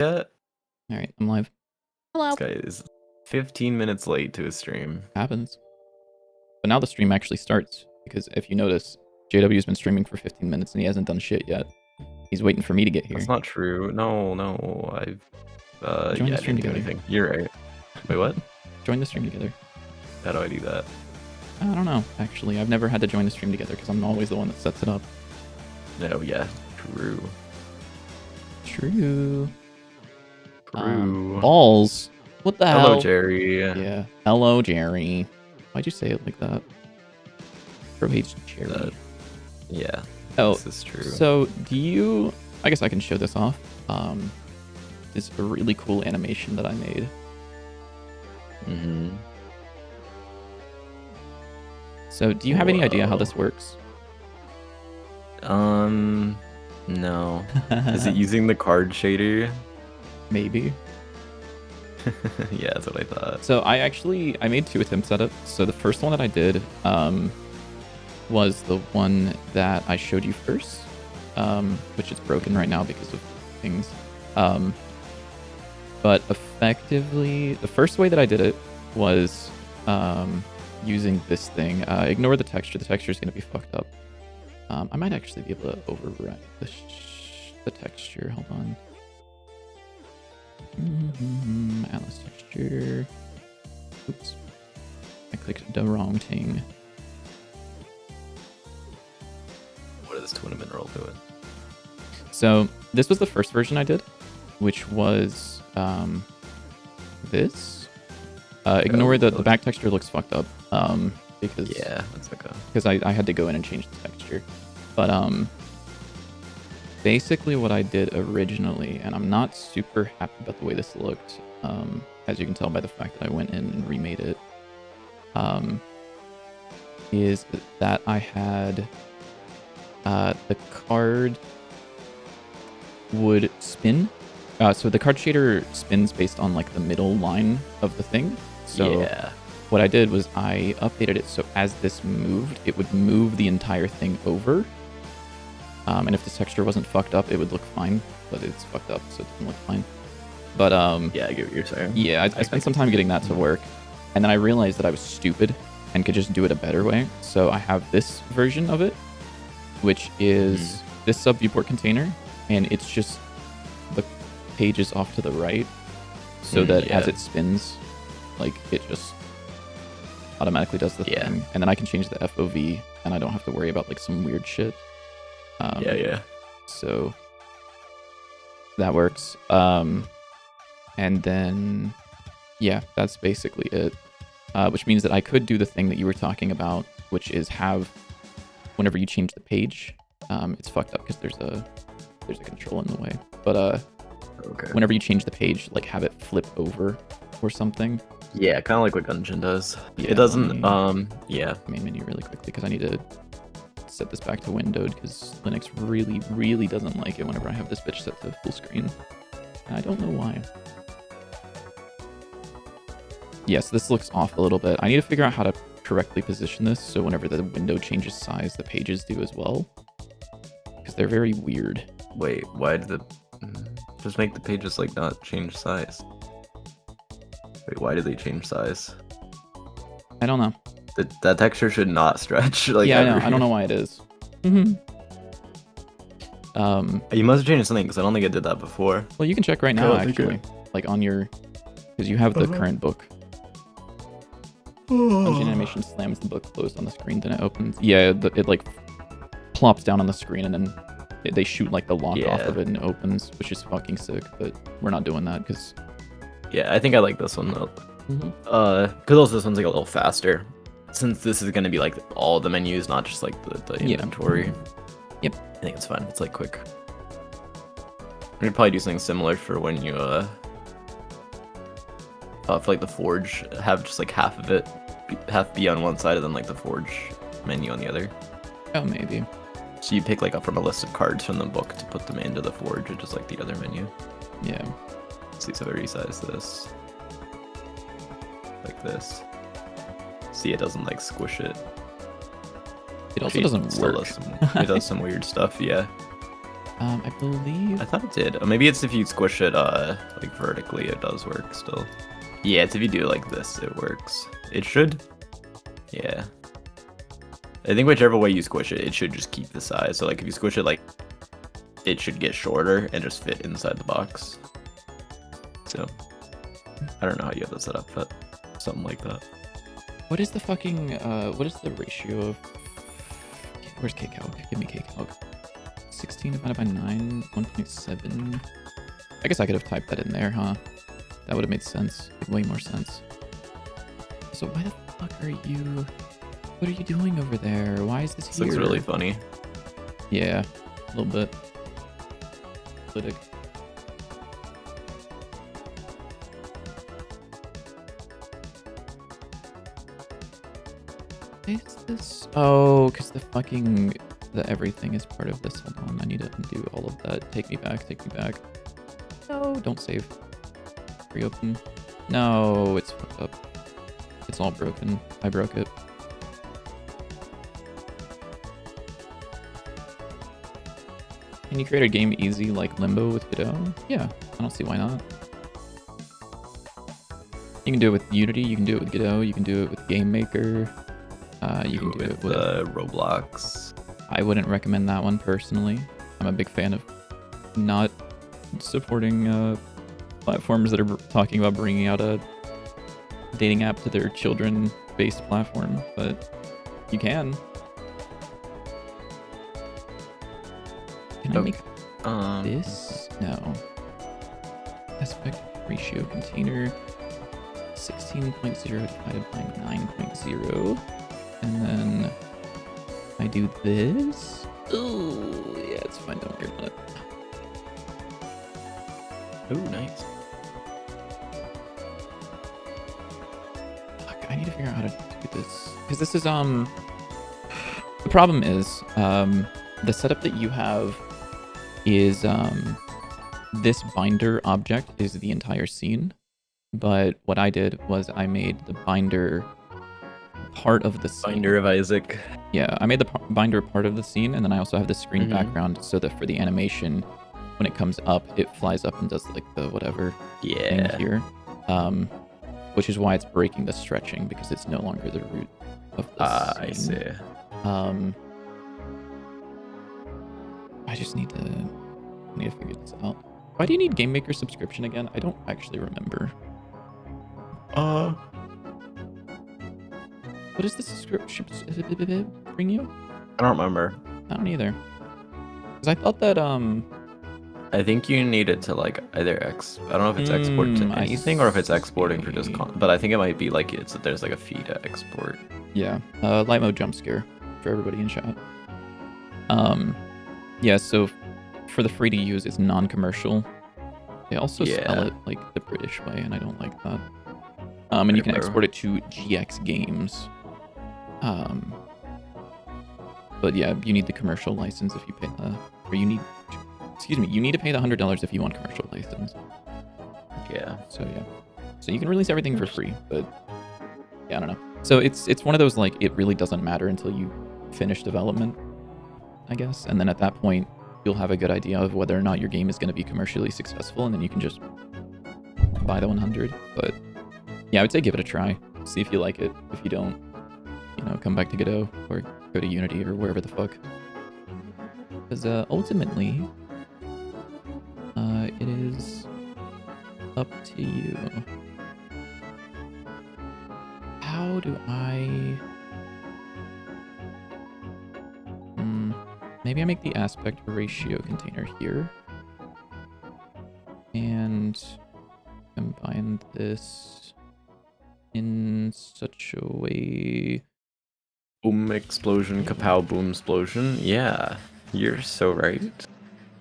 Yeah, All right, I'm live. Hello. this guy is 15 minutes late to his stream. Happens. But now the stream actually starts because if you notice, JW's been streaming for 15 minutes and he hasn't done shit yet. He's waiting for me to get here. That's not true. No, I've Join yeah, the stream didn't do together. anything. You're right. Wait, what? Join the stream together. How do I do that? I don't know, actually. I've never had to join the stream together because I'm always the one that sets it up. No, yeah, true. True. True. Balls. What the hell? Hello, Jerry. Yeah. Hello, Jerry. Why'd you say it like that? Bro hates Jerry. Yeah. Oh, this is true. So, do you... I guess I can show this off. It's a really cool animation that I made. Mm-hmm. So, do you have any idea how this works? No. Is it using the card shader? Maybe. Yeah, that's what I thought. So, I made 2 attempts at it. So, the first one that I did was the one that I showed you first, which is broken right now because of things. But effectively, the first way that I did it was using this thing. Ignore the texture. The texture is going to be fucked up. I might actually be able to overwrite the texture. Hold on. Atlas texture. Oops. I clicked the wrong thing. What is Tournament Roll doing? So this was the first version I did, which was this. Ignore the back texture looks fucked up because yeah, that's okay. Because I had to go in and change the texture, but basically what I did originally, and I'm not super happy about the way this looked, as you can tell by the fact that I went in and remade it, is that I had the card would spin. So the card shader spins based on like the middle line of the thing. So yeah. What I did was I updated it so as this moved, it would move the entire thing over. And if the texture wasn't fucked up, it would look fine. But it's fucked up, so it doesn't look fine. But yeah, I get what you're saying. Yeah, I spent some time getting that to work. And then I realized that I was stupid and could just do it a better way. So I have this version of it, which is this sub viewport container. And it's just the pages off to the right. So that as it spins, like it just automatically does the thing. And then I can change the FOV and I don't have to worry about like some weird shit. Yeah. So that works. And then, yeah, that's basically it. Which means that I could do the thing that you were talking about, which is have, whenever you change the page, it's fucked up because there's a control in the way. But whenever you change the page, like have it flip over or something. Yeah, kind of like what Gungeon does. Yeah, it doesn't, yeah. Main menu really quickly because I need to set this back to windowed because Linux really, really doesn't like it whenever I have this bitch set to full screen. I don't know why. Yes, this looks off a little bit. I need to figure out how to correctly position this so whenever the window changes size, the pages do as well. Because they're very weird. Wait, why did the... Just make the pages, like, not change size. Wait, why did they change size? I don't know. That texture should not stretch. Like, yeah, I know. I don't know why it is. You must have changed something, because I don't think I did that before. Well, you can check right now, actually. Like, on your... Because you have the current book. Gungeon animation slams the book closed on the screen, then it opens. Yeah, it like plops down on the screen, and then they shoot like the lock off of it and it opens, which is fucking sick. But we're not doing that because. Yeah, I think I like this one though. Because also this one's like a little faster, since this is gonna be like all the menus, not just like the inventory. Yep. I think it's fine. It's like quick. We could probably do something similar for when you for like the forge, have just like half of it be on one side and then like the forge menu on the other. Oh, maybe. So you pick like from a list of cards from the book to put them into the forge, which is like the other menu. Yeah. See, so I resize this like this. See, it doesn't like squish it. It also doesn't work. It does some weird stuff, yeah. I believe. I thought it did. Maybe it's if you squish it like vertically, it does work still. Yeah, it's if you do it like this, it works. It should. Yeah. I think whichever way you squish it, it should just keep the size. So like if you squish it like, it should get shorter and just fit inside the box. So I don't know how you have that set up, but something like that. What is the fucking what is the ratio of where's kcalc? Give me kcalc. 16 divided by 9, 1.7. I guess I could have typed that in there, huh? That would have made sense. Like, way more sense. So why the fuck are you... What are you doing over there? Why is this here? Looks really funny. Yeah, a little bit. Politic. Why is this? Oh, because the fucking... The everything is part of this. Hold on, I need to undo all of that. Take me back, take me back. No, don't save. Reopen. No, it's fucked up. It's all broken. I broke it. Can you create a game easy like Limbo with Godot? Yeah, I don't see why not. You can do it with Unity, you can do it with Godot, you can do it with Game Maker. You can do it with Roblox. I wouldn't recommend that one personally. I'm a big fan of not supporting platforms that are talking about bringing out a dating app to their children-based platform, but you can. Can I make this? No. Aspect ratio container 16.0 divided by 9.0, and then I do this. Ooh, yeah, it's fine. Don't worry about it. Oh, nice. Fuck, I need to figure out how to do this because this is the problem is the setup that you have is this binder object is the entire scene, but what I did was I made the binder part of the scene. Binder of Isaac. Yeah, I made the binder part of the scene, and then I also have the screen background so that for the animation, when it comes up, it flies up and does like the whatever thing here. Which is why it's breaking the stretching, because it's no longer the root of the scene. I see. I just need to figure this out. Why do you need Game Maker subscription again? I don't actually remember. What does the subscription bring you? I don't remember. I don't either. Because I thought that I think you need it to like either I don't know if it's export to anything or if it's exporting for just but I think it might be like there's like a fee to export. Yeah. Light mode jump scare for everybody in chat. Yeah, so for the free to use, it's non-commercial. They also spell it like the British way, and I don't like that. And you can export it to GX Games. But yeah, you need the commercial license if you pay you need to pay the $100 if you want commercial license. Yeah. So yeah. So you can release everything for free, but yeah, I don't know. So it's one of those like it really doesn't matter until you finish development, I guess. And then at that point, you'll have a good idea of whether or not your game is going to be commercially successful, and then you can just buy the 100. But yeah, I would say give it a try. See if you like it. If you don't, come back to Godot or go to Unity or wherever the fuck. Because ultimately, it is up to you. How do I... maybe I make the aspect ratio container here. And combine this in such a way... Boom explosion, kapow, boom explosion. Yeah, you're so right.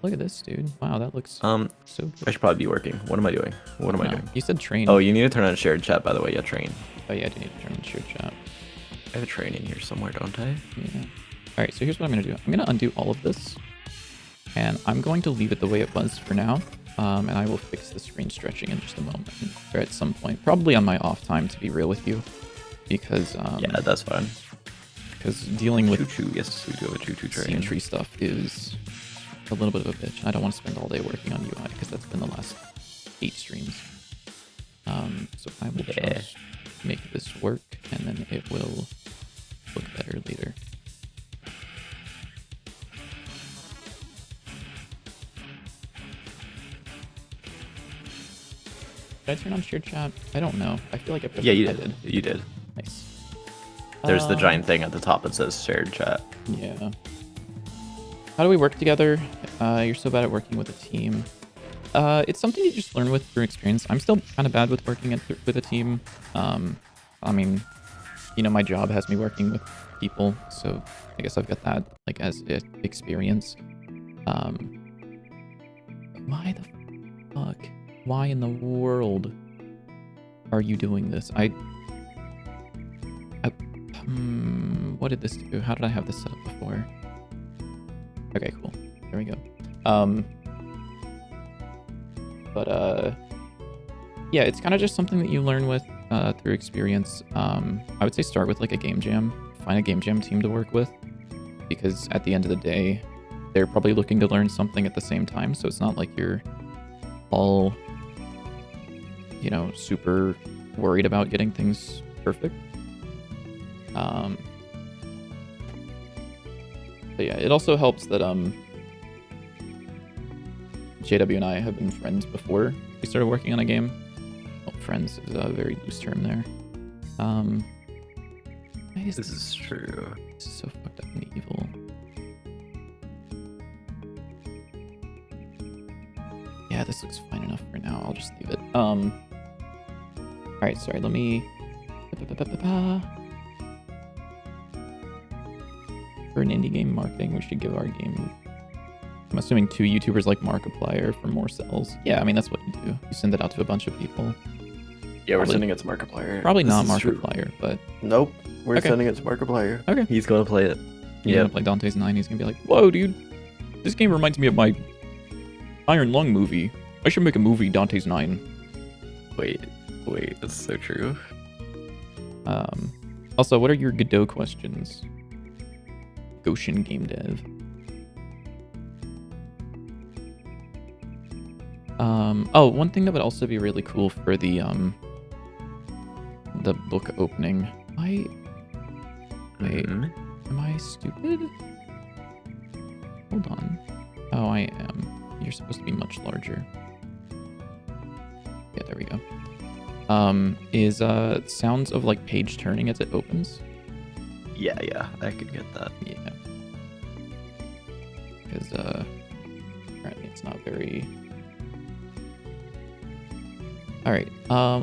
Look at this, dude. Wow, that looks so good. I should probably be working. What am I doing? What am I doing? You said train. Oh, you need to turn on shared chat, by the way. Yeah, train. Oh yeah, I do need to turn on shared chat. I have a train in here somewhere, don't I? Yeah. All right, so here's what I'm gonna do. I'm gonna undo all of this, and I'm going to leave it the way it was for now. And I will fix the screen stretching in just a moment, or at some point, probably on my off time, to be real with you, because yeah, that's fine. Because dealing with choo-choo, yes, we do have a choo-choo train. scene tree stuff is a little bit of a bitch. I don't want to spend all day working on UI because that's been the last 8 streams. So I will just make this work, and then it will look better later. Did I turn on shared chat? I don't know. I feel like I pressed Yeah, you did. You did. Nice. There's the giant thing at the top that says shared chat. Yeah. How do we work together? You're so bad at working with a team. It's something you just learn with through experience. I'm still kind of bad with working with a team. I mean, you know, my job has me working with people, so I guess I've got that like as experience. Why the fuck? Why in the world are you doing this? What did this do? How did I have this set up before? Okay, cool. There we go. Yeah, it's kind of just something that you learn with through experience. I would say start with like a game jam. Find a game jam team to work with, because at the end of the day, they're probably looking to learn something at the same time. So it's not like you're all, you know, super worried about getting things perfect. But yeah, it also helps that JW and I have been friends before we started working on a game. Well, friends is a very loose term there. This is true. This is so fucked up and evil. Yeah, this looks fine enough for now. I'll just leave it. Alright, sorry, let me... For an indie game marketing, we should give our game... I'm assuming 2 YouTubers like Markiplier for more sales. Yeah, I mean, that's what you do. You send it out to a bunch of people. Yeah, we're sending it to Markiplier. Probably not Markiplier, but... Nope, we're sending it to Markiplier. Okay. He's going to play it. He's going to play Dante's 9. He's going to be like, whoa, dude. This game reminds me of my Iron Lung movie. I should make a movie, Dante's 9. Wait, that's so true. Also, what are your Godot questions? Goshen Game Dev. Oh, one thing that would also be really cool for the book opening. Wait, am I stupid? Hold on. Oh, I am. You're supposed to be much larger. Yeah, there we go. Is sounds of like page turning as it opens? Yeah, I could get that. Yeah. Because apparently it's not very... Alright,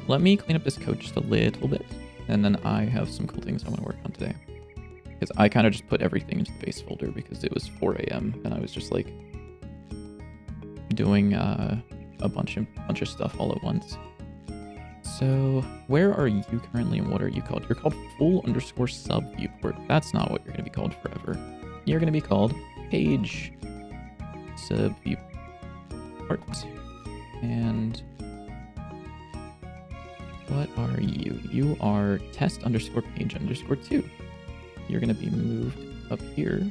let me clean up this code just a little bit, and then I have some cool things I want to work on today. Because I kind of just put everything into the base folder because it was 4 a.m. and I was just like doing a bunch of stuff all at once. So where are you currently and what are you called? You're called full_sub viewport. That's not what you're going to be called forever. You're going to be called page sub viewport. And what are you? You are test_page_2. You're going to be moved up here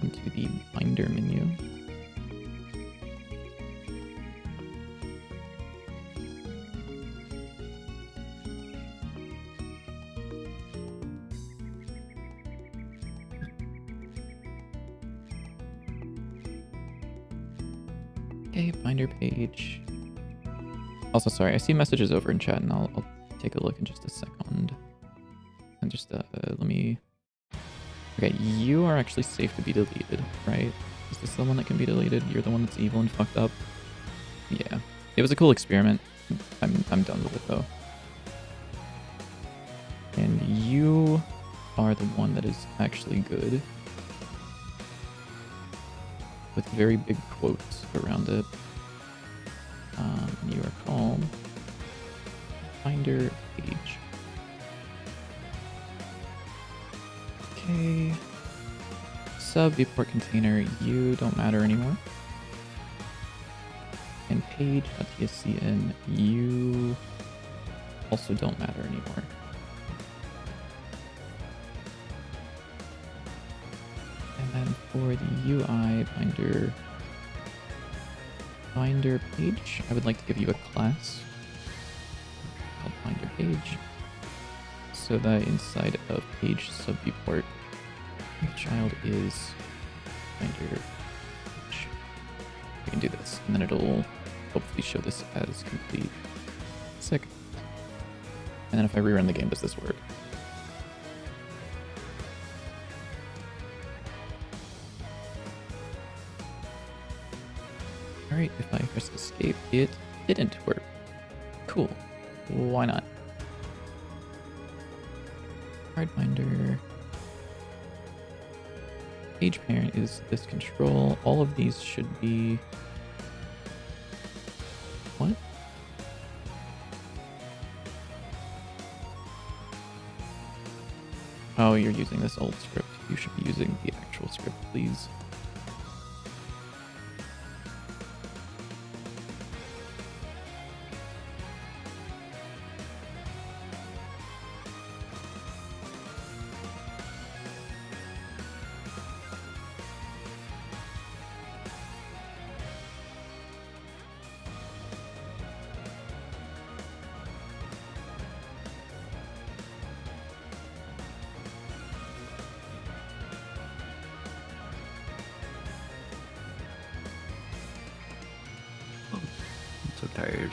into the binder menu. Okay, binder page. Also, sorry, I see messages over in chat, and I'll take a look in just a second. And just let me... Okay, you are actually safe to be deleted, right? Is this the one that can be deleted? You're the one that's evil and fucked up? Yeah. It was a cool experiment. I'm done with it, though. And you are the one that is actually good. With very big quotes around it. You are called Finder Page. Okay. Sub viewport container, you don't matter anymore. And page.tscn, you also don't matter anymore. And And for the UI binder page, I would like to give you a class called binder page, so that inside of page subviewport, the child is binder page. We can do this, and then it'll hopefully show this as complete. Sick. And then if I rerun the game, does this work? Alright, if I press escape, it didn't work. Cool. Why not? Card binder. Page parent is this control. All of these should be... What? Oh, you're using this old script. You should be using the actual script, please. I'm so tired.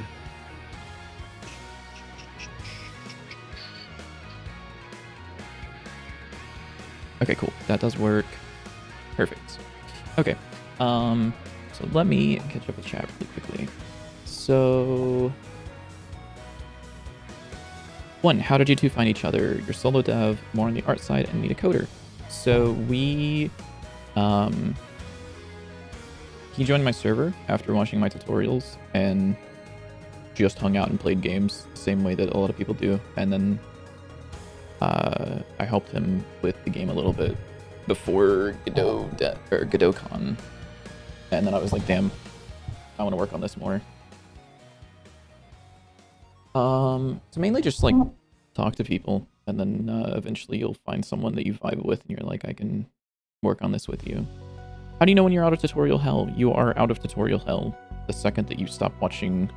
Okay, cool. That does work. Perfect. Okay. So let me catch up with chat really quickly. So, one, how did you two find each other? You're solo dev, more on the art side, and meet a coder. So we, he joined my server after watching my tutorials and just hung out and played games the same way that a lot of people do. And then I helped him with the game a little bit before GodotCon. And then I was like, damn, I want to work on this more. So mainly just like talk to people, and then eventually you'll find someone that you vibe with and you're like, I can work on this with you. How do you know when you're out of tutorial hell? You are out of tutorial hell the second that you stop watching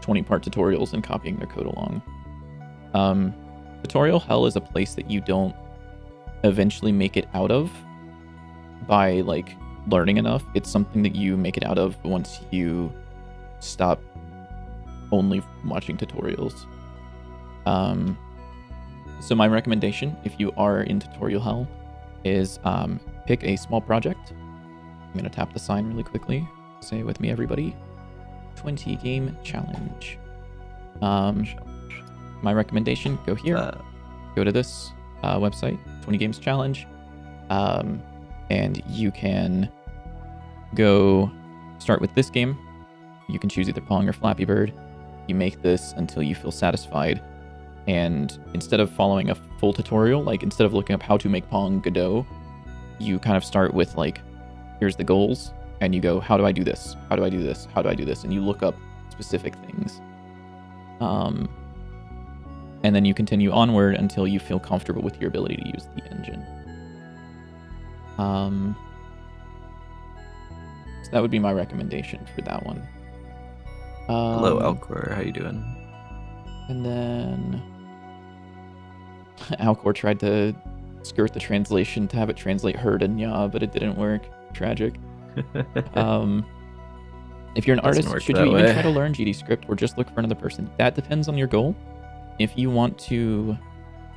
20-part tutorials and copying their code along. Tutorial hell is a place that you don't eventually make it out of by like learning enough. It's something that you make it out of once you stop only watching tutorials. So my recommendation, if you are in tutorial hell, is pick a small project. I'm gonna tap the sign really quickly. Say it with me, everybody. 20 game challenge. My recommendation, go here, go to this website, 20 games challenge, and you can go start with this game. You can choose either Pong or Flappy Bird. You make this until you feel satisfied, and instead of following a full tutorial, like instead of looking up how to make Pong Godot, you kind of start with like, here's the goals, and you go, how do I do this? How do I do this? How do I do this? And you look up specific things. And then you continue onward until you feel comfortable with your ability to use the engine. So that would be my recommendation for that one. Hello, Alcor. How you doing? And then Alcor tried to skirt the translation to have it translate herd and ya, but it didn't work. Tragic. If you're an artist, should you even try to learn GD script or just look for another person? That depends on your goal. If you want to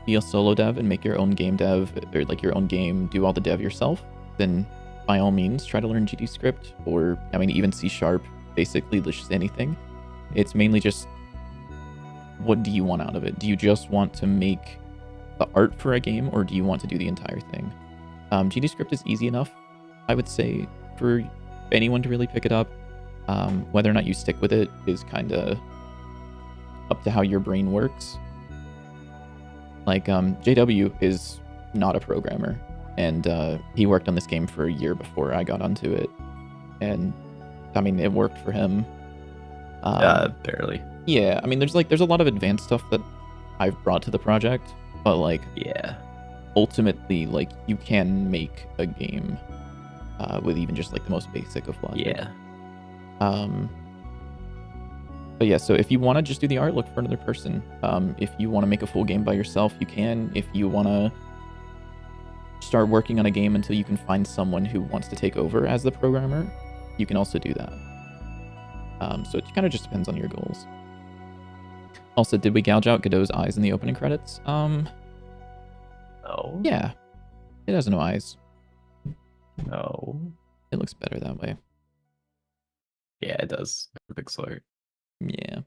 be a solo dev and make your own game dev, or like your own game, do all the dev yourself, then by all means try to learn GD script, or I mean even C#, basically just anything. It's mainly just, what do you want out of it? Do you just want to make the art for a game, or do you want to do the entire thing? GD script is easy enough, I would say, for anyone to really pick it up. Whether or not you stick with it is kind of up to how your brain works. Like, JW is not a programmer, and he worked on this game for a year before I got onto it, and I mean, it worked for him. Barely. Yeah, I mean, there's a lot of advanced stuff that I've brought to the project, but like, yeah, ultimately, like, you can make a game with even just like the most basic of logic. Yeah. But yeah, so if you want to just do the art, look for another person. If you want to make a full game by yourself, you can. If you want to start working on a game until you can find someone who wants to take over as the programmer, you can also do that. So it kind of just depends on your goals. Also, did we gouge out Godot's eyes in the opening credits? No. Yeah. It has no eyes. No. It looks better that way. Yeah, it does. Pixel art. Yeah.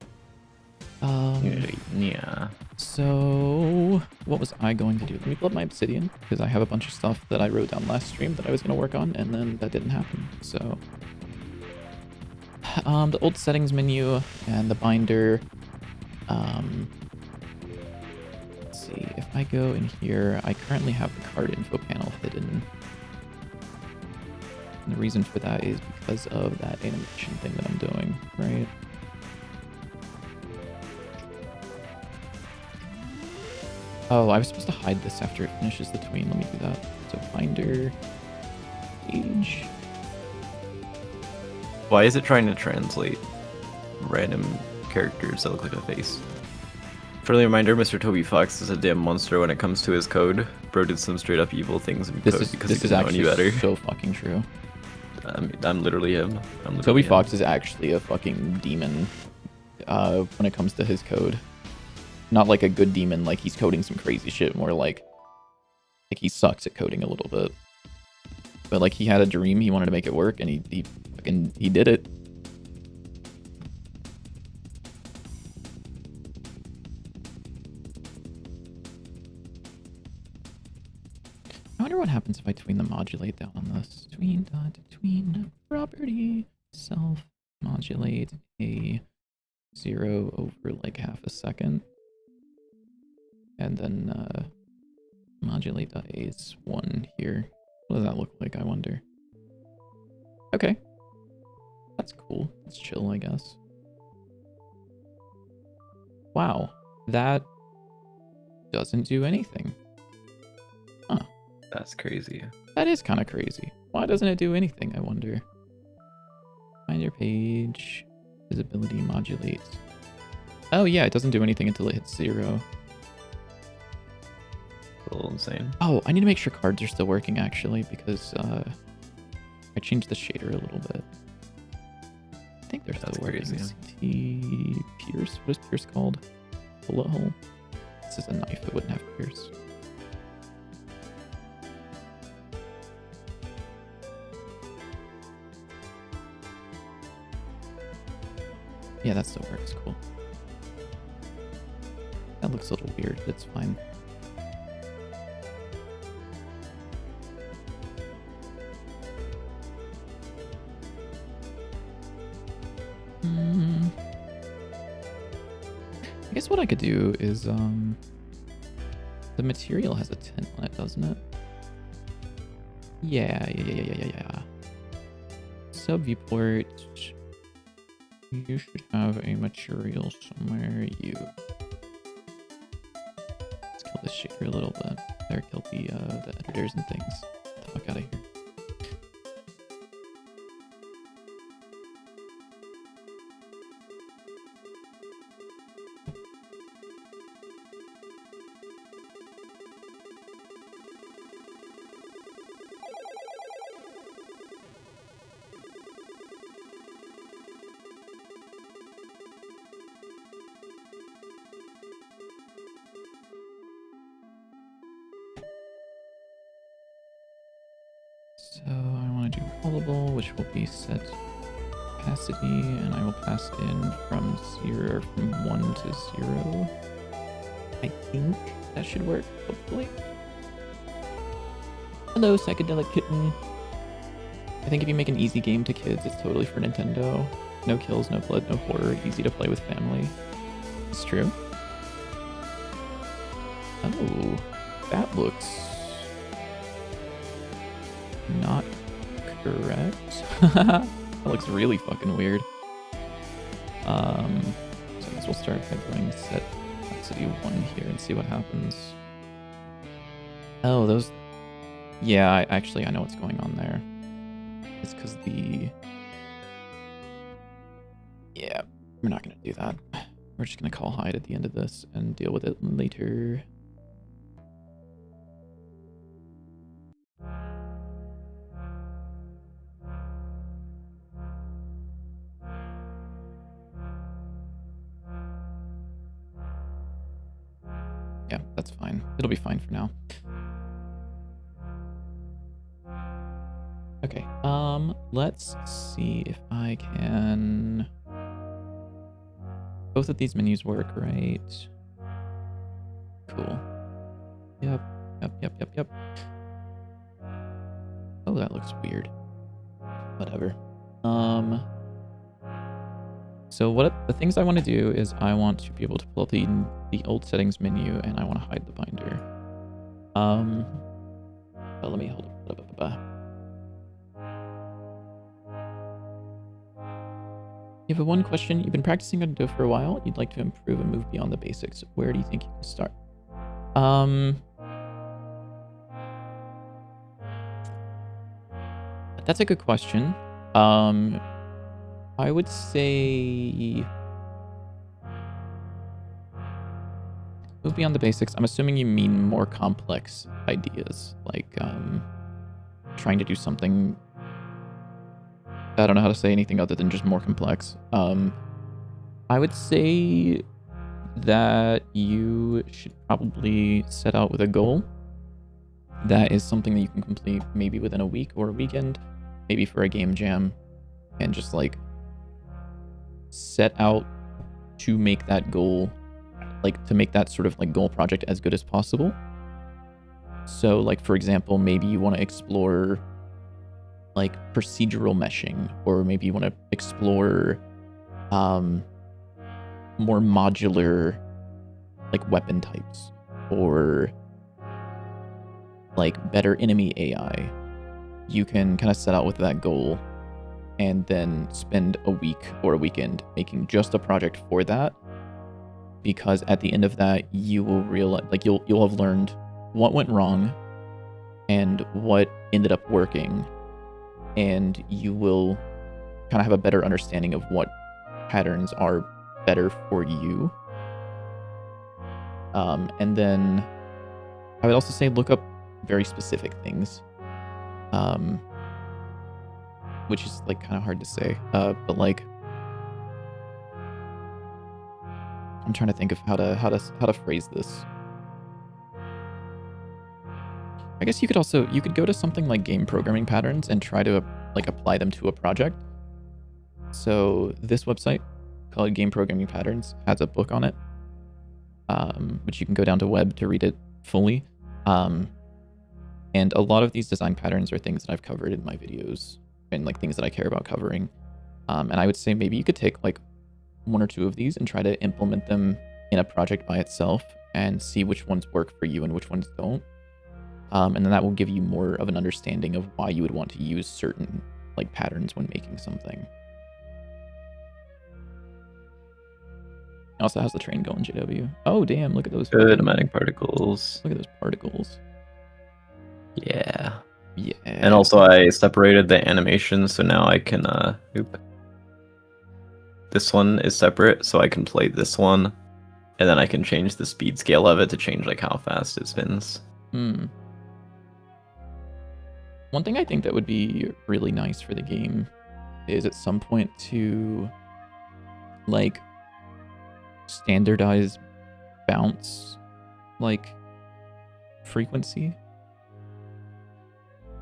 Yeah. So, what was I going to do? Let me pull up my Obsidian, because I have a bunch of stuff that I wrote down last stream that I was going to work on, and then that didn't happen. So, the old settings menu and the binder. Let's see, if I go in here, I currently have the card info panel hidden. And the reason for that is because of that animation thing that I'm doing, right? Oh, I was supposed to hide this after it finishes the tween. Let me do that. So binder, page. Why is it trying to translate random characters that look like a face? Friendly reminder, Mr. Toby Fox is a damn monster when it comes to his code. Bro did some straight up evil things in code because he didn't know any better. This is so fucking true. I'm literally him. Toby Fox is actually a fucking demon when it comes to his code. Not like a good demon, like he's coding some crazy shit, more like he sucks at coding a little bit. But like he had a dream, he wanted to make it work, and he did it. I wonder what happens if I tween the modulate down on this. Tween dot tween property self modulate a 0 over like half a second. And then modulate dot a is 1 here. What does that look like, I wonder? Okay. That's cool. That's chill, I guess. Wow. That doesn't do anything. Huh. That's crazy. That is kind of crazy. Why doesn't it do anything, I wonder? Find your page. Visibility modulate. Oh yeah, it doesn't do anything until it hits 0. A little insane. Oh, I need to make sure cards are still working, actually, because I changed the shader a little bit. I think they're still working. Crazy. CT Pierce? What is Pierce called? Bullet hole? This is a knife that wouldn't have Pierce. Yeah, that still works. Cool. That looks a little weird, but it's fine. I guess what I could do is, the material has a tint on it, doesn't it? Yeah. Sub viewport. You should have a material somewhere. Let's kill this shader a little bit. There, kill the editors and things. Get the fuck out of here. So I want to do callable, which will be set opacity, and I will pass in from 1 to 0. I think that should work, hopefully. Hello, psychedelic kitten. I think if you make an easy game to kids, it's totally for Nintendo. No kills, no blood, no horror, easy to play with family. It's true. Oh, that looks not correct. That looks really fucking weird. So I guess we'll start by doing set opacity 1 here and see what happens. Oh, those. Yeah, I know what's going on there. It's because the. Yeah, we're not gonna do that. We're just gonna call hide at the end of this and deal with it later. Yeah, that's fine. It'll be fine for now. Okay, let's see if I can... Both of these menus work, right? Cool. Yep. Oh, that looks weird. Whatever. So the things I want to do is I want to be able to pull up the old settings menu, and I want to hide the binder. But let me hold up. You have one question. You've been practicing Godot for a while. You'd like to improve and move beyond the basics. Where do you think you can start? That's a good question. I would say move beyond the basics. I'm assuming you mean more complex ideas, like trying to do something. I don't know how to say anything other than just more complex. I would say that you should probably set out with a goal. That is something that you can complete maybe within a week or a weekend, maybe for a game jam, and just like set out to make that goal, like to make that sort of like goal project as good as possible. So like, for example, maybe you want to explore like procedural meshing, or maybe you want to explore more modular like weapon types, or like better enemy AI. You can kind of set out with that goal and then spend a week or a weekend making just a project for that, because at the end of that you will realize, like you'll have learned what went wrong and what ended up working, and you will kind of have a better understanding of what patterns are better for you. And then I would also say look up very specific things, which is like kind of hard to say, but like I'm trying to think of how to phrase this. I guess you could go to something like game programming patterns and try to like apply them to a project. So this website called Game Programming Patterns has a book on it, which you can go down to web to read it fully. And a lot of these design patterns are things that I've covered in my videos and like things that I care about covering. And I would say maybe you could take like one or two of these and try to implement them in a project by itself and see which ones work for you and which ones don't. And then that will give you more of an understanding of why you would want to use certain like patterns when making something. It also has the train going, JW. Oh, damn, look at those. Good emitting particles. Look at those particles. Yeah. Yeah. And also I separated the animation, so now I can, this one is separate, so I can play this one, and then I can change the speed scale of it to change like how fast it spins. One thing I think that would be really nice for the game is at some point to like standardize bounce like frequency,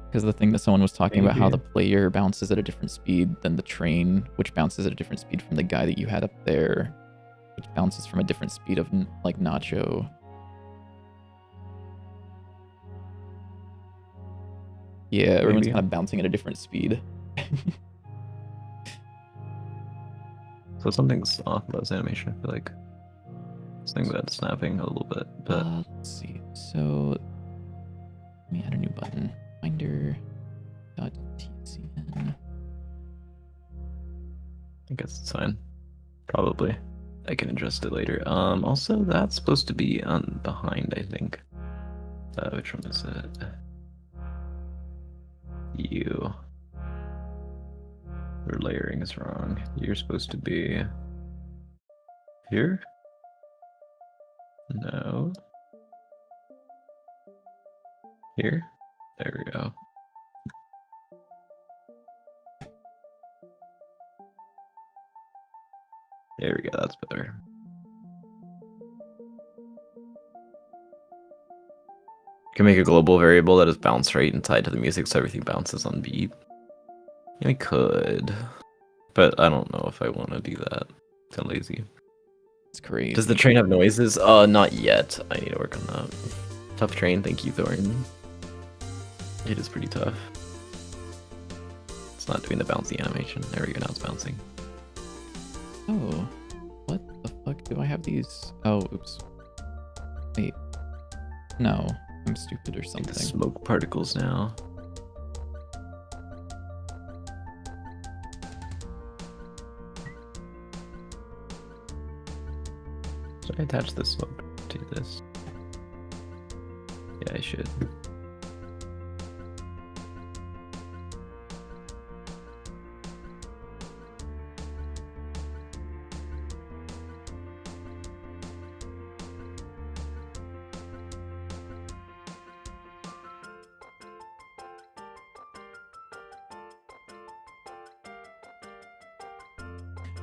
because the thing that someone was talking about, how the player bounces at a different speed than the train, which bounces at a different speed from the guy that you had up there, which bounces from a different speed of like Nacho. Yeah, everyone's kind of bouncing at a different speed. So something's off about this animation. I feel like this thing's got snapping a little bit, but let's see. So let me add a new button. Binder.tcn. I guess it's fine. Probably. I can adjust it later. Also, that's supposed to be on behind, I think. Which one is it? You. Your layering is wrong. You're supposed to be here? No. Here? There we go. There we go, that's better. You can make a global variable that is bounce rate and tied to the music so everything bounces on beat. Yeah, I could. But I don't know if I want to do that. It's kind of lazy. It's crazy. Does the train have noises? Not yet. I need to work on that. Tough train, thank you, Thorn. It is pretty tough. It's not doing the bouncy animation. There we go, now it's bouncing. Oh, what the fuck? Do I have these? Oh, oops. Wait. No, I'm stupid or Like something. the smoke particles now. Should I attach the smoke to this? Yeah, I should.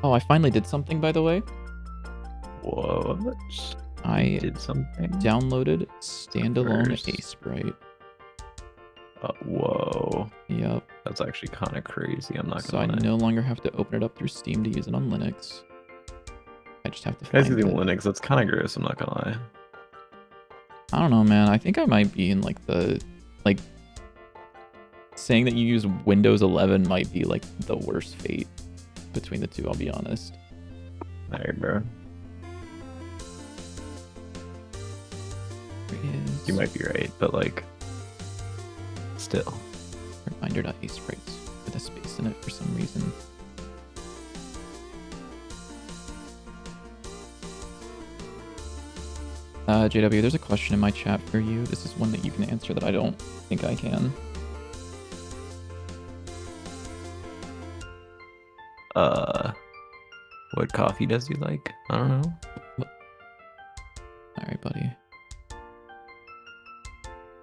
Oh, I finally did something, by the way. What? I Did something? downloaded standalone First. A-Sprite. Whoa. Yep. That's actually kind of crazy. I'm not So I gonna lie. no longer have to open it up through Steam to use it on Linux. I just have to Guys find using it. Linux, that's kind of gross. I'm not gonna lie. I don't know, man. I think I might be in like the saying that you use Windows 11 might be like the worst fate between the two. I'll be honest. Alright, bro. Is You might be right, but like, still. reminder.asprites with a space in it for some reason. JW, there's a question in my chat for you. This is one that you can answer that I don't think I can. What coffee does he like? I don't know. Alright, buddy.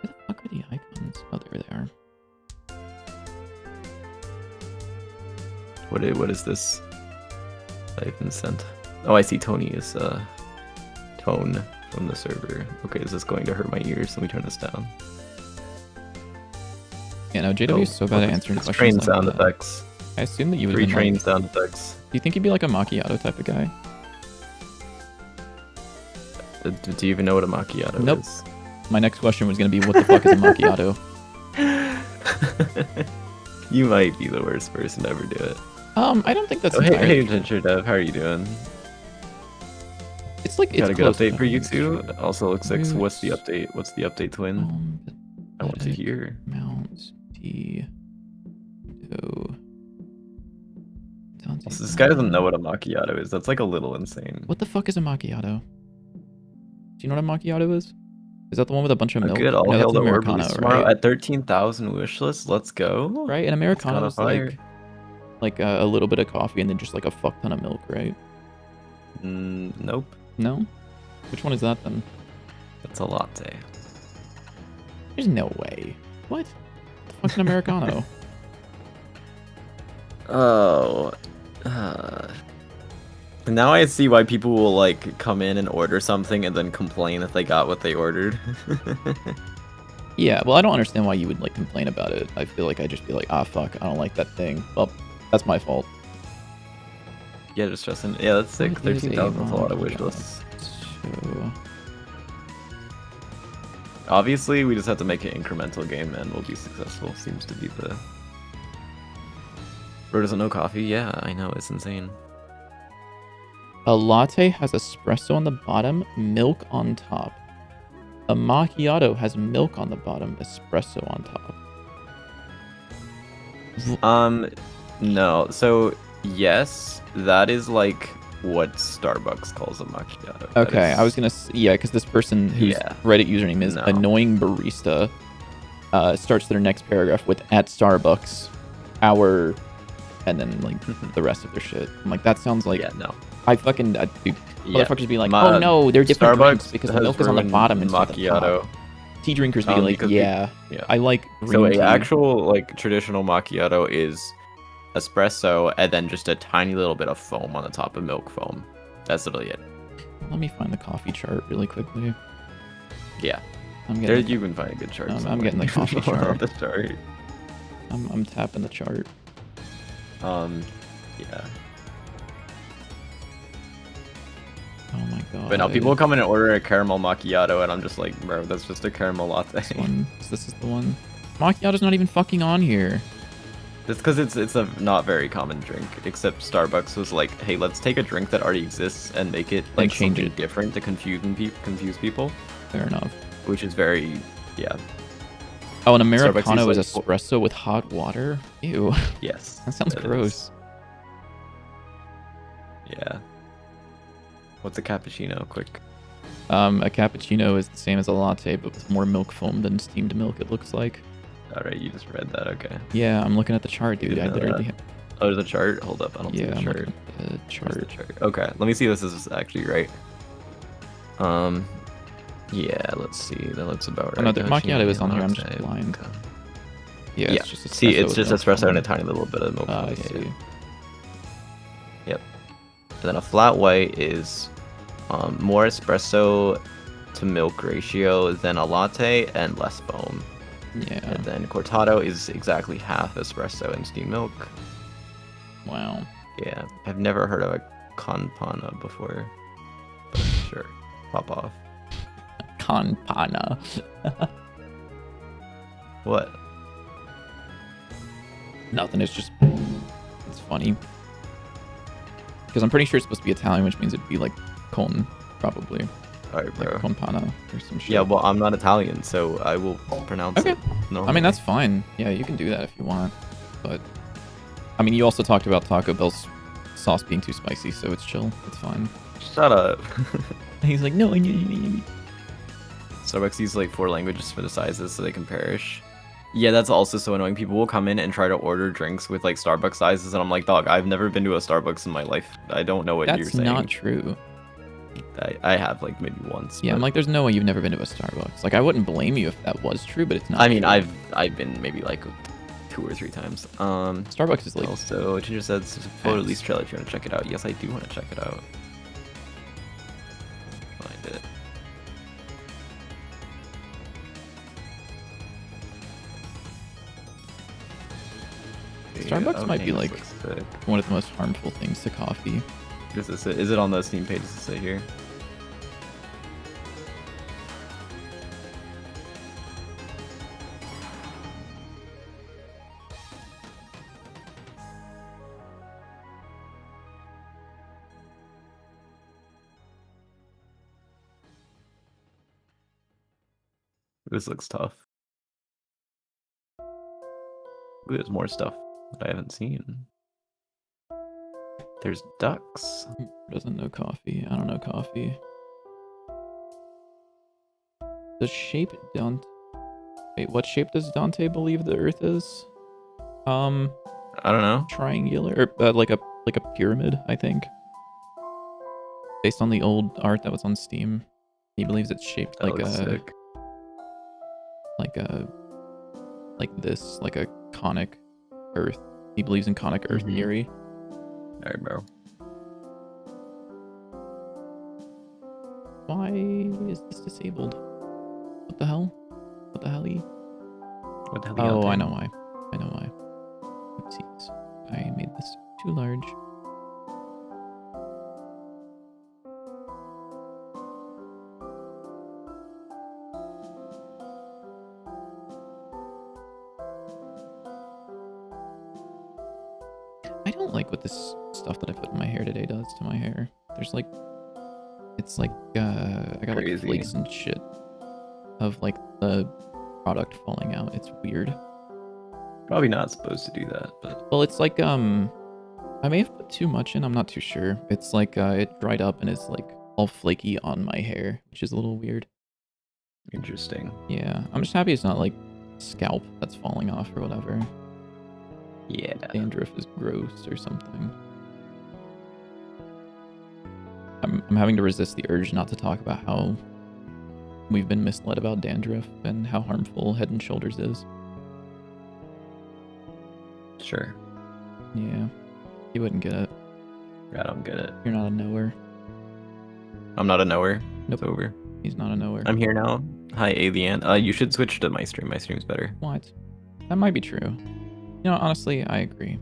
Where the fuck are the icons? Oh, there they are. What is this? I've been sent. Oh, I see Tony is tone from the server. Okay, is this going to hurt my ears? Let me turn this down. Yeah, no, JW is so bad at answering it's questions train like sound that. effects. I assume that you would Three have been train like, sound effects. do you think you'd be like a macchiato type of guy? Do you even know what a macchiato Nope. is? My next question was going to be, what the fuck is a macchiato? You might be the worst person to ever do it. I don't think that's Oh, hey, entirely true. Ginger Dev, how are you doing? It's like, Got it's a good close update enough, for you I'm too. sure. Also looks like, what's the Roots. update? What's the update, twin? I want to Pathetic hear. Mount D. Do. Dante Also, this guy doesn't know Brown. what a macchiato is. That's like a little insane. What the fuck is a macchiato? Do you know what a macchiato is? Is that the one with a bunch of milk? Good, all No, hail that's the orb Americano, release tomorrow right? at 13,000 wishlist. Let's go. Right? And Americano kinda is fire. like a little bit of coffee and then just like a fuck ton of milk, right? Nope. No? Which one is that then? That's a latte. There's no way. What? The fuck's an Americano? Oh. Now I see why people will like come in and order something and then complain if they got what they ordered. Yeah, well, I don't understand why you would like complain about it. I feel like I'd just be like, ah, fuck, I don't like that thing. Well, that's my fault. Yeah, just trusting. Yeah, that's sick. What is 13,000 is a lot of wrong wish guy? lists. So, Obviously, we just have to make an incremental game and we'll be successful. Seems to be the. Bro doesn't know coffee? Yeah, I know. It's insane. a latte has espresso on the bottom, milk on top. A macchiato has milk on the bottom, espresso on top. No. So, yes, that is like what Starbucks calls a macchiato. That Okay, is- I was gonna yeah, because this person whose Yeah. Reddit username is No. annoying barista starts their next paragraph with at Starbucks, our, and then like the rest of their shit. I'm like, that sounds like yeah, no. I fucking dude. Yeah. Motherfuckers be like, Ma- oh no, they're different drinks Starbucks because the has milk is on the ruined bottom instead of the macchiato. top. Tea drinkers be like, because yeah, yeah. I like green So tea. a actual like traditional macchiato is espresso and then just a tiny little bit of foam on the top of milk foam. That's literally it. Let me find the coffee chart really quickly. Yeah. I'm There getting, you can find a good chart. I'm somewhere. getting the coffee Hold on, chart. the chart. I'm tapping the chart. Yeah. Oh my god. But now people come in and order a caramel macchiato, and I'm just like, bro, that's just a caramel latte. This one, this is the one. Macchiato's not even fucking on here. That's because it's a not very common drink. Except Starbucks was like, hey, let's take a drink that already exists and make it like change something it. different to confuse people, Fair enough. which is very yeah. Oh, an Starbucks Americano is is like- espresso with hot water? Ew. Yes. That sounds it gross. is. Yeah. What's a cappuccino? Quick. A cappuccino is the same as a latte, but with more milk foam than steamed milk, it looks like. All right, you just read that. Okay. Yeah, I'm looking at the chart, dude. Didn't I know literally... that. Oh, there's a chart. Hold up, I don't see Yeah, the I'm chart. looking at the Where's the chart. chart? Okay, let me see if this is actually right. Yeah, let's see. That looks about right. Oh, no, the macchiato is on here. I'm just latte. blind. Okay. Yeah, Yeah. it's just espresso See, it's with just milk espresso foam. and a tiny little bit of milk. I Yeah, see. yeah. Yep. And then a flat white is more espresso to milk ratio than a latte and less foam. Yeah. And then cortado is exactly half espresso and steamed milk. Wow. Yeah, I've never heard of a con panna before. But sure, pop off. Con pana. What? Nothing. It's just... It's funny. Because I'm pretty sure it's supposed to be Italian, which means it'd be like con, probably. Alright, bro. Like con pana or some shit. Yeah, well, I'm not Italian, so I will pronounce Okay. it. No, I mean, that's fine. Yeah, you can do that if you want. But, I mean, you also talked about Taco Bell's sauce being too spicy, so it's chill. It's fine. Shut up. He's like, no, Starbucks uses like 4 languages for the sizes so they can perish. Yeah, that's also so annoying. People will come in and try to order drinks with like Starbucks sizes, and I'm like, dog, I've never been to a Starbucks in my life. I don't know what you're That's saying. not true. I have like maybe once. Yeah, but- I'm like, there's no way you've never been to a Starbucks. Like, I wouldn't blame you if that was true, but it's not. I mean, true. I've been maybe like 2 or 3 times. Starbucks is like, Also, Ginger says photo release trailer if you want to check it out. Yes, I do want to check it out. Find it. Starbucks might be, this like- looks sick. one of the most harmful things to coffee. Is it on the Steam page? Does it say here? This looks tough. Ooh, there's more stuff that I haven't seen. There's ducks. Doesn't know coffee. I don't know coffee. The shape Dante. Wait, what shape does Dante believe the Earth is? I don't know. Triangular, or like a pyramid, I think. Based on the old art that was on Steam, he believes it's shaped That like looks sick. like this, like a conic Earth. He believes in conic Earth Mhm. theory. Alright, bro. Why is this disabled? What the hell? What the hell? What the hell? you Oh, got I there? know why. I know why. Oopsies. I made this too large. I don't like what this stuff that I put in my hair today does to my hair. There's like, it's like, I got like Crazy. flakes and shit of like the product falling out. It's weird. Probably not supposed to do that, but Well, it's like I may have put too much in. I'm not too sure. It's like it dried up and it's like all flaky on my hair, which is a little weird. Interesting. Yeah, I'm just happy it's not like scalp that's falling off or whatever. Yeah. Dandruff is gross or something. I'm having to resist the urge not to talk about how we've been misled about dandruff and how harmful Head and Shoulders is. Sure. Yeah, you wouldn't get it. I don't get it. You're not a knower. I'm not a knower. Nope. It's over. He's not a knower. I'm here now. Hi, Alien. You should switch to my stream. My stream's better. What? That might be true. You know, honestly, I agree.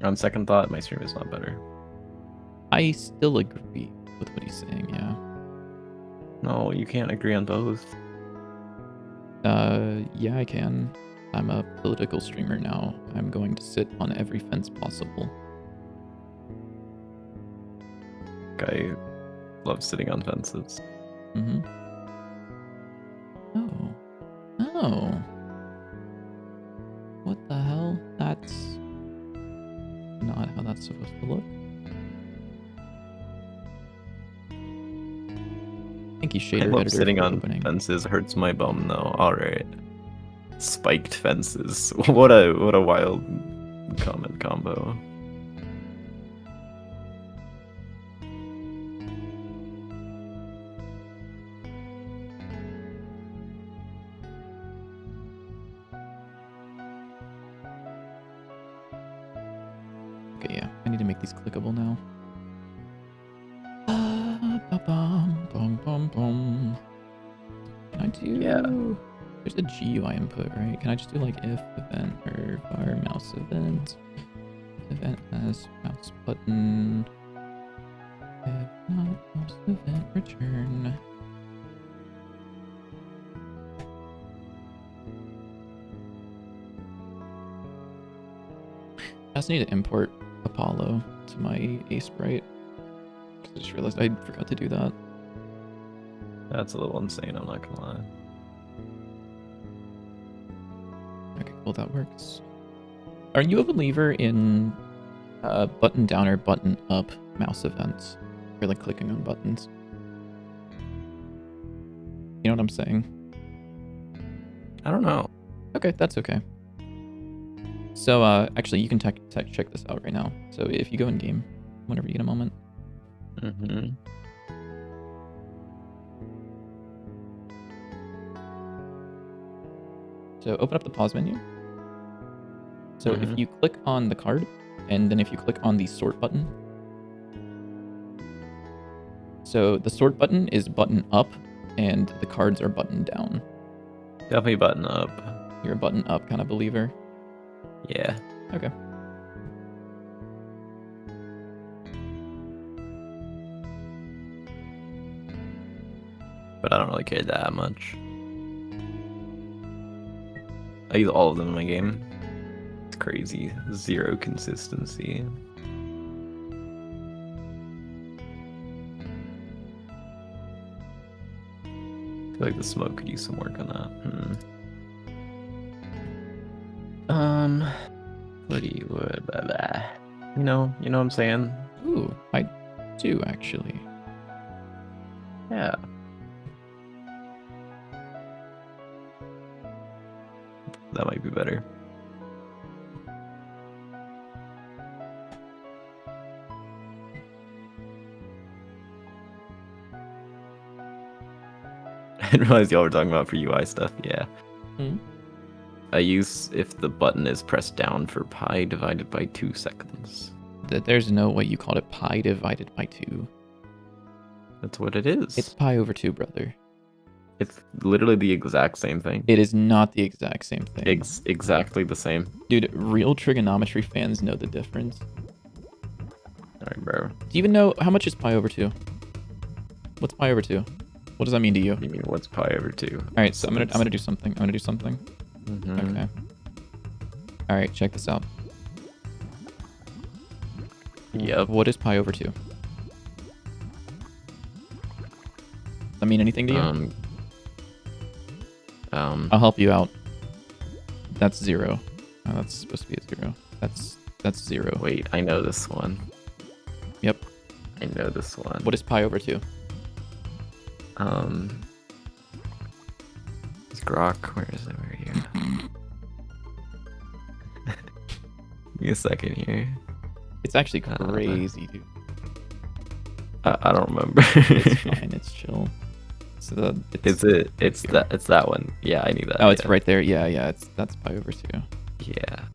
On second thought, my stream is not better. I still agree with what he's saying, yeah. No, you can't agree on both. Yeah, I can. I'm a political streamer now. I'm going to sit on every fence possible. Guy loves sitting on fences. Mm-hmm. Oh. Oh. What the hell? That's not how that's supposed to look. Thank you, I shader love editor. sitting for on opening. fences. Hurts my bum though. All right. Spiked fences. What a wild comment combo. Okay, yeah. I need to make these clickable now. Can I do... Yeah. There's a GUI input, right? Can I just do like if event or var mouse event? Event as mouse button. If not, mouse event return. I also need to import Apollo to my A-Sprite. I just realized I forgot to do that. That's a little insane, I'm not gonna lie. Okay, cool, that works. Are you a believer in button down or button up mouse events? Or like clicking on buttons? You know what I'm saying? I don't know. Okay, that's okay. So, actually, you can check this out right now. So if you go in game, whenever you get a moment. Mm-hmm. So open up the pause menu. So Mhm. if you click on the card, and then if you click on the sort button. So the sort button is button up, and the cards are button down. Definitely button up. You're a button up kind of believer. Yeah. Okay. But I don't really care that much. I use all of them in my game. It's crazy. Zero consistency. I feel like the smoke could use some work on that. What do you would blah, blah. You know what I'm saying? Ooh, I do actually. Yeah. That might be better. I didn't realize y'all were talking about for UI stuff. Yeah. Hmm? I use if the button is pressed down for pi divided by 2 seconds. There's no way you called it pi divided by 2. That's what it is. It's pi over 2, brother. It's literally the exact same thing. It is not the exact same thing. Exactly the same. Dude, real trigonometry fans know the difference. Alright, bro. Do you even know how much is pi over 2? What's pi over 2? What does that mean to you? You mean what's pi over 2? All right, so I'm gonna do something. Mhm. Okay. All right, check this out. Yep. What is pi over 2? Does that mean anything to you? I'll help you out. That's 0. Oh, that's supposed to be a 0. That's 0. Wait, I know this one. Yep. I know this one. What is pi over 2? It's Grok. Where is it? Where are you? Give me a second here. It's actually crazy, dude. I don't remember. It's fine. It's chill. So It's that one. Yeah, I knew that. Oh, it's yeah. right there. Yeah. That's pi over 2. Yeah.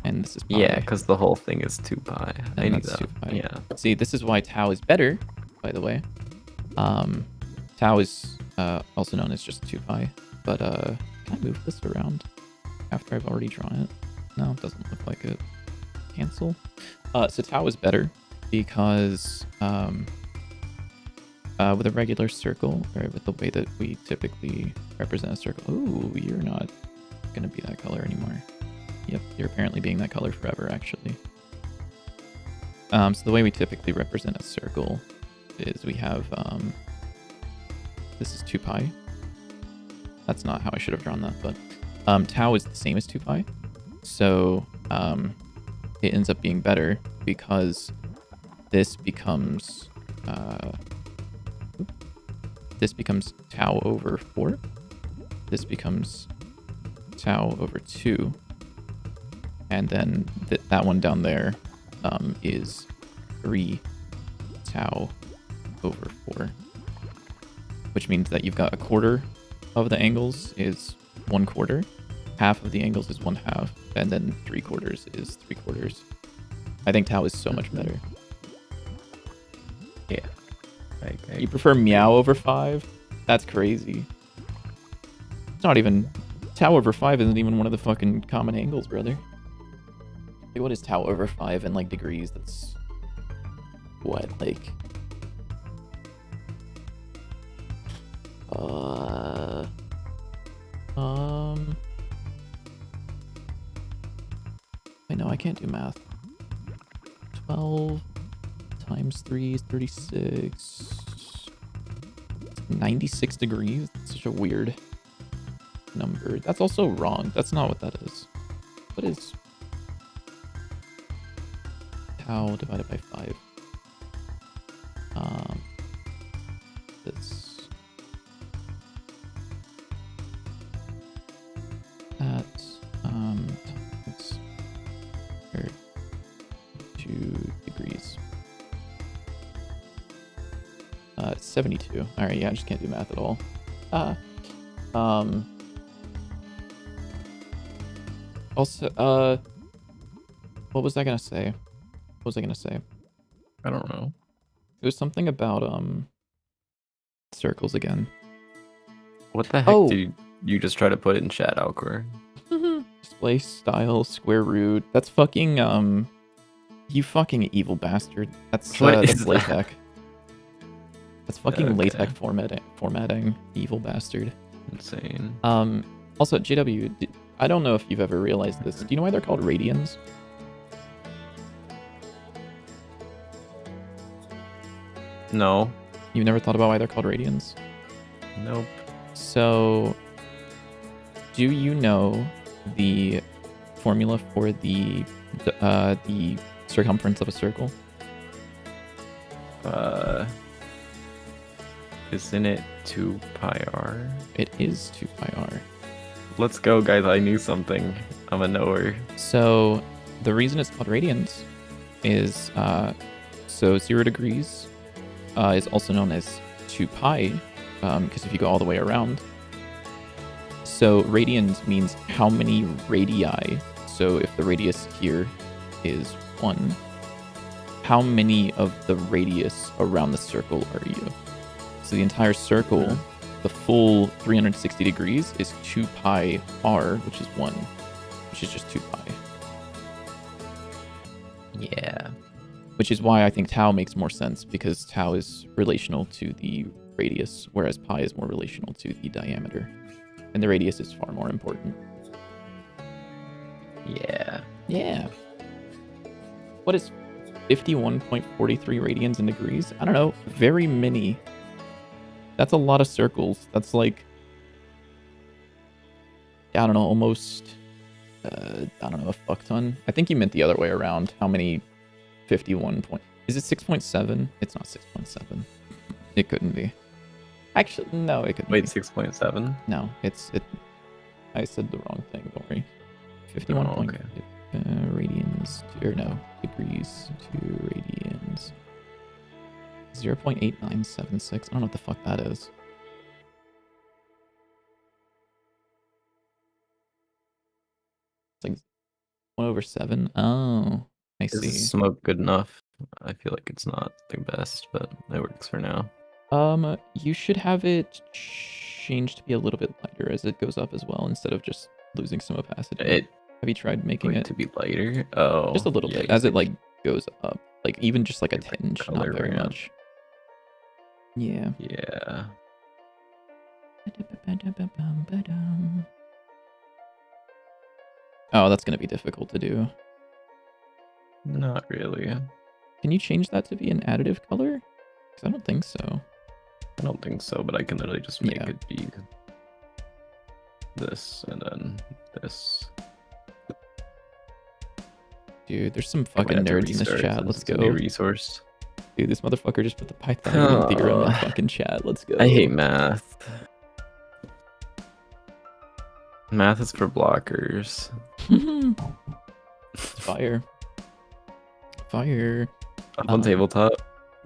And this is pi. Yeah, because the whole thing is 2 pi. I And knew that's that. 2 pi. Yeah. See, this is why tau is better, by the way. Tau is also known as just 2 pi. But can I move this around after I've already drawn it? No, it doesn't look like it. Cancel. So tau is better because with a regular circle, or with the way that we typically represent a circle. Ooh, you're not gonna be that color anymore. Yep, you're apparently being that color forever, actually. So the way we typically represent a circle is we have this is 2 pi. That's not how I should have drawn that, but tau is the same as 2 pi. So it ends up being better because this becomes tau over 4. This becomes tau over 2. And then that one down there is 3 tau over 4. Which means that you've got a quarter of the angles is 1/4. Half of the angles is 1/2. And then 3/4 is 3/4. I think tau is so much better. Yeah. You prefer meow over 5? That's crazy. It's not even... Tau over 5 isn't even one of the fucking common angles, brother. Like, what is tau over 5 in, like, degrees? That's... What, like... I know, I can't do math. 12 times 3 is 36. 96 degrees? That's such a weird number. That's also wrong. That's not what that is. What is tau divided by 5? This. That, times 2 degrees. 72. Alright, yeah, I just can't do math at all. Also, what was I gonna say? I don't know. It was something about, circles again. What the heck did you just try to put it in chat, Alcor? Display style, square root. That's fucking, you fucking evil bastard. That's LaTeX. That's fucking LaTeX formatting, evil bastard. Insane. Also, JW, I don't know if you've ever realized this. Do you know why they're called radians? No. You've never thought about why they're called radians? Nope. So, do you know the formula for the circumference of a circle? Isn't it 2 pi r? It is 2 pi r. Let's go, guys. I knew something. I'm a knower. So the reason it's called radians is so 0 degrees is also known as 2 pi because if you go all the way around. So radians means how many radii. So if the radius here is 1, how many of the radius around the circle are you? So the entire circle, the full 360 degrees is 2 pi r, which is 1, which is just 2 pi. Yeah. Which is why I think tau makes more sense, because tau is relational to the radius, whereas pi is more relational to the diameter. And the radius is far more important. Yeah. Yeah. What is 51.43 radians in degrees? I don't know. Very many. That's a lot of circles. That's like, I don't know, almost I don't know, a fuck ton. I think you meant the other way around. How many 51 point? Is it 6.7? It's not 6.7. It couldn't be. Actually, no, it couldn't Wait, be. 6.7? No, I said the wrong thing, don't worry. 51 Oh, okay. radians, or no, degrees to radians. 0.8976. I don't know what the fuck that is. It's like 1/7. Oh, I Is see. smoke good enough? I feel like it's not the best, but it works for now. You should have it changed to be a little bit lighter as it goes up as well, instead of just losing some opacity. Have you tried making it to be lighter? Oh, just a little yeah, bit as it like goes up, like even just like a like tinge, not color very ramp. much. Yeah. Yeah. Oh, that's gonna be difficult to do. Not really. Can you change that to be an additive color? Because I don't think so. I don't think so, but I can literally just make it be this and then this. Dude, there's some fucking nerds in this chat. Let's go. New resource. Dude, this motherfucker just put the Pythagorean theorem in fucking chat. Let's go. I hate math. Math is for blockers. Fire. Fire. Up on tabletop.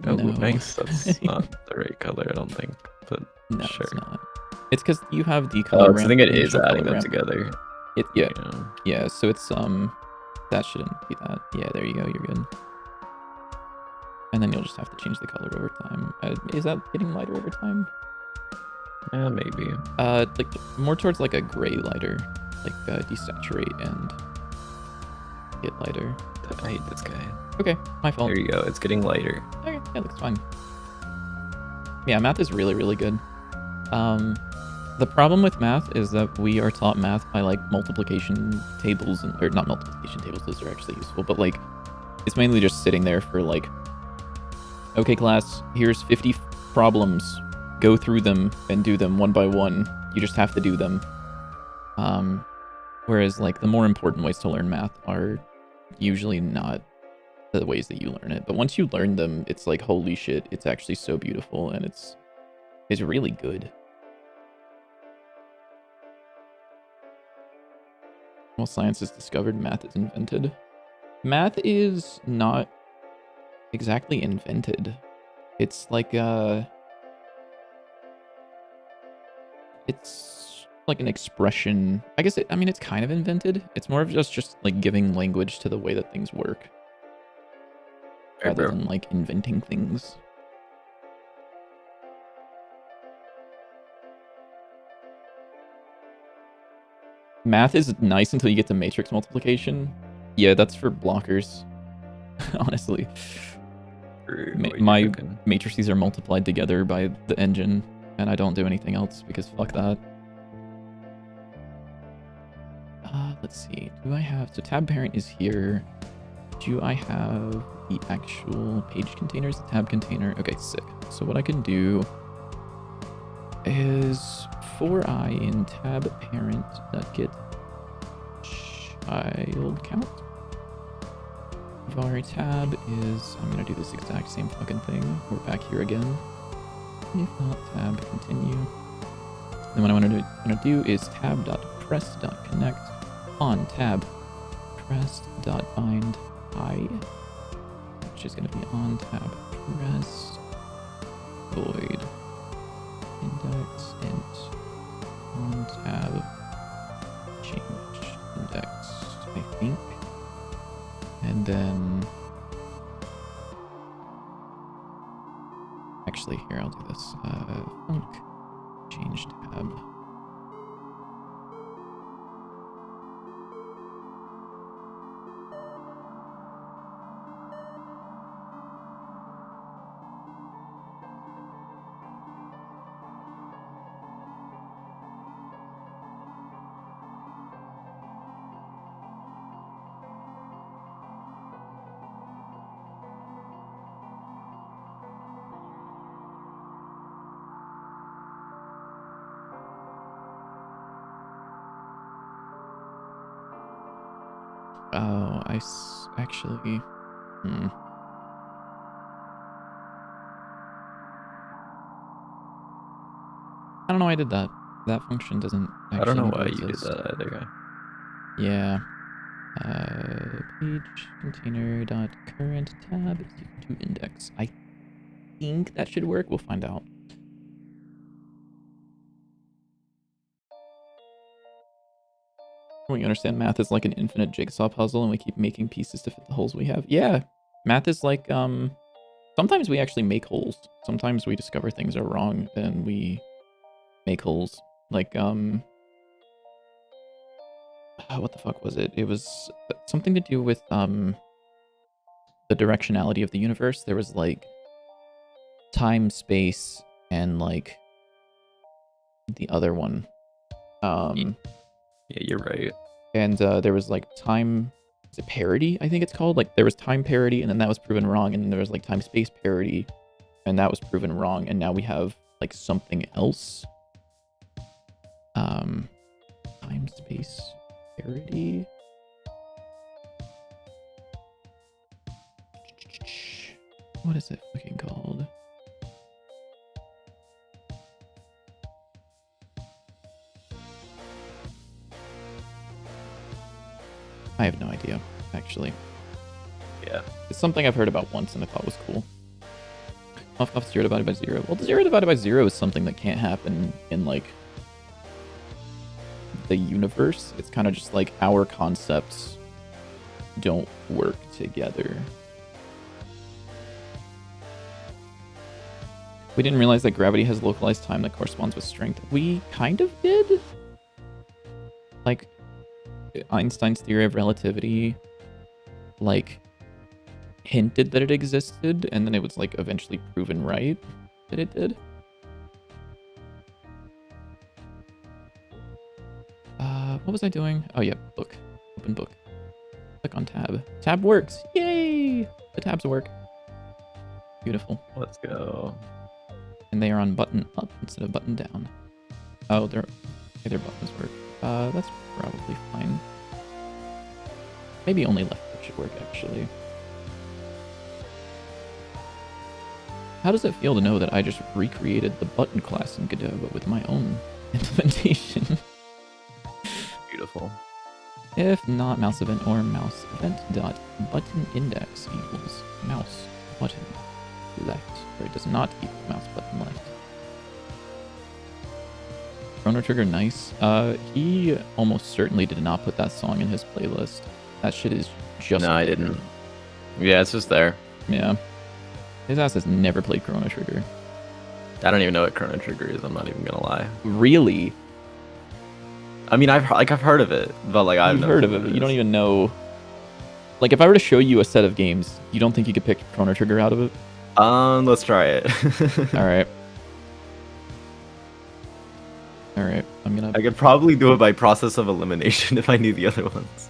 Oh, no. nice. That's not the right color, I don't think. But no, sure. It's not. It's because you have decolor ramp. I think it is adding them together. Yeah. So it's that shouldn't be that. Yeah, there you go. You're good. And then you'll just have to change the color over time. Is that getting lighter over time? Yeah, maybe. Like more towards like a gray lighter, like desaturate and get lighter. I hate this guy. Okay, my fault. There you go. It's getting lighter. Okay, yeah, looks fine. Yeah, math is really, really good. The problem with math is that we are taught math by like multiplication tables, or not multiplication tables, those are actually useful, but like it's mainly just sitting there for like, okay class, here's 50 problems, go through them and do them one by one. You just have to do them. Whereas like the more important ways to learn math are usually not the ways that you learn it, but once you learn them, it's like, holy shit, it's actually so beautiful, and it's really good. Well, science is discovered, math is invented. Math is not exactly invented. It's like it's like an expression. I guess I mean it's kind of invented. It's more of just like giving language to the way that things work, rather than like inventing things. Math is nice until you get to matrix multiplication. Yeah, that's for blockers. Honestly. My matrices are multiplied together by the engine, and I don't do anything else because fuck that. Let's see. Do I have... So tab parent is here. Do I have the actual page containers? The tab container. Okay, sick. So what I can do is for I in tab parent get child count. Var tab is, I'm gonna do this exact same fucking thing. We're back here again. If not, tab continue. Then what I want to do is tab.press.connect on tab press.bind I, which is gonna be on tab press void index int on tab change index, I think. And then actually here I'll do this func change tab. Oh, actually. I don't know why I did that. That function doesn't actually I don't know need to why you did exist. that either. Yeah. Page container dot current tab is equal to index. I think that should work. We'll find out. We understand math is like an infinite jigsaw puzzle, and we keep making pieces to fit the holes we have. Yeah, math is like sometimes we actually make holes. Sometimes we discover things are wrong and we make holes. Like what the fuck was it? It was something to do with the directionality of the universe. There was like time, space, and like the other one. Yeah, you're right. And there was like time, is it parity? I think it's called. Like there was time parity, and then that was proven wrong, and then there was like time space parity, and that was proven wrong, and now we have like something else. Time space parity. What is it fucking called? I have no idea, actually. Yeah. It's something I've heard about once and I thought was cool. Off 0 divided by 0. Well, the 0 divided by 0 is something that can't happen in, like, the universe. It's kind of just like our concepts don't work together. We didn't realize that gravity has localized time that corresponds with strength. We kind of did. Like, Einstein's theory of relativity, like, hinted that it existed, and then it was, like, eventually proven right that it did. What was I doing? Oh, yeah, book. Open book. Click on tab. Tab works! Yay! The tabs work. Beautiful. Let's go. And they are on button up instead of button down. Oh, their buttons work. That's probably fine. Maybe only left click should work, actually. How does it feel to know that I just recreated the button class in Godot, but with my own implementation? Beautiful. If not mouse event or mouse event dot button index equals mouse button left, or it does not equal mouse button left. Chrono Trigger, nice. He almost certainly did not put that song in his playlist. That shit is just... No, I didn't. Yeah, it's just there. Yeah. His ass has never played Chrono Trigger. I don't even know what Chrono Trigger is. I'm not even gonna lie. Really? I mean, I've heard of it, but like I've You've heard of it, but you don't even know. Like, if I were to show you a set of games, you don't think you could pick Chrono Trigger out of it? Let's try it. All right. All right. I'm gonna. I could probably do it by process of elimination if I knew the other ones.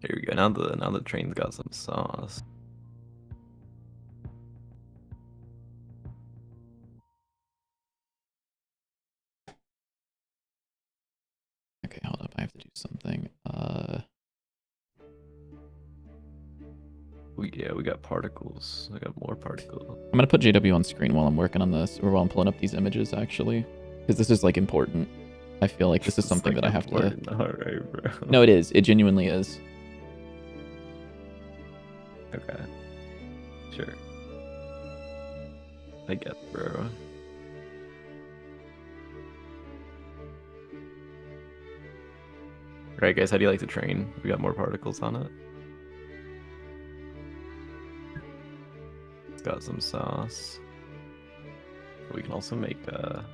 Here we go. Now the train's got some sauce. Okay, hold up. I have to do something. We got particles. I got more particles. I'm gonna put JW on screen while I'm working on this, or while I'm pulling up these images, actually, because this is like important. I feel like this is something like that I have to. Alright, bro. No, it is. It genuinely is. Okay. Sure. I get, bro. Right, guys, how do you like the train? We got more particles on it. It's got some sauce. We can also make the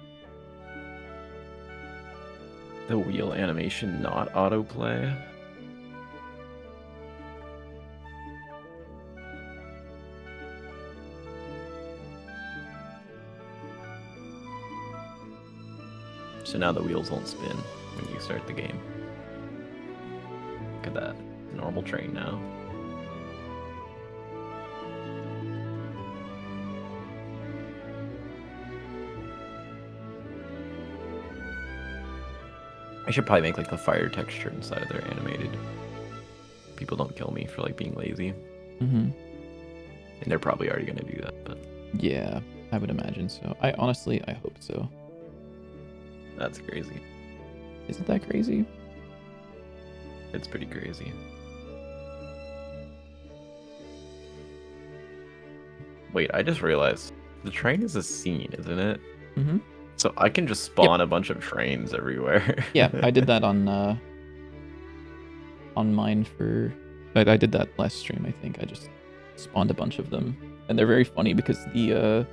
wheel animation not autoplay. So now the wheels won't spin. when you start the game. Look at that. Normal train now. I should probably make like the fire texture inside of their animated. People don't kill me for like being lazy. Mm-hmm. And they're probably already gonna do that, but Yeah, I would imagine so. I hope so. that's crazy. Isn't that crazy? It's pretty crazy. Wait, I just realized the train is a scene, isn't it? Mm-hmm. So I can just spawn a bunch of trains everywhere. Yeah, I did that on mine for. I did that last stream. I think I just spawned a bunch of them, and they're very funny because the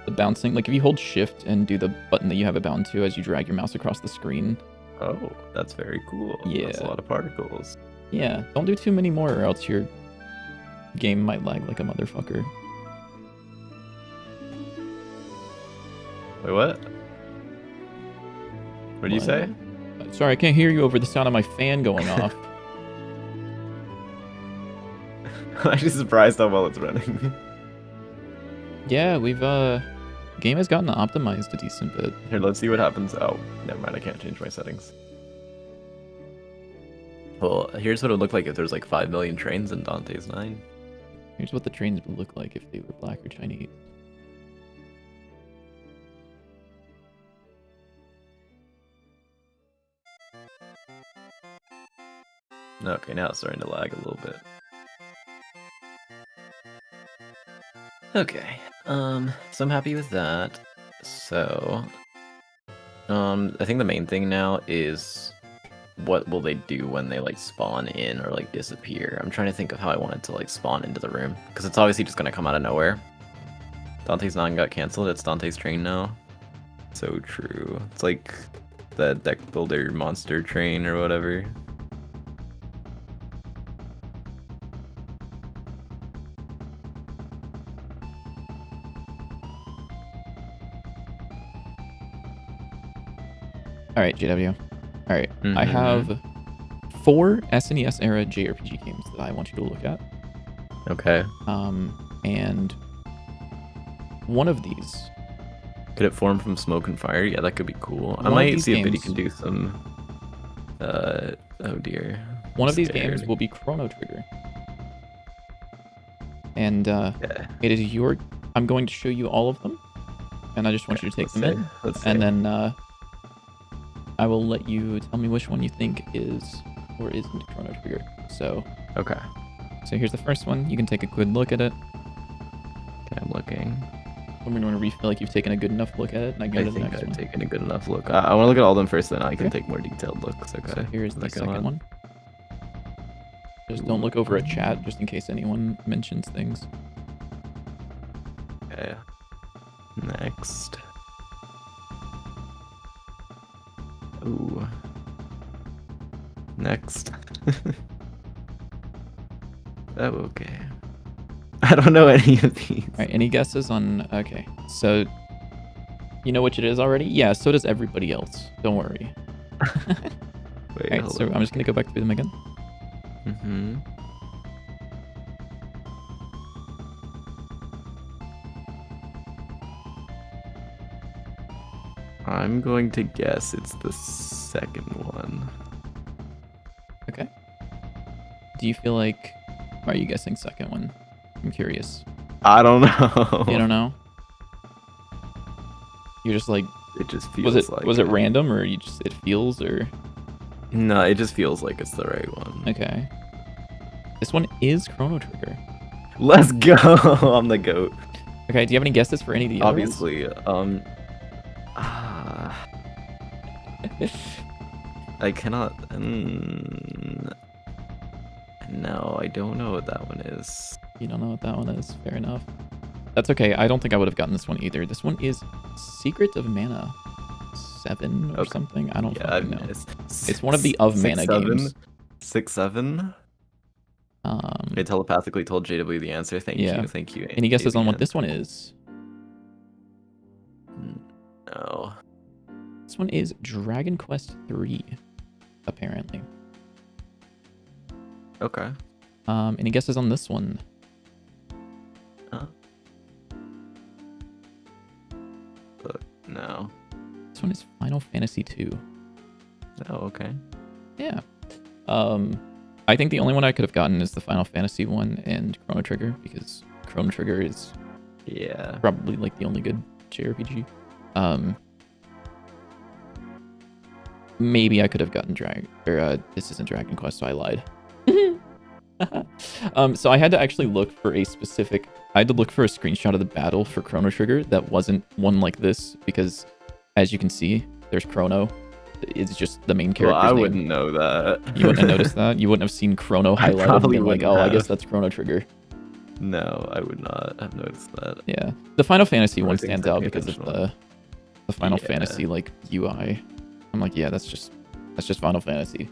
bouncing, like if you hold shift and do the button that you have it bound to as you drag your mouse across the screen. Oh, that's very cool. Yeah. That's a lot of particles. Yeah, don't do too many more or else your game might lag like a motherfucker. Wait, what? What did you say? Sorry, I can't hear you over the sound of my fan going off. I'm actually surprised how well it's running. Yeah, we've game has gotten optimized a decent bit. Here, let's see what happens. Oh, never mind. I can't change my settings. Well, here's what it would look like if there's like 5 million trains in Dante's 9. Here's what the trains would look like if they were black or Chinese. Okay, now it's starting to lag a little bit. Okay, so I'm happy with that. So, I think the main thing now is what will they do when they like spawn in or like disappear. I'm trying to think of how I want it to like spawn into the room, because it's obviously just gonna come out of nowhere. Dante's 9 got cancelled, it's Dante's train now. So true. It's like the deck builder monster train or whatever. All right, JW. All right, I have 4 SNES era JRPG games that I want you to look at. Okay. And one of these. Could it form from smoke and fire? Yeah, that could be cool. I One of might these see if Biddy games- can do some. Oh dear. One of these Scared. games will be Chrono Trigger. And Yeah. it is your. I'm going to show you all of them, and I just want you to take Let's them in, see. Let's see. and then I will let you tell me which one you think is or isn't Chrono Trigger. So Okay. here's the first one. You can take a good look at it. Okay, I'm looking. Let me know whenever you feel like you've taken a good enough look at it, and I I go to the think next I've one. taken a good enough look. I want to look at all of them first, then I can Okay. take more detailed looks. Okay. So here's the Second second one. Just don't look over at chat, just in case anyone mentions things. Okay. Next. Ooh. Next. Oh, okay. I don't know any of these. All right, any guesses on? Okay, so you know which it is already? Yeah, so does everybody else. Don't worry. Wait, All right, hold so on. I'm just gonna go back through them again. Mm-hmm. I'm going to guess it's the second one. Okay. Do you feel like? Why are you guessing second one? I'm curious. I don't know. You don't know? You're just like, It just feels was it random or you just it feels or? No, it just feels like it's the right one. Okay. This one is Chrono Trigger. Let's go. I'm the goat. Okay. Do you have any guesses for any of the other ones? Obviously. I cannot. No, I don't know what that one is. You don't know what that one is. Fair enough. That's okay. I don't think I would have gotten this one either. This one is Secret of Mana 7 or Okay. something. I don't Yeah, fucking know. missed. It's one of the of Mana games. 6-7. I telepathically told JW the answer. Thank Yeah. you. Thank you. Any guesses on what Avian. this one is? No. This one is Dragon Quest 3, apparently. Okay. Any guesses on this one? No. This one is Final Fantasy 2. Oh, okay. Yeah. I think the only one I could have gotten is the Final Fantasy one and Chrono Trigger, because Chrono Trigger is probably like the only good JRPG. Maybe I could have gotten this isn't Dragon Quest, so I lied. So I had to actually look for a screenshot of the battle for Chrono Trigger that wasn't one like this, because as you can see, there's Chrono. It's just the main character's I name. wouldn't know that. You wouldn't have noticed that? You wouldn't have seen Chrono highlighted and been like, oh, I guess that's Chrono Trigger. No, I would not have noticed that. Yeah. The Final Fantasy one stands out because of the Final Fantasy like UI. I'm like, yeah, that's just Final Fantasy.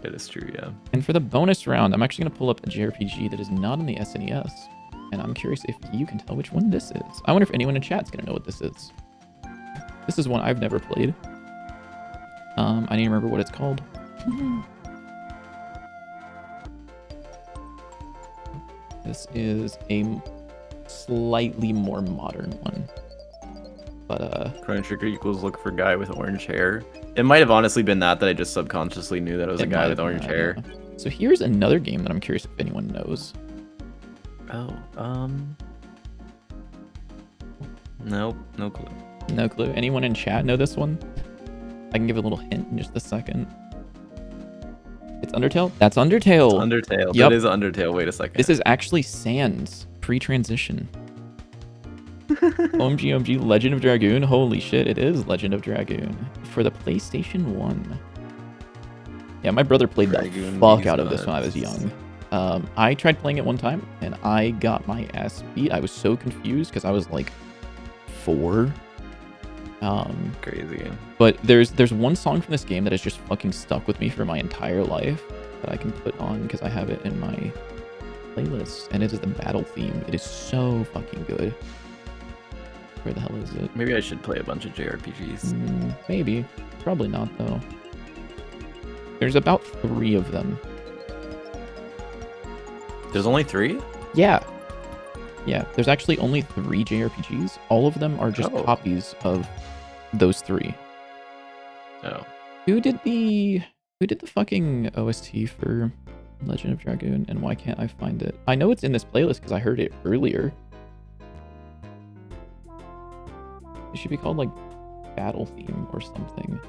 It is true, yeah. And for the bonus round, I'm actually going to pull up a JRPG that is not on the SNES. And I'm curious if you can tell which one this is. I wonder if anyone in chat's going to know what this is. This is one I've never played. I need to remember what it's called. This is a slightly more modern one. But Chrono Trigger equals look for guy with orange hair. It might have honestly been that I just subconsciously knew that it was a guy with orange hair. Yeah. So here's another game that I'm curious if anyone knows. Oh, nope, no clue. No clue. Anyone in chat know this one? I can give a little hint in just a second. It's Undertale? That's Undertale. It's Undertale. Yep. That is Undertale. Wait a second. This is actually Sans pre-transition. OMG, Legend of Dragoon. Holy shit, it is Legend of Dragoon for the PlayStation 1. Yeah, my brother played the fuck out of this when I was young. I tried playing it one time and I got my ass beat. I was so confused because I was like 4. Crazy. But there's one song from this game that has just fucking stuck with me for my entire life that I can put on because I have it in my playlist, and it is the battle theme. It is so fucking good. Where the hell is it? Maybe I should play a bunch of JRPGs. Maybe. Probably not, though. There's about 3 of them. There's only 3? Yeah. Yeah, there's actually only 3 JRPGs. All of them are just copies of those 3. Oh. Who did the fucking OST for Legend of Dragoon, and why can't I find it? I know it's in this playlist because I heard it earlier. It should be called like Battle Theme or something.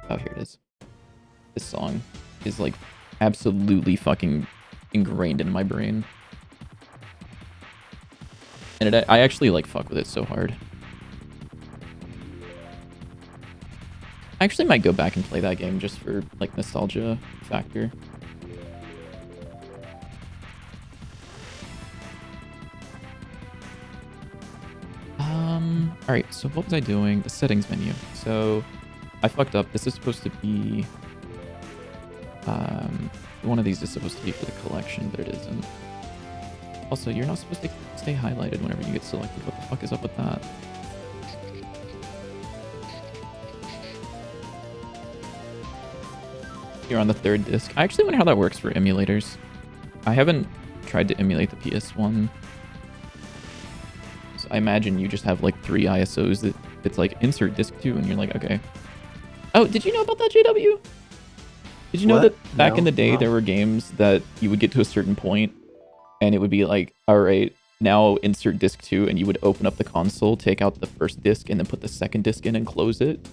Oh, here it is. This song is like absolutely fucking ingrained in my brain. And I actually like fuck with it so hard. I actually might go back and play that game just for like nostalgia factor. All right, so what was I doing? The settings menu. So I fucked up. This is supposed to be one of these is supposed to be for the collection, but it isn't. Also, you're not supposed to stay highlighted whenever you get selected. What the fuck is up with that? You're on the 3rd disc. I actually wonder how that works for emulators. I haven't tried to emulate the PS1. So I imagine you just have like 3 ISOs that it's like insert disc 2 and you're like, okay. Oh, did you know about that, JW? Did you know that back in the day there were games that you would get to a certain point and it would be like, all right, now insert disc 2, and you would open up the console, take out the first disc, and then put the second disc in and close it.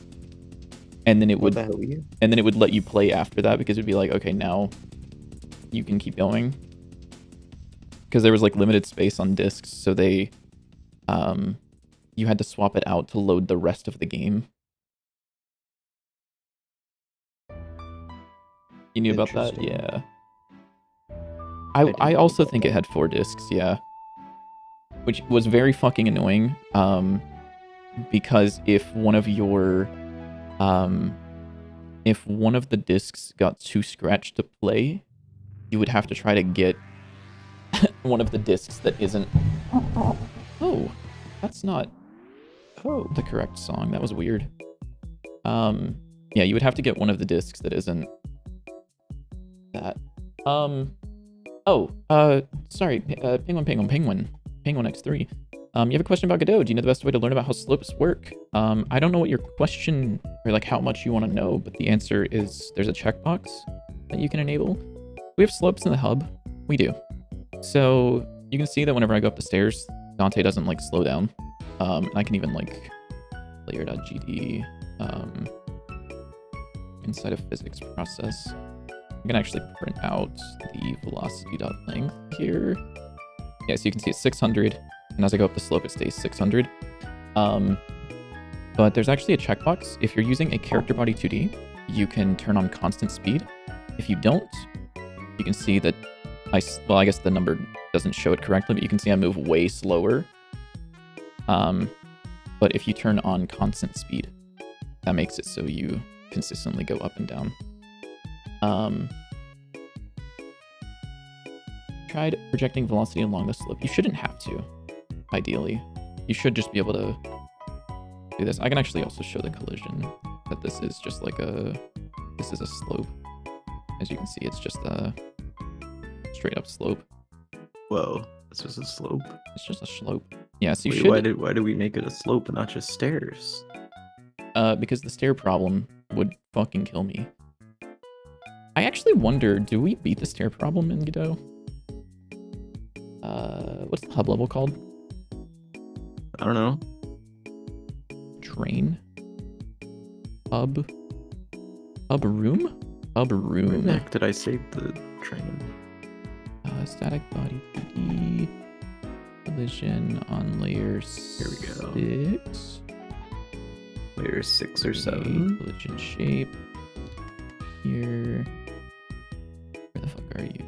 And then it would let you play after that because it'd be like, okay, now you can keep going. Because there was like limited space on discs, so they you had to swap it out to load the rest of the game. You knew about that? Yeah. I also think it had 4 discs, yeah. Which was very fucking annoying. Because if one of the discs got too scratched to play, you would have to try to get one of the discs that isn't... Oh, that's not the correct song. That was weird. Yeah, you would have to get one of the discs that isn't that. Sorry, Penguin X3. You have a question about Godot. Do you know the best way to learn about how slopes work? I don't know what your question, or like how much you want to know, but the answer is there's a checkbox that you can enable. We have slopes in the hub. We do. So you can see that whenever I go up the stairs, Dante doesn't like slow down. I can even like layer.gd inside of physics process. I can actually print out the velocity.length here. Yeah, so you can see it's 600, and as I go up the slope, it stays 600. But there's actually a checkbox. If you're using a character body 2D, you can turn on constant speed. If you don't, you can see that I guess the number doesn't show it correctly, but you can see I move way slower. But if you turn on constant speed, that makes it so you consistently go up and down. Tried projecting velocity along the slope. You shouldn't have to, ideally. You should just be able to do this. I can actually also show the collision, that this is just like this is a slope. As you can see, it's just a straight up slope. Whoa, this is a slope? It's just a slope. Yeah, so you Wait, should... why did we make it a slope and not just stairs? Because the stair problem would fucking kill me. I actually wonder, do we beat the stair problem in Godot? What's the hub level called? I don't know. Train? Hub room? Hub room. Where the heck did I save the train? Static body 2D. Collision on layer 6. Here we go. Layer 6 or 7. Collision shape. Here. Where the fuck are you?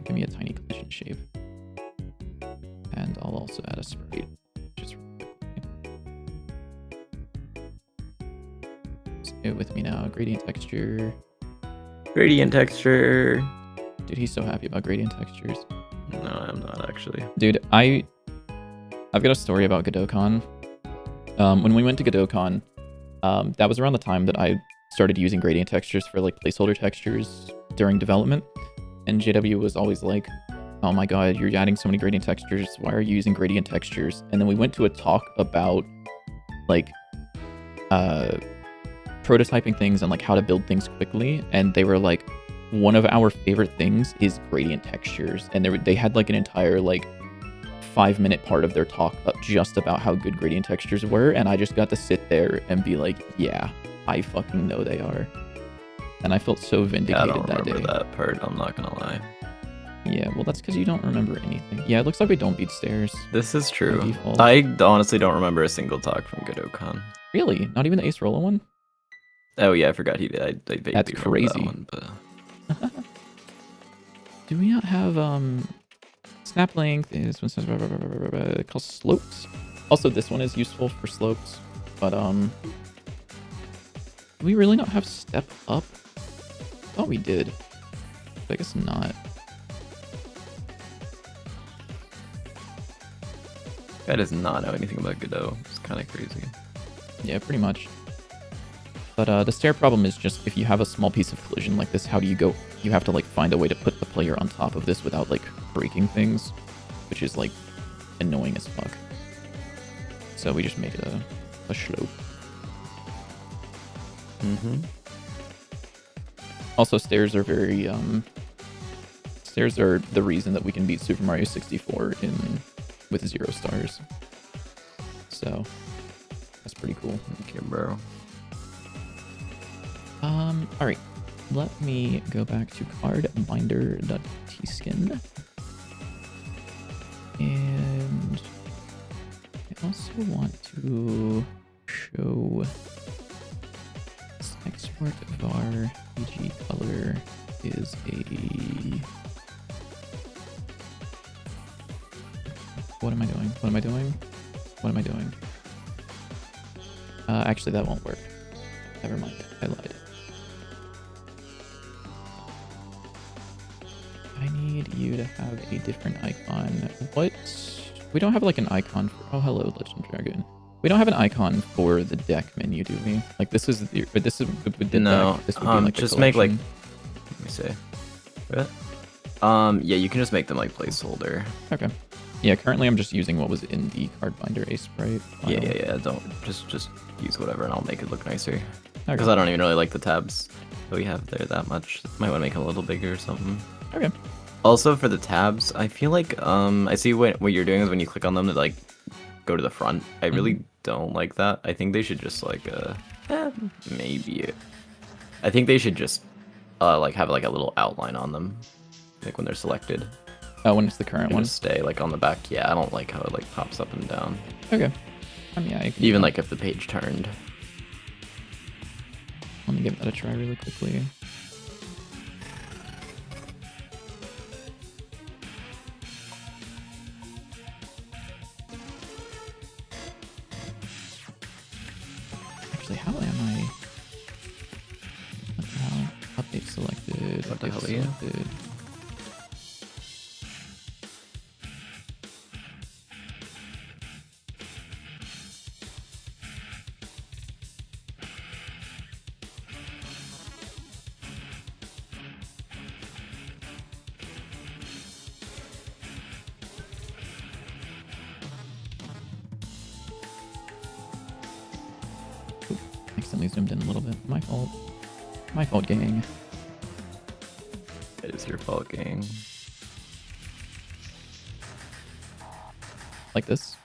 Give me a tiny collision shape. And I'll also add a sprite. Just stay with me now. Gradient texture. Gradient texture. Dude, he's so happy about gradient textures. No, I'm not actually. Dude, I've got a story about GodotCon. When we went to GodotCon, that was around the time that I started using gradient textures for like placeholder textures during development. And JW was always like, oh my god, you're adding so many gradient textures. Why are you using gradient textures? And then we went to a talk about like prototyping things and like how to build things quickly. And they were like, one of our favorite things is gradient textures. And they had like an entire like 5-minute part of their talk just about how good gradient textures were. And I just got to sit there and be like, yeah, I fucking know they are. And I felt so vindicated that day. I don't remember that part, I'm not gonna lie. Yeah, well, that's because you don't remember anything. Yeah, it looks like we don't beat stairs. This is true. I honestly don't remember a single talk from GodotCon. Really? Not even the Ace Rolo one? Oh yeah, I forgot he did. I vaguely That's crazy. That one, but... Do we not have snap length is called slopes? Also, this one is useful for slopes, but do we really not have step up? I thought we did. But I guess not. Guy does not know anything about Godot. It's kind of crazy. Yeah, pretty much. But the stair problem is just if you have a small piece of collision like this, how do you go? You have to like find a way to put the player on top of this without like breaking things, which is like annoying as fuck. So we just made it a slope. Also, stairs are very stairs are the reason that we can beat Super Mario 64 with 0 stars. So that's pretty cool. Okay, bro. All right, let me go back to cardbinder.tskin. And I also want to show this export var PG color is a... What am I doing? What am I doing? What am I doing? Actually, that won't work. Never mind. I lied. I need you to have a different icon. What? We don't have like an icon for... Oh, hello, Legend Dragon. We don't have an icon for the deck menu, do we? Like this is the... This is with the No, deck. This would be like just the make like... collection. Let me see. Yeah, you can just make them like placeholder. Okay. Yeah, currently I'm just using what was in the card binder A sprite file. Yeah. Don't just use whatever, and I'll make it look nicer. Okay. Because I don't even really like the tabs that we have there that much. Might want to make them a little bigger or something. Okay. Also for the tabs, I feel like I see what you're doing is when you click on them to like go to the front. I really don't like that. I think they should just like maybe. I think they should just like have like a little outline on them, like when they're selected. Oh, when it's the current one. Just stay like on the back. Yeah, I don't like how it like pops up and down. Okay. Yeah, I can Even like if the page turned. Let me give that a try really quickly. Actually, how am I? What the hell? Update selected. What the Update hell are you? selected. Accidentally zoomed in a little bit. My fault. My fault, gang. It is your fault, gang. Like this.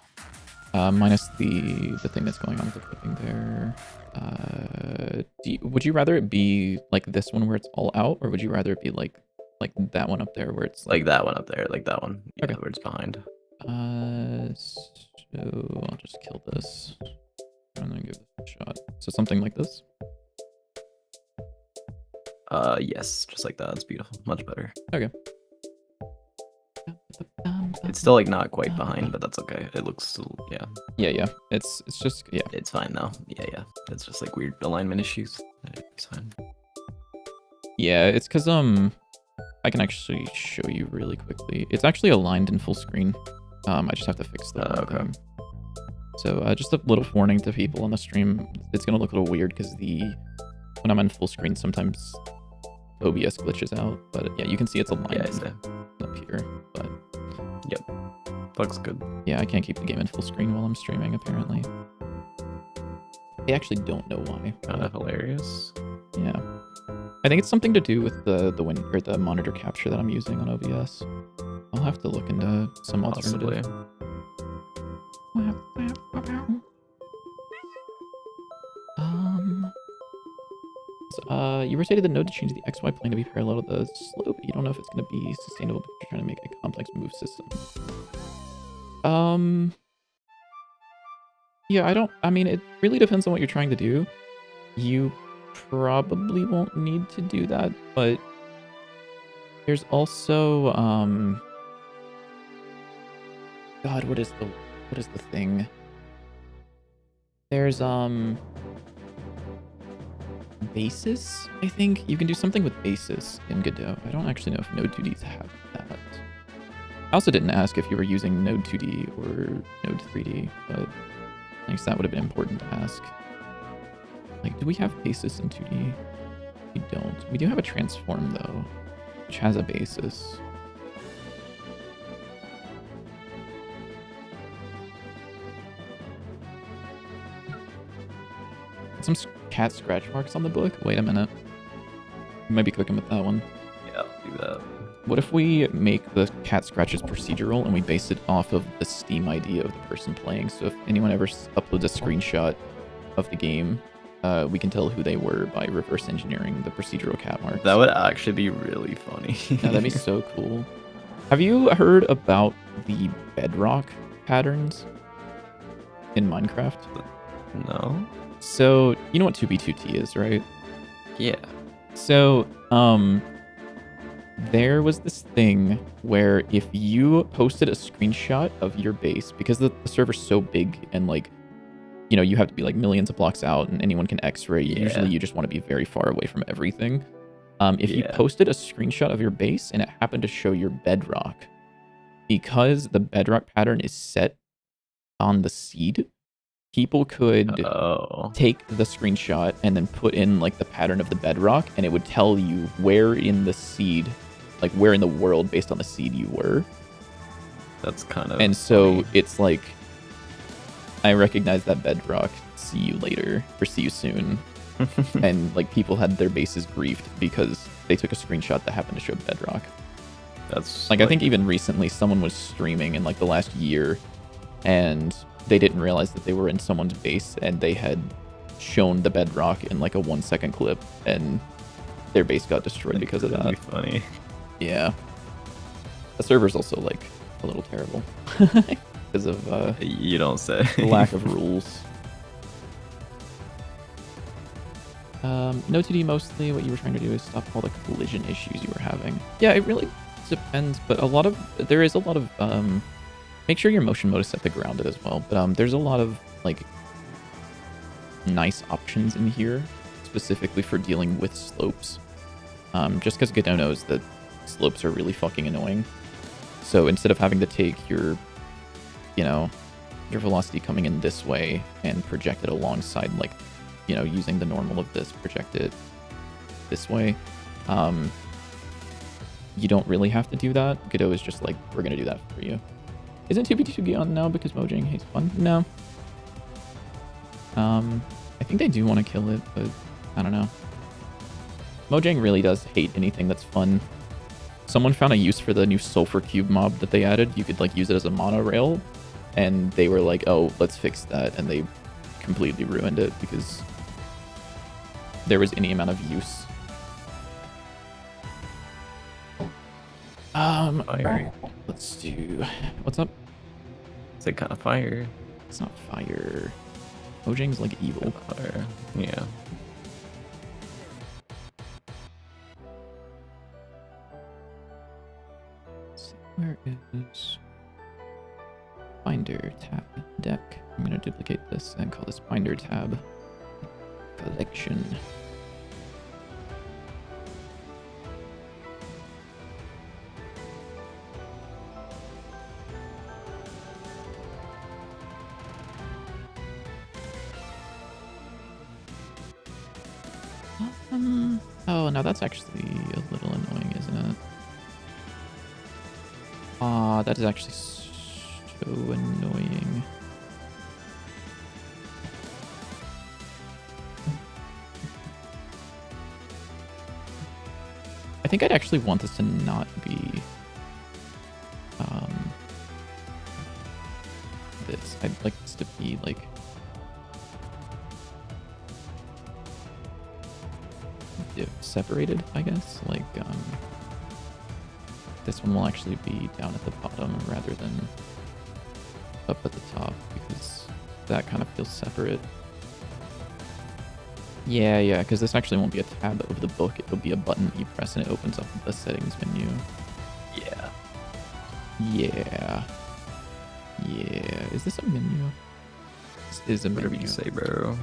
Minus the thing that's going on with the clipping there. Would you rather it be like this one where it's all out, or would you rather it be like that one up there where it's Like that one up there, like that one. Yeah, Okay. where it's behind. So I'll just kill this. And then give this a shot. So something like this. Yes, just like that. It's beautiful. Much better. Okay. It's still like not quite behind, but that's okay. It looks still, yeah. Yeah. It's just yeah. It's fine now. Yeah. It's just like weird alignment issues. It's fine. Yeah, it's because I can actually show you really quickly. It's actually aligned in full screen. I just have to fix the one okay. thing. So just a little warning to people on the stream. It's gonna look a little weird because when I'm in full screen, sometimes OBS glitches out. But yeah, you can see it's aligned Yeah, I see. up here. But Looks good. yeah, I can't keep the game in full screen while I'm streaming. Apparently, I actually don't know why. Kind of hilarious. Yeah, I think it's something to do with the monitor capture that I'm using on OBS. I'll have to look into some Possibly. alternative. You rotated the node to change the XY plane to be parallel to the slope. You don't know if it's going to be sustainable, but you're trying to make a complex move system. Yeah, I mean, it really depends on what you're trying to do. You probably won't need to do that, but there's also, God, what is the thing? There's, basis, I think. You can do something with basis in Godot. I don't actually know if Node 2Ds have that. I also didn't ask if you were using Node 2D or Node 3D, but I guess that would have been important to ask. Like, do we have basis in 2D? We don't. We do have a transform, though, which has a basis. Some cat scratch marks on the book. Wait a minute. You might be cooking with that one. Yeah, I'll do that. What if we make the cat scratches procedural and we base it off of the Steam ID of the person playing? So if anyone ever uploads a screenshot of the game, we can tell who they were by reverse engineering the procedural cat marks. That would actually be really funny. Yeah, that'd be so cool. Have you heard about the bedrock patterns in Minecraft? No? So, you know what 2B2T is, right? Yeah. So, there was this thing where if you posted a screenshot of your base, because the server's so big and like, you know, you have to be like millions of blocks out and anyone can X-ray. Yeah. Usually you just want to be very far away from everything. If you Yeah. posted a screenshot of your base and it happened to show your bedrock, because the bedrock pattern is set on the seed, people could take the screenshot and then put in like the pattern of the bedrock, and it would tell you where in the seed, like where in the world based on the seed you were. That's kind of. And so funny. it's like, I recognize that bedrock. See you later, or see you soon. And like people had their bases griefed because they took a screenshot that happened to show bedrock. That's like I think even recently someone was streaming in like the last year, and they didn't realize that they were in someone's base, and they had shown the bedrock in like a 1-second clip, and their base got destroyed because of that. That'd be funny. Yeah. The server's also like a little terrible because of You don't say. the lack of rules. No 2D mostly. What you were trying to do is stop all the collision issues you were having. Yeah, it really depends, but there is a lot of make sure your motion mode is set to grounded as well. But there's a lot of like nice options in here, specifically for dealing with slopes. Just because Godot knows that slopes are really fucking annoying. So instead of having to take your velocity coming in this way and project it alongside, like, using the normal of this, project it this way, you don't really have to do that. Godot is just like, we're going to do that for you. Isn't 2v2 on now because Mojang hates fun? No. I think they do want to kill it, but I don't know. Mojang really does hate anything that's fun. Someone found a use for the new Sulfur Cube mob that they added. You could like use it as a monorail, and they were like, oh, let's fix that, and they completely ruined it because there was any amount of use. Fire. Let's do... What's up? It's like kind of fire. It's not fire. Mojang's like evil. Fire. Yeah. Where is Binder tab deck? I'm gonna duplicate this and call this Binder tab collection. Oh, now that's actually a little annoying, isn't it? That is actually so annoying. I think I'd actually want this to not be this. I'd like this to be like separated, I guess. Like this one will actually be down at the bottom rather than up at the top, because that kind of feels separate. Yeah, because this actually won't be a tab of the book. It'll be a button you press and it opens up the settings menu. Yeah. Yeah. Is this a menu? This is a menu. Whatever you say, bro.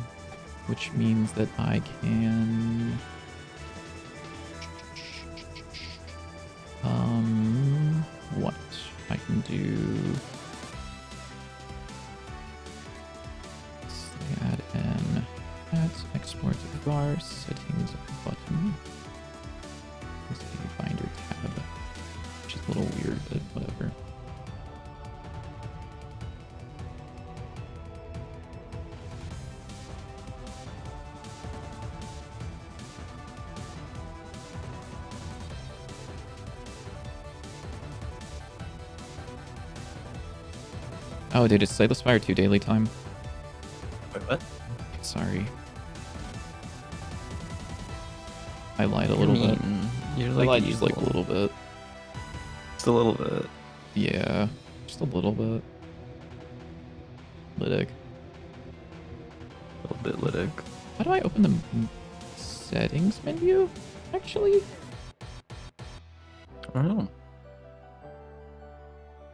Which means that I can... what? I can do... add an export var settings at the bottom. This is a binder tab, which is a little weird, but whatever. Oh, dude, it's Sightless Fire 2 daily time. Wait, what? Sorry. I lied a little bit. You're I like lied just like a evil. little bit. Just a little bit. Yeah, just a little bit. Lytic. A little bit lytic. How do I open the settings menu, actually? I don't know.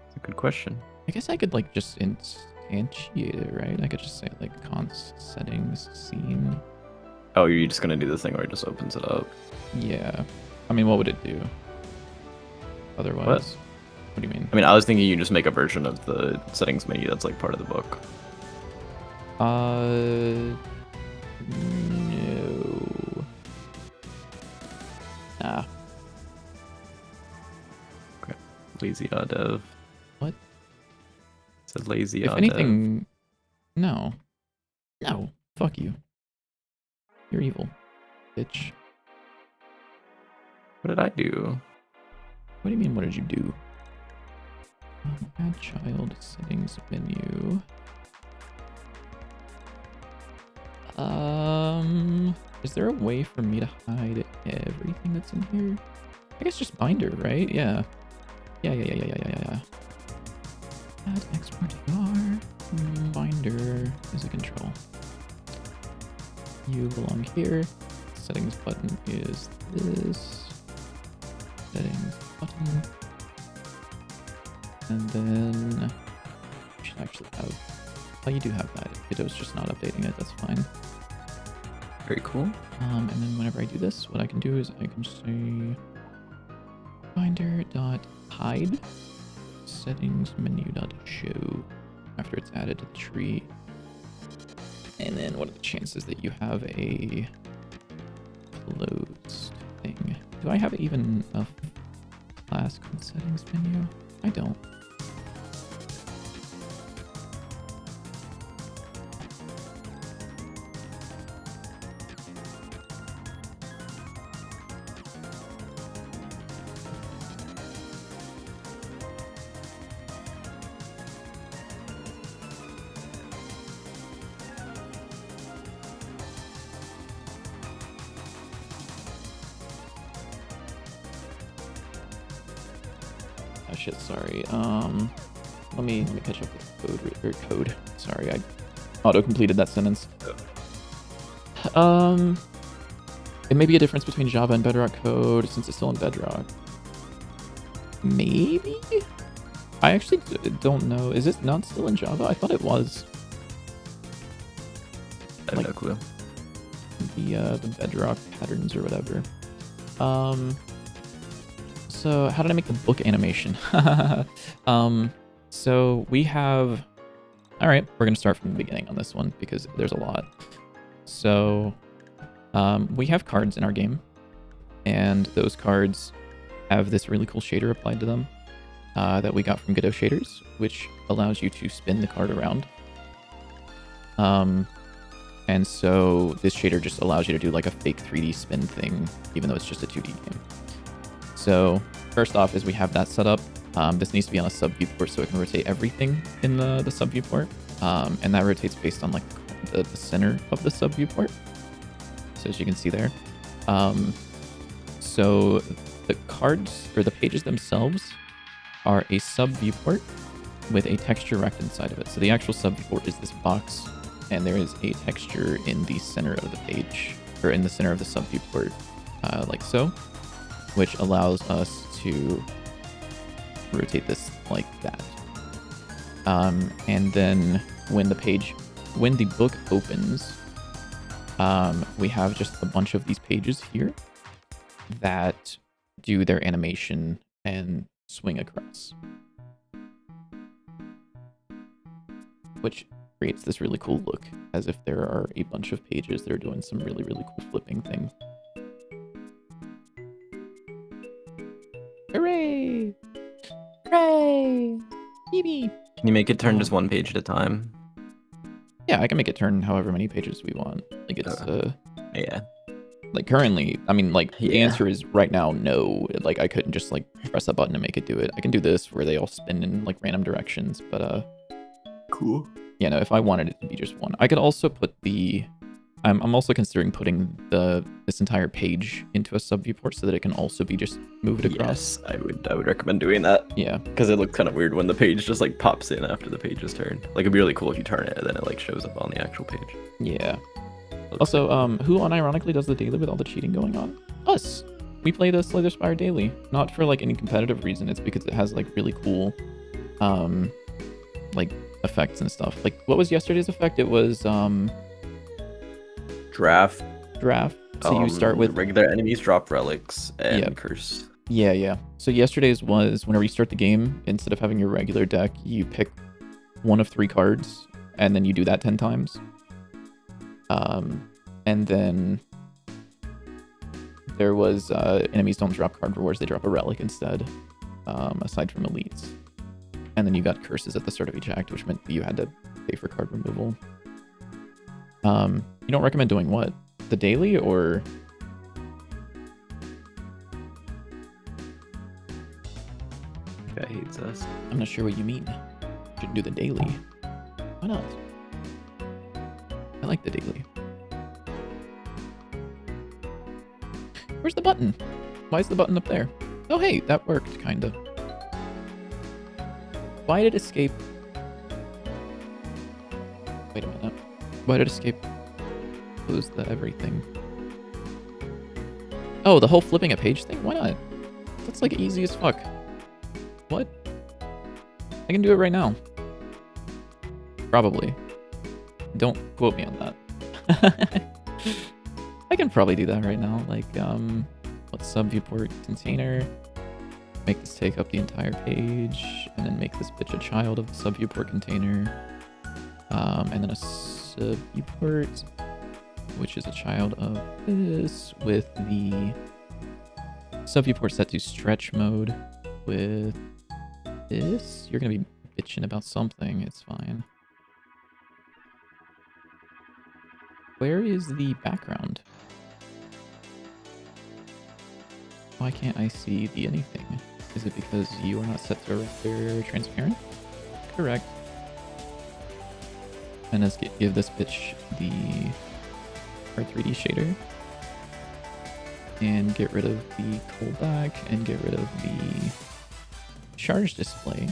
It's a good question. I guess I could like just instantiate it, right? I could just say like const settings scene. Oh, you're just gonna do the thing where it just opens it up. Yeah. I mean, what would it do? Otherwise. What do you mean? I mean, I was thinking you just make a version of the settings menu that's like part of the book. No. Nah. Okay. Lazy dev. What? It said lazy If anything, no. No. Fuck you. You're evil, bitch. What did I do? What do you mean, what did you do? Add child settings menu. Is there a way for me to hide everything that's in here? I guess just binder, right? Yeah. Yeah. Add export var. Binder is a control. You belong here. Settings button is this. Settings button. And then you should actually have. Oh, you do have that. Godot's just not updating it. That's fine. Very cool. And then whenever I do this, what I can do is I can say binder.hide settings menu.show after it's added to the tree. And then what are the chances that you have a closed thing? Do I have even a class called settings menu? I don't. Oh shit, sorry. Let me catch up with code. Sorry, I auto-completed that sentence. It may be a difference between Java and Bedrock code since it's still in Bedrock. Maybe? I actually don't know. Is it not still in Java? I thought it was. I have no clue. The Bedrock patterns or whatever. So how did I make the book animation? So we have, all right, we're going to start from the beginning on this one because there's a lot. So we have cards in our game, and those cards have this really cool shader applied to them that we got from Godot shaders, which allows you to spin the card around. And so this shader just allows you to do like a fake 3D spin thing, even though it's just a 2D game. So first off is we have that set up. This needs to be on a sub viewport so it can rotate everything in the sub viewport. And that rotates based on like the center of the sub viewport. So as you can see there. So the cards or the pages themselves are a sub viewport with a texture rect inside of it. So the actual sub viewport is this box, and there is a texture in the center of the page, or in the center of the sub viewport, like so, which allows us to rotate this like that. And then when the book opens, we have just a bunch of these pages here that do their animation and swing across, which creates this really cool look, as if there are a bunch of pages that are doing some really, really cool flipping thing. Hooray! Hooray! Yippee! Can you make it turn just one page at a time? Yeah, I can make it turn however many pages we want. Like it's yeah. Like currently, I mean, like the Yeah. answer is right now no. Like I couldn't just like press a button and make it do it. I can do this where they all spin in like random directions, but Cool. yeah, no, if I wanted it to be just one. I could also put I'm also considering putting this entire page into a sub viewport so that it can also be just moved across. Yes, I would recommend doing that. Yeah. Because it looks kind of weird when the page just like pops in after the page is turned. Like it'd be really cool if you turn it and then it like shows up on the actual page. Yeah. Also, who unironically does the daily with all the cheating going on? Us. We play the Slither Spire daily. Not for like any competitive reason. It's because it has like really cool like effects and stuff. Like what was yesterday's effect? It was Draft draft. So you start with regular enemies, drop relics, and Yeah. curse. Yeah. So yesterday's was whenever you start the game, instead of having your regular deck, you pick one of 3 cards, and then you do that 10 times. And then there was enemies don't drop card rewards, they drop a relic instead, aside from elites. And then you got curses at the start of each act, which meant you had to pay for card removal. You don't recommend doing what? The daily or... Guy hates us. I'm not sure what you mean. Should do the daily. Why not? I like the daily. Where's the button? Why is the button up there? Oh hey, that worked, kinda. Why did escape... Wait a minute. Why did escape close the everything? Oh, the whole flipping a page thing? Why not? That's like easy as fuck. What? I can do it right now. Probably. Don't quote me on that. I can probably do that right now. Like, let's sub viewport container. Make this take up the entire page. And then make this bitch a child of the sub viewport container. And then a sub viewport, which is a child of this with the sub viewport set to stretch mode with this. You're gonna be bitching about something. It's fine. Where is the background? Why can't I see the anything? Is it because you are not set to render transparent? Correct. And let's give this bitch the R3D shader. And get rid of the callback and get rid of the charge display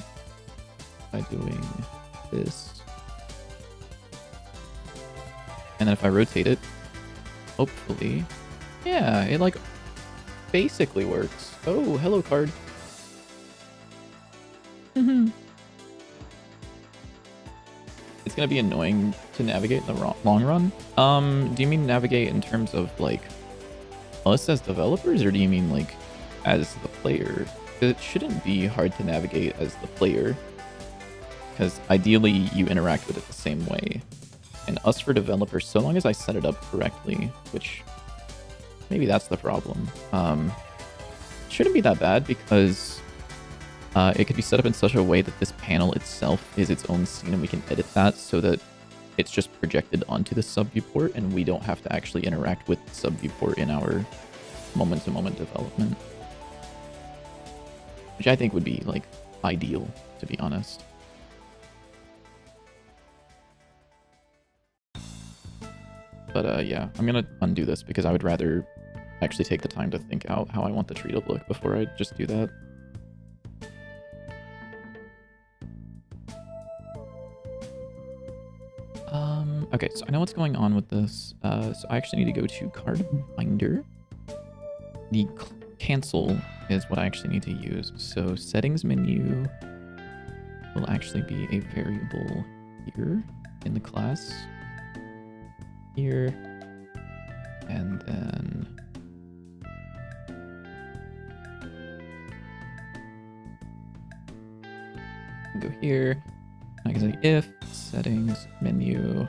by doing this. And then if I rotate it, hopefully, yeah, it like basically works. Oh, hello card. It's gonna be annoying to navigate in the long run. Do you mean navigate in terms of like us as developers, or do you mean like as the player? It shouldn't be hard to navigate as the player, because ideally you interact with it the same way. And us for developers, so long as I set it up correctly, which maybe that's the problem, shouldn't be that bad, because it could be set up in such a way that this panel itself is its own scene, and we can edit that so that it's just projected onto the sub viewport, and we don't have to actually interact with the sub viewport in our moment-to-moment development. Which I think would be, like, ideal, to be honest. But, yeah, I'm gonna undo this because I would rather actually take the time to think out how I want the tree to look before I just do that. Okay, so I know what's going on with this. So I actually need to go to card binder. The cancel is what I actually need to use. So settings menu will actually be a variable here in the class. Here. And then go here. I can say if settings menu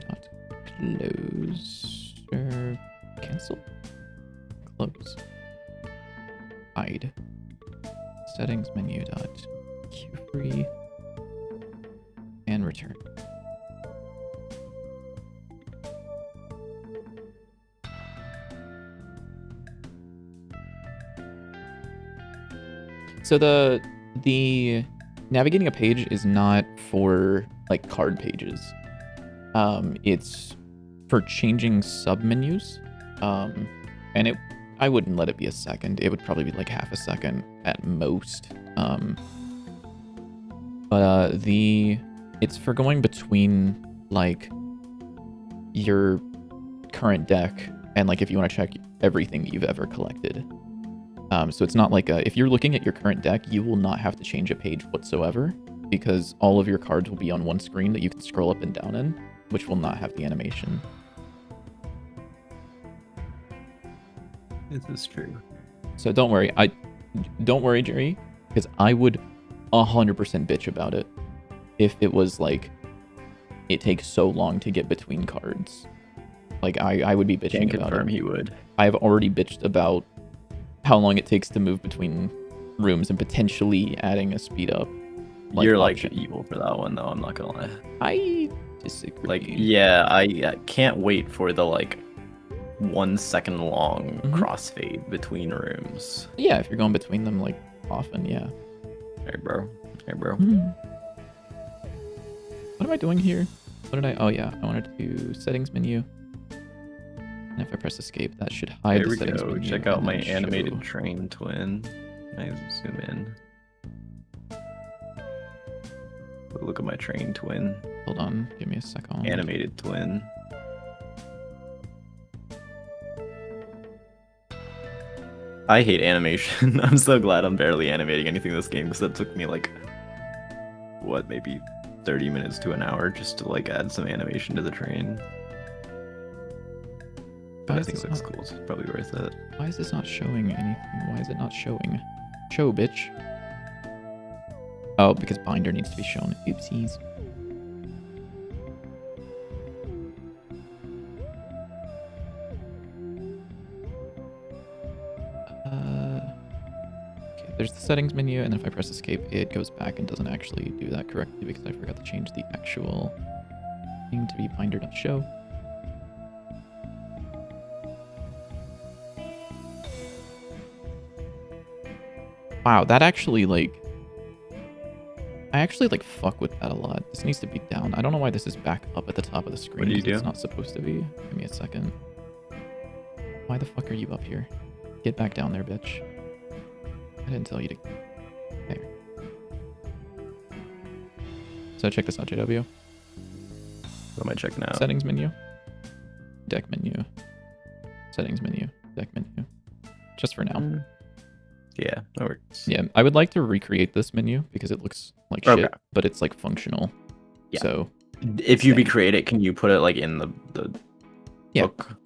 dot close or cancel close hide settings menu dot queue and return. So the navigating a page is not for like card pages. It's for changing submenus. And I wouldn't let it be a second. It would probably be like half a second at most. But it's for going between like your current deck and like if you want to check everything you've ever collected. So it's not like if you're looking at your current deck, you will not have to change a page whatsoever because all of your cards will be on one screen that you can scroll up and down in, which will not have the animation. This is true. So don't worry. Don't worry, Jerry, because I would 100% bitch about it if it was like it takes so long to get between cards. Like I would be bitching Can about confirm it. he would. I've already bitched about how long it takes to move between rooms and potentially adding a speed up. You're option. like evil for that one though, I'm not gonna lie. I disagree. Like, yeah, I can't wait for the like 1 second long crossfade between rooms. Yeah, if you're going between them like often, yeah. Hey bro. Hey bro. What am I doing here? What did I? Oh yeah, I wanted to do settings menu. And if I press escape, that should hide There the we settings go. menu. Check out and my then animated show- train twin. I zoom in. Look at my train twin. Hold on, give me a second. Animated twin. I hate animation. I'm so glad I'm barely animating anything in this game because that took me like, what, maybe 30 minutes to an hour just to like add some animation to the train. But I think it looks cool. It's probably worth it. Why is this not showing anything? Why is it not showing? Show, bitch. Oh, because binder needs to be shown. Oopsies. Okay, there's the settings menu, and then if I press escape, it goes back and doesn't actually do that correctly because I forgot to change the actual thing to be binder.show. Wow, that actually, like... I actually, like, fuck with that a lot. This needs to be down. I don't know why this is back up at the top of the screen. What do you 'cause do? It's not supposed to be. Give me a second. Why the fuck are you up here? Get back down there, bitch. I didn't tell you to... There. So check this out, JW. What am I checking out? Settings menu. Deck menu. Settings menu. Deck menu. Just for now. Yeah, that works. Yeah, I would like to recreate this menu because it looks like shit, Okay. but it's like functional. Yeah. So If you Same. recreate it, can you put it like in the Yeah. book?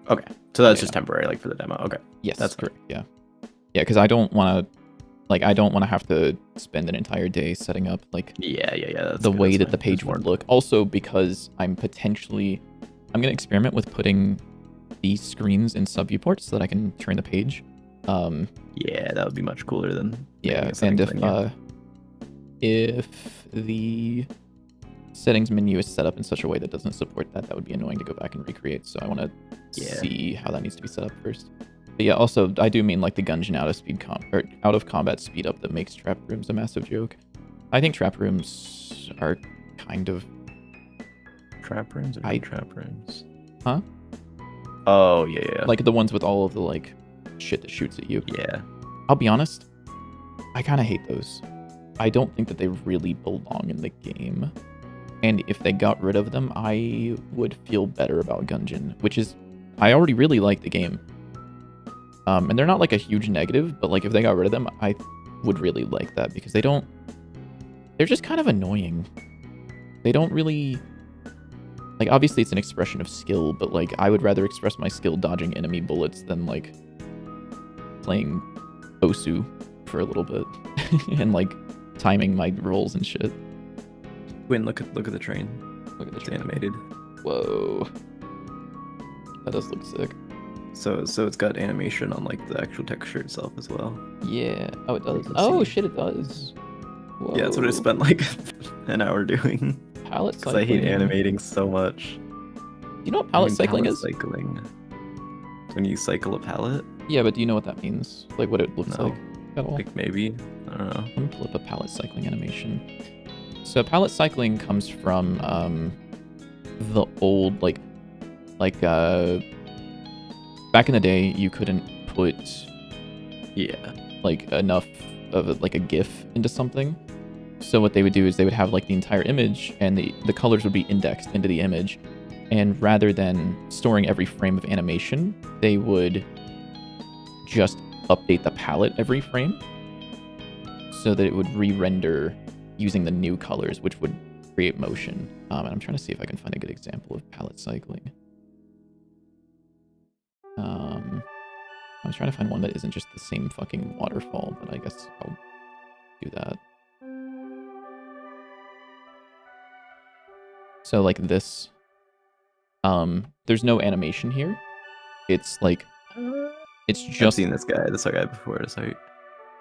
Okay, so that's Yeah. just temporary, like for the demo. Okay. yes, That's correct. Yeah, yeah, because I don't want to have to spend an entire day setting up like Yeah. That's the good, way that's that fine. the page Just more would look. Also, because I'm gonna experiment with putting these screens in sub viewports so that I can turn the page. Yeah, that would be much cooler than making Yeah, a and settings menu. if the settings menu is set up in such a way that doesn't support that, that would be annoying to go back and recreate. So I want to Yeah. see how that needs to be set up first. But yeah, also I do mean like the Gungeon out of combat speed up that makes trap rooms a massive joke. I think trap rooms are kind of Trap rooms or I- trap rooms? Huh? Oh yeah. like the ones with all of the like shit that shoots at you. Yeah. I'll be honest, I kind of hate those. I don't think that they really belong in the game. And if they got rid of them, I would feel better about Gungeon, which is, I already really like the game. And they're not like a huge negative, but like if they got rid of them, I would really like that because they're just kind of annoying. They don't really, like obviously it's an expression of skill, but like I would rather express my skill dodging enemy bullets than like playing Osu for a little bit and like timing my rolls and shit. Win, look at the train. Look at the It's train. animated. Whoa. That does look sick. So it's got animation on like the actual texture itself as well. Yeah. Oh, it does. can Oh, see. shit, it does. Whoa. Yeah, that's what I spent like an hour doing. Palette Because I hate cycling. animating so much. Do you know what palette cycling is? Cycling. When you cycle a palette? Yeah, but do you know what that means? Like what it looks No. like at all? Like maybe? I don't know. Let me pull up a palette cycling animation. So palette cycling comes from the old back in the day you couldn't put Yeah. like enough of like a GIF into something. So what they would do is they would have like the entire image and the colors would be indexed into the image. And rather than storing every frame of animation, they would just update the palette every frame so that it would re-render using the new colors, which would create motion. And I'm trying to see if I can find a good example of palette cycling. was trying to find one that isn't just the same fucking waterfall, but I guess I'll do that. So like this, there's no animation here. It's like, it's I've just, seen this guy before. It's like,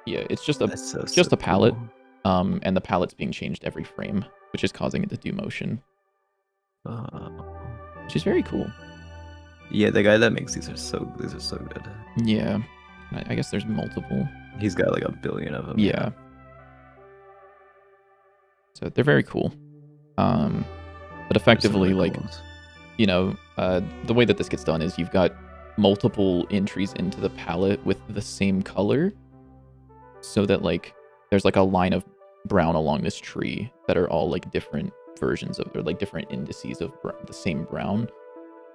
yeah, it's just a that's so just a palette, cool. and the palette's being changed every frame, which is causing it to do motion, which is very cool. Yeah, the guy that makes these are so good. Yeah, I guess there's multiple. He's got like 1 billion of them. Yeah. So they're very cool. But effectively, like, you know, the way that this gets done is you've got multiple entries into the palette with the same color, so that like there's like a line of brown along this tree that are all like different versions of, or like different indices of the same brown,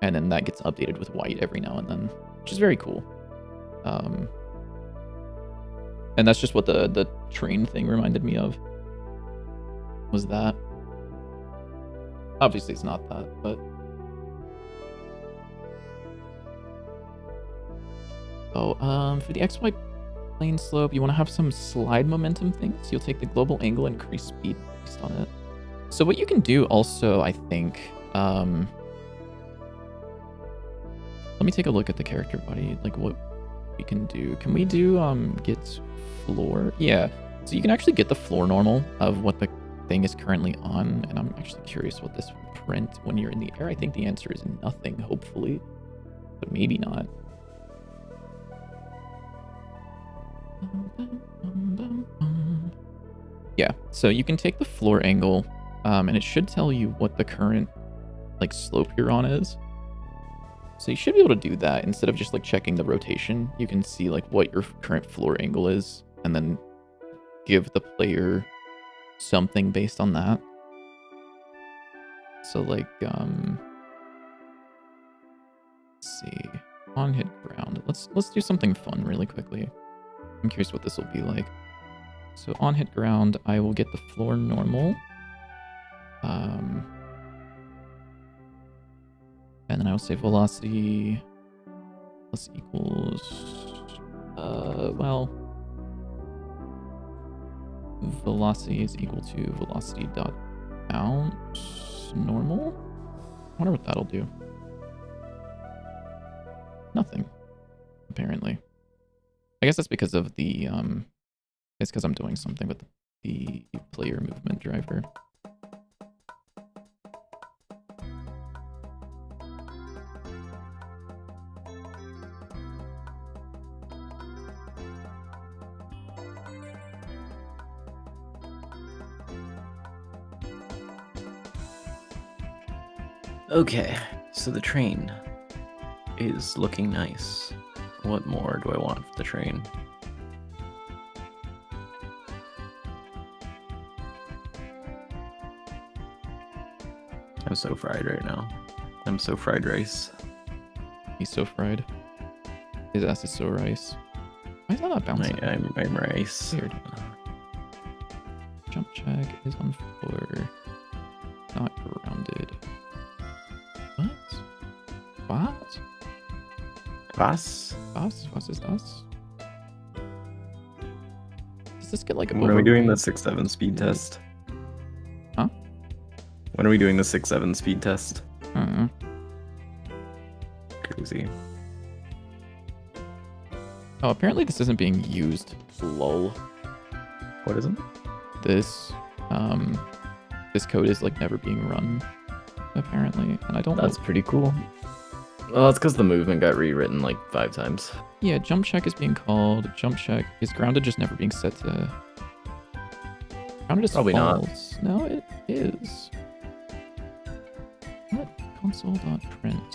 and then that gets updated with white every now and then, which is very cool. And that's just what the train thing reminded me of. Was that? Obviously, it's not that, but for the XY plane slope, you want to have some slide momentum things. You'll take the global angle and increase speed based on it. So what you can do also, I think, let me take a look at the character body, like what we can do. Can we do get floor? Yeah. So you can actually get the floor normal of what the thing is currently on, and I'm actually curious what this will print when you're in the air. I think the answer is nothing, hopefully, but maybe not. Yeah, so you can take the floor angle, and it should tell you what the current like slope you're on is. So you should be able to do that instead of just like checking the rotation. You can see like what your current floor angle is, and then give the player something based on that. So like, let's see, on hit ground. Let's do something fun really quickly. I'm curious what this will be like. So on hit ground, I will get the floor normal. And then I will say velocity plus equals, well, velocity is equal to velocity dot bounce normal. I wonder what that'll do. Nothing, apparently. I guess that's because of the, it's because I'm doing something with the player movement driver. Okay, so the train is looking nice. What more do I want for the train? I'm so fried right now. I'm so fried rice. He's so fried. His ass is so rice. Why is that not bouncing? I'm rice. Weird. Jump check is on floor. Not grounded. What? What? Was? Was is das? Does this get like a When are we doing the 6-7 speed test? Huh? When are we doing the 6-7 speed test? I don't know. Crazy. Oh, apparently this isn't being used. Lol. What is it? This code is like never being run, apparently, and I don't know. That's pretty cool. Well, it's because the movement got rewritten like 5 times. Yeah, jump check is being called. Jump check is grounded, just never being set to. Grounded is Probably false. No, it is. What? Console.print.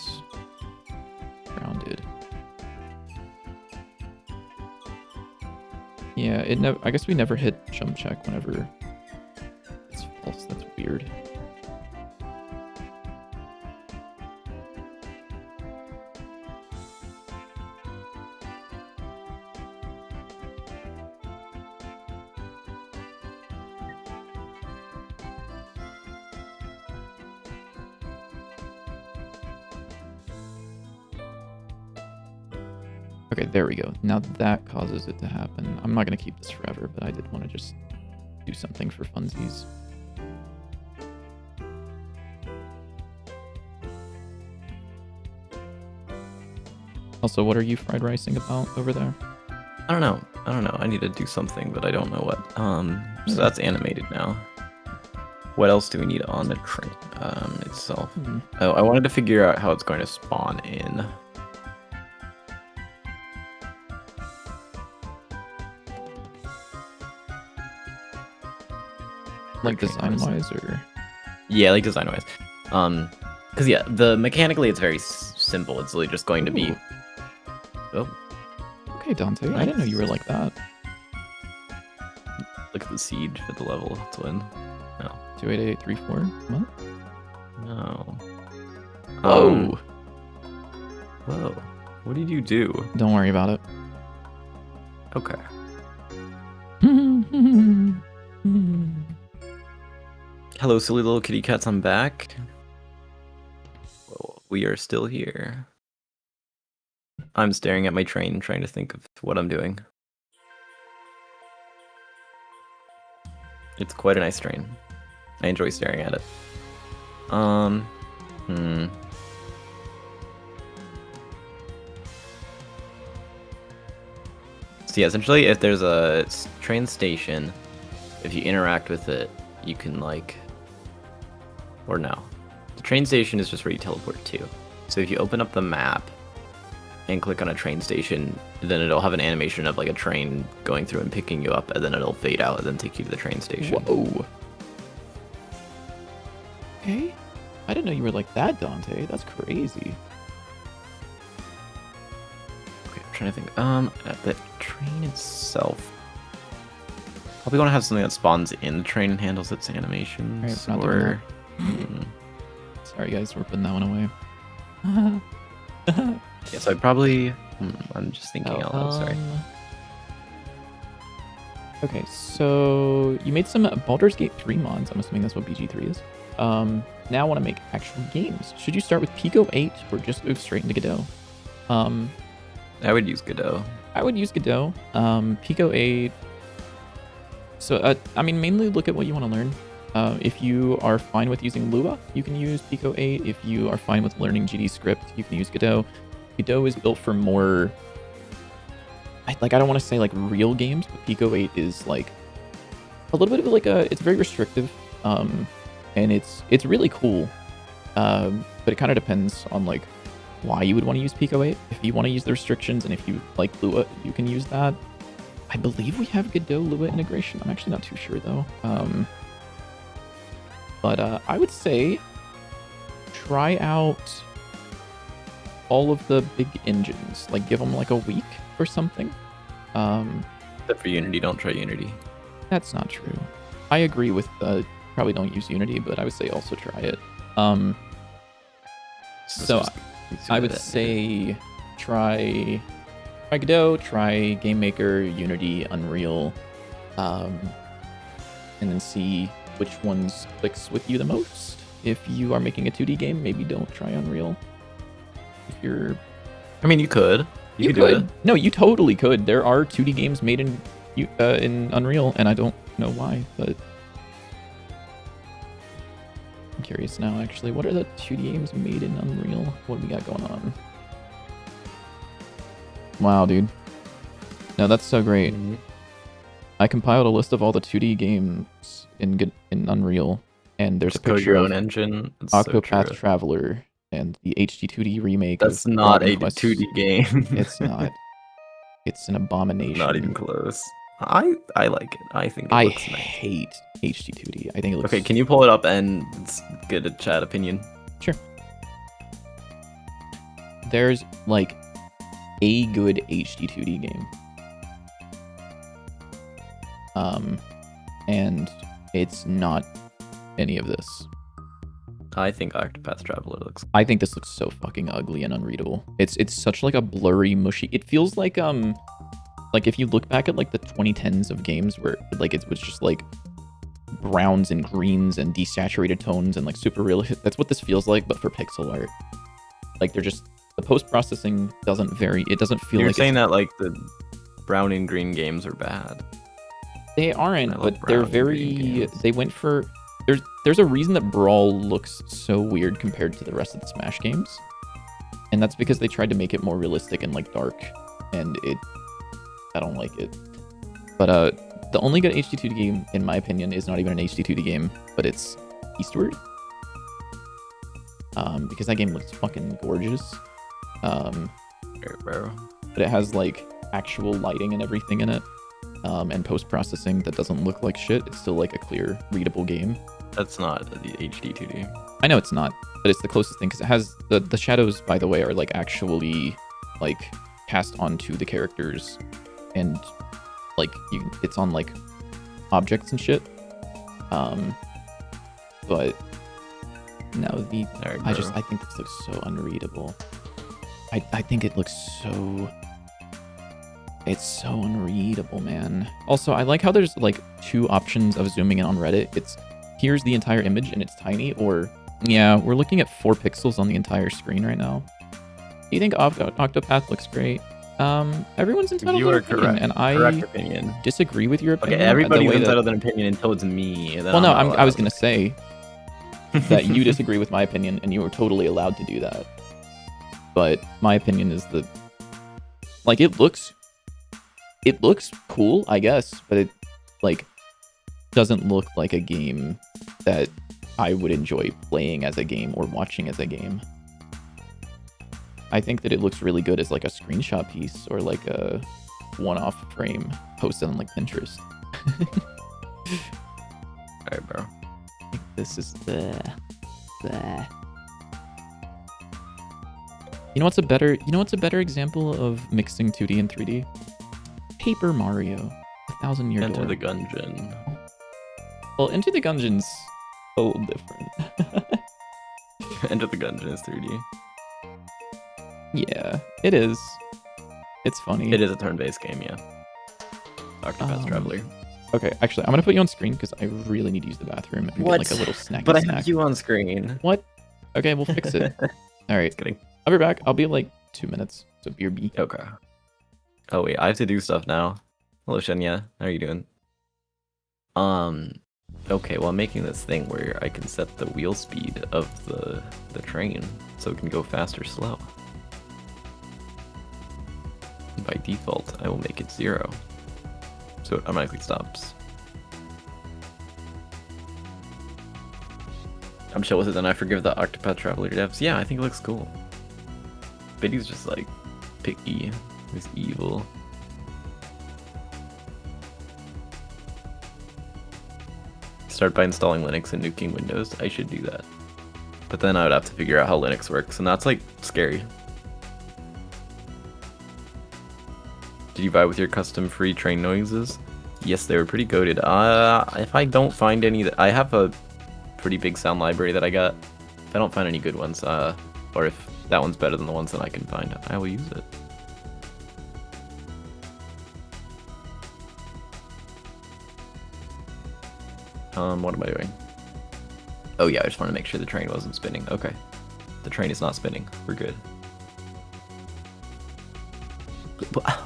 Grounded. Yeah, it never. I guess we never hit jump check whenever it's false. That's weird. Okay, there we go. Now that causes it to happen. I'm not going to keep this forever, but I did want to just do something for funsies. Also, what are you fried ricing about over there? I don't know. I need to do something, but I don't know what. So that's animated now. What else do we need on the train itself? Oh, I wanted to figure out how it's going to spawn in. Like design-wise, or? Yeah, like design-wise. Because yeah, mechanically it's very simple. It's literally just going to be. Oh. Okay, Dante. Nice. I didn't know you were like that. Look at the siege at the level. Let's win. No. 288834. What? No. Whoa. Whoa. What did you do? Don't worry about it. Okay. Hello, silly little kitty cats. I'm back. Well, we are still here. I'm staring at my train, trying to think of what I'm doing. It's quite a nice train. I enjoy staring at it. So yeah, essentially, if there's a train station, if you interact with it, you can like... Or no. The train station is just where you teleport to. So if you open up the map and click on a train station, then it'll have an animation of like a train going through and picking you up, and then it'll fade out and then take you to the train station. Whoa. Okay. I didn't know you were like that, Dante. That's crazy. Okay, I'm trying to think. The train itself. Probably want to have something that spawns in the train and handles its animations. Right, or... Sorry, guys, we're putting that one away. Yeah, so I'd probably... I'm just thinking out loud, sorry. Okay, so you made some Baldur's Gate 3 mods. I'm assuming that's what BG3 is. Now I want to make actual games. Should you start with Pico 8 or just go straight into Godot? I would use Godot. I would use Godot. Pico 8... So, I mean, mainly look at what you want to learn. If you are fine with using Lua, you can use Pico 8. If you are fine with learning GD script, you can use Godot. Godot is built for more... I don't want to say like real games, but Pico 8 is like a little bit of like a... It's very restrictive, and it's really cool. But it kind of depends on like why you would want to use Pico 8. If you want to use the restrictions, and if you like Lua, you can use that. I believe we have Godot Lua integration. I'm actually not too sure though. But I would say try out all of the big engines. Like give them like a week or something. Except for Unity, don't try Unity. That's not true. I agree with probably don't use Unity, but I would say also try it. So I would say try Godot, try Game Maker, Unity, Unreal, and then see which ones clicks with you the most. If you are making a 2D game, maybe don't try Unreal. If you're... I mean, you could. You could do it. No, you totally could. There are 2D games made in Unreal, and I don't know why, but... I'm curious now, actually. What are the 2D games made in Unreal? What do we got going on? Wow, dude. No, that's so great. Mm-hmm. I compiled a list of all the 2D games in Unreal, and there's Just a picture code your of own engine. That's so Octopath true. Traveler and the HD2D remake. That's of not Dragon a Quest. 2D game. It's not. It's an abomination. Not even close. I like it. I think it I looks nice. hate HD2D. I think it looks... Okay, can you pull it up and get a chat opinion? Sure. There's like a good HD2D game. And it's not any of this. I think Octopath Traveler looks... I think this looks so fucking ugly and unreadable. It's such like a blurry, mushy... It feels like if you look back at like the 2010s of games where like it was just like browns and greens and desaturated tones and like super realistic. That's what this feels like, but for pixel art. Like they're just the post-processing doesn't vary. It doesn't feel You're like saying that like the brown and green games are bad. they aren't, I love but they're brown and green very. games. They went for. There's a reason that Brawl looks so weird compared to the rest of the Smash games, and that's because they tried to make it more realistic and like dark, and I don't like it. But the only good HD2D game, in my opinion, is not even an HD2D game, but it's Eastward. Because that game looks fucking gorgeous. Bro. But it has like actual lighting and everything in it, and post-processing that doesn't look like shit. It's still like a clear, readable game. That's not the HD 2D. I know it's not, but it's the closest thing because it has the shadows, by the way, are like actually like cast onto the characters, and like it's on like objects and shit. But no, Alright, I bro. think this looks so unreadable. I think it looks so. It's so unreadable, man. Also, I like how there's like two options of zooming in on Reddit. It's here's the entire image and it's tiny, or yeah, we're looking at 4 pixels on the entire screen right now. Do you think Octopath looks great? Everyone's entitled You to an are opinion, correct. and I Correct opinion. disagree with your Okay, opinion. everybody's entitled to an opinion until it's me. And then Well, no, I'm not I was allowed gonna say that you disagree with my opinion, and you are totally allowed to do that. But my opinion is that, like, it looks cool, I guess, but it like doesn't look like a game that I would enjoy playing as a game or watching as a game. I think that it looks really good as like a screenshot piece or like a one-off frame posted on like Pinterest. Alright, bro. This is the. You know what's a better example of mixing 2D and 3D? Paper Mario, 1,000-Year Enter Door. the Gungeon. Well, Into the Gungeon's a little different. Enter the Gungeon is 3D. Yeah, it is. It's funny. It is a turn-based game, yeah. Octopath Traveler. Okay, actually, I'm gonna put you on screen because I really need to use the bathroom and get like a little snacky But I snack. have you on screen. What? Okay, we'll fix it. All right, Just kidding. I'll be back. I'll be like 2 minutes. So BRB. Okay. Oh wait, I have to do stuff now. Hello, Shenya. How are you doing? Okay, well I'm making this thing where I can set the wheel speed of the train so it can go fast or slow. By default, I will make it 0. So it automatically stops. I'm chill with it, then I forgive the Octopath Traveler devs. Yeah, I think it looks cool. Biddy's just like picky. He's evil. Start by installing Linux and nuking Windows. I should do that. But then I would have to figure out how Linux works, and that's like scary. Did you vibe with your custom free train noises? Yes, they were pretty goated. If I don't find any, I have a pretty big sound library that I got. If I don't find any good ones, or if that one's better than the ones that I can find, I will use it. What am I doing? Oh yeah, I just want to make sure the train wasn't spinning. Okay. The train is not spinning. We're good.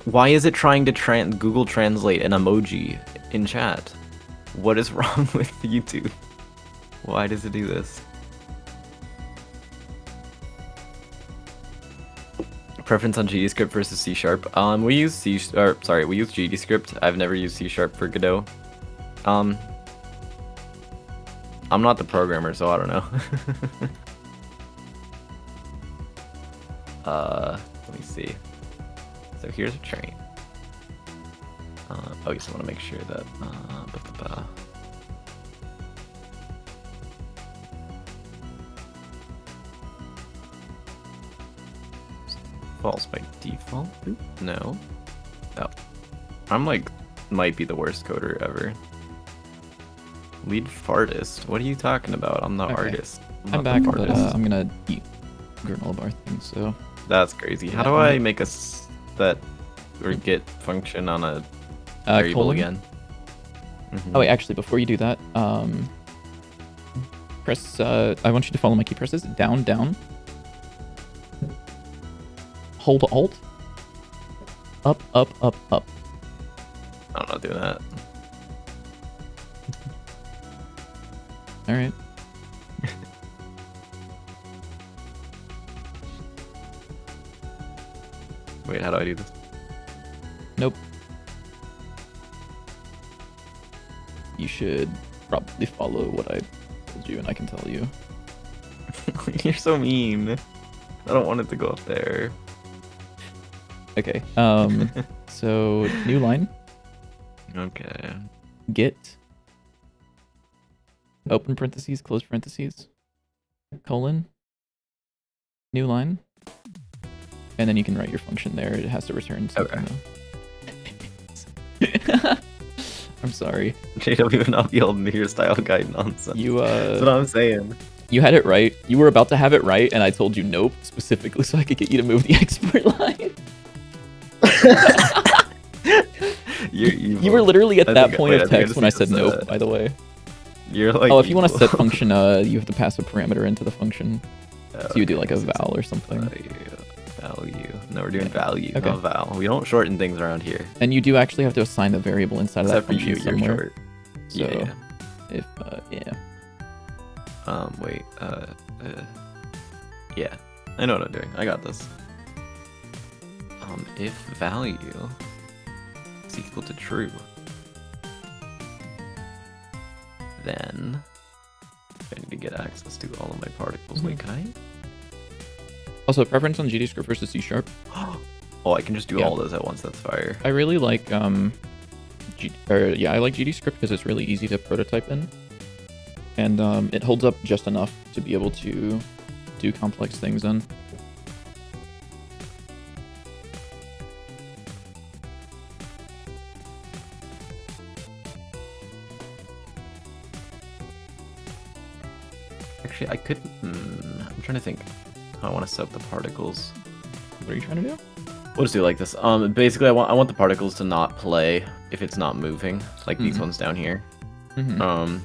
Why is it trying to Google Translate an emoji in chat? What is wrong with YouTube? Why does it do this? Preference on GDScript versus C#. We use we use GDScript. I've never used C# for Godot. I'm not the programmer, so I don't know. Let me see. So here's a train. Oh, you just want to make sure that. False by default? No. Oh. I'm like, might be the worst coder ever. Lead fartist? What are you talking about? I'm the artist. I'm back, but I'm gonna eat granola bar things, so. That's crazy. How Yeah, do I make a set or get function on a variable colon? again? Oh wait, actually, before you do that, press. I want you to follow my key presses. Down, down. hold Alt. Up, up, up, up. I'm not doing that. All right. Wait, how do I do this? Nope. You should probably follow what I told you, and I can tell you. You're so mean. I don't want it to go up there. Okay. So new line. Okay. Get. Open parentheses, close parentheses. Colon. New line. And then you can write your function there. It has to return something. Okay. I'm sorry. JW would not be holding to your style guide nonsense. That's what I'm saying. You had it right. You were about to have it right, and I told you nope, specifically so I could get you to move the export line. You were literally at that point of text when I said nope, by the way. You're like, oh, if you want to set function, you have to pass a parameter into the function. So you do like a val or something. Value. No, we're doing value, Okay. not val. We don't shorten things around here. And you do actually have to assign a variable inside Except of that function for you, somewhere. you're short. So Yeah. if yeah. Wait, yeah. I know what I'm doing. I got this. If value is equal to true, then I need to get access to all of my particles. Wait, can I? Also, preference on GDScript versus C#. Oh, I can just do Yeah. all those at once. That's fire. I really like I like GDScript because it's really easy to prototype in, and it holds up just enough to be able to do complex things in. Actually, I could. I'm trying to think how I want to set up the particles. What are you trying to do? We'll just do it like this. Basically, I want the particles to not play if it's not moving, like these ones down here. Mhm.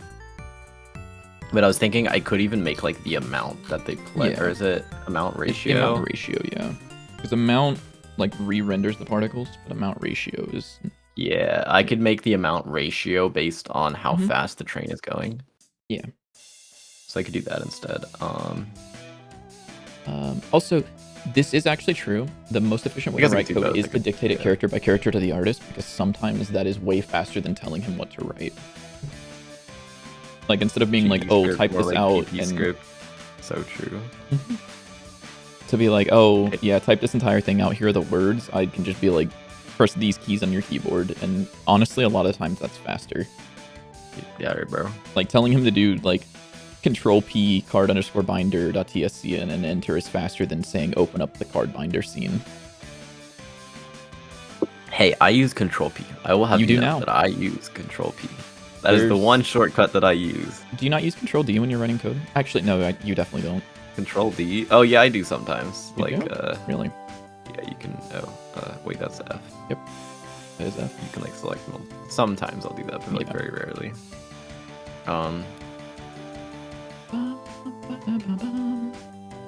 But I was thinking I could even make like the amount that they play, Yeah. or is it amount It's ratio? the amount ratio, yeah. Because amount like re-renders the particles, but amount ratio is Yeah, I could make the amount ratio based on how Mhm. fast the train is going. Yeah. So I could do that instead. Also, this is actually true. The most efficient way I to guess I write could do code both. is I to could- dictate it yeah. character by character to the artist, because sometimes that is way faster than telling him what to write. Like, instead of being like, GD oh, script, type more this like out, PP and script. So true. to be like, oh, yeah, type this entire thing out, here are the words, I can just be like, press these keys on your keyboard, and honestly, a lot of times that's faster. Yeah, right, bro. Like, telling him to do, like, Control P card_binder.tsc and enter is faster than saying open up the card binder scene. Hey, I use Control P. I will have You you do know now. that I use Control P. That is the There's- one shortcut that I use. Do you not use Control D when you're writing code? Actually, no, you definitely don't. Control D. Oh yeah, I do sometimes. You Like, do? Really? yeah, you can. Oh, wait, that's F. That is F. You can like select them. Sometimes I'll do that, but like Yeah. very rarely.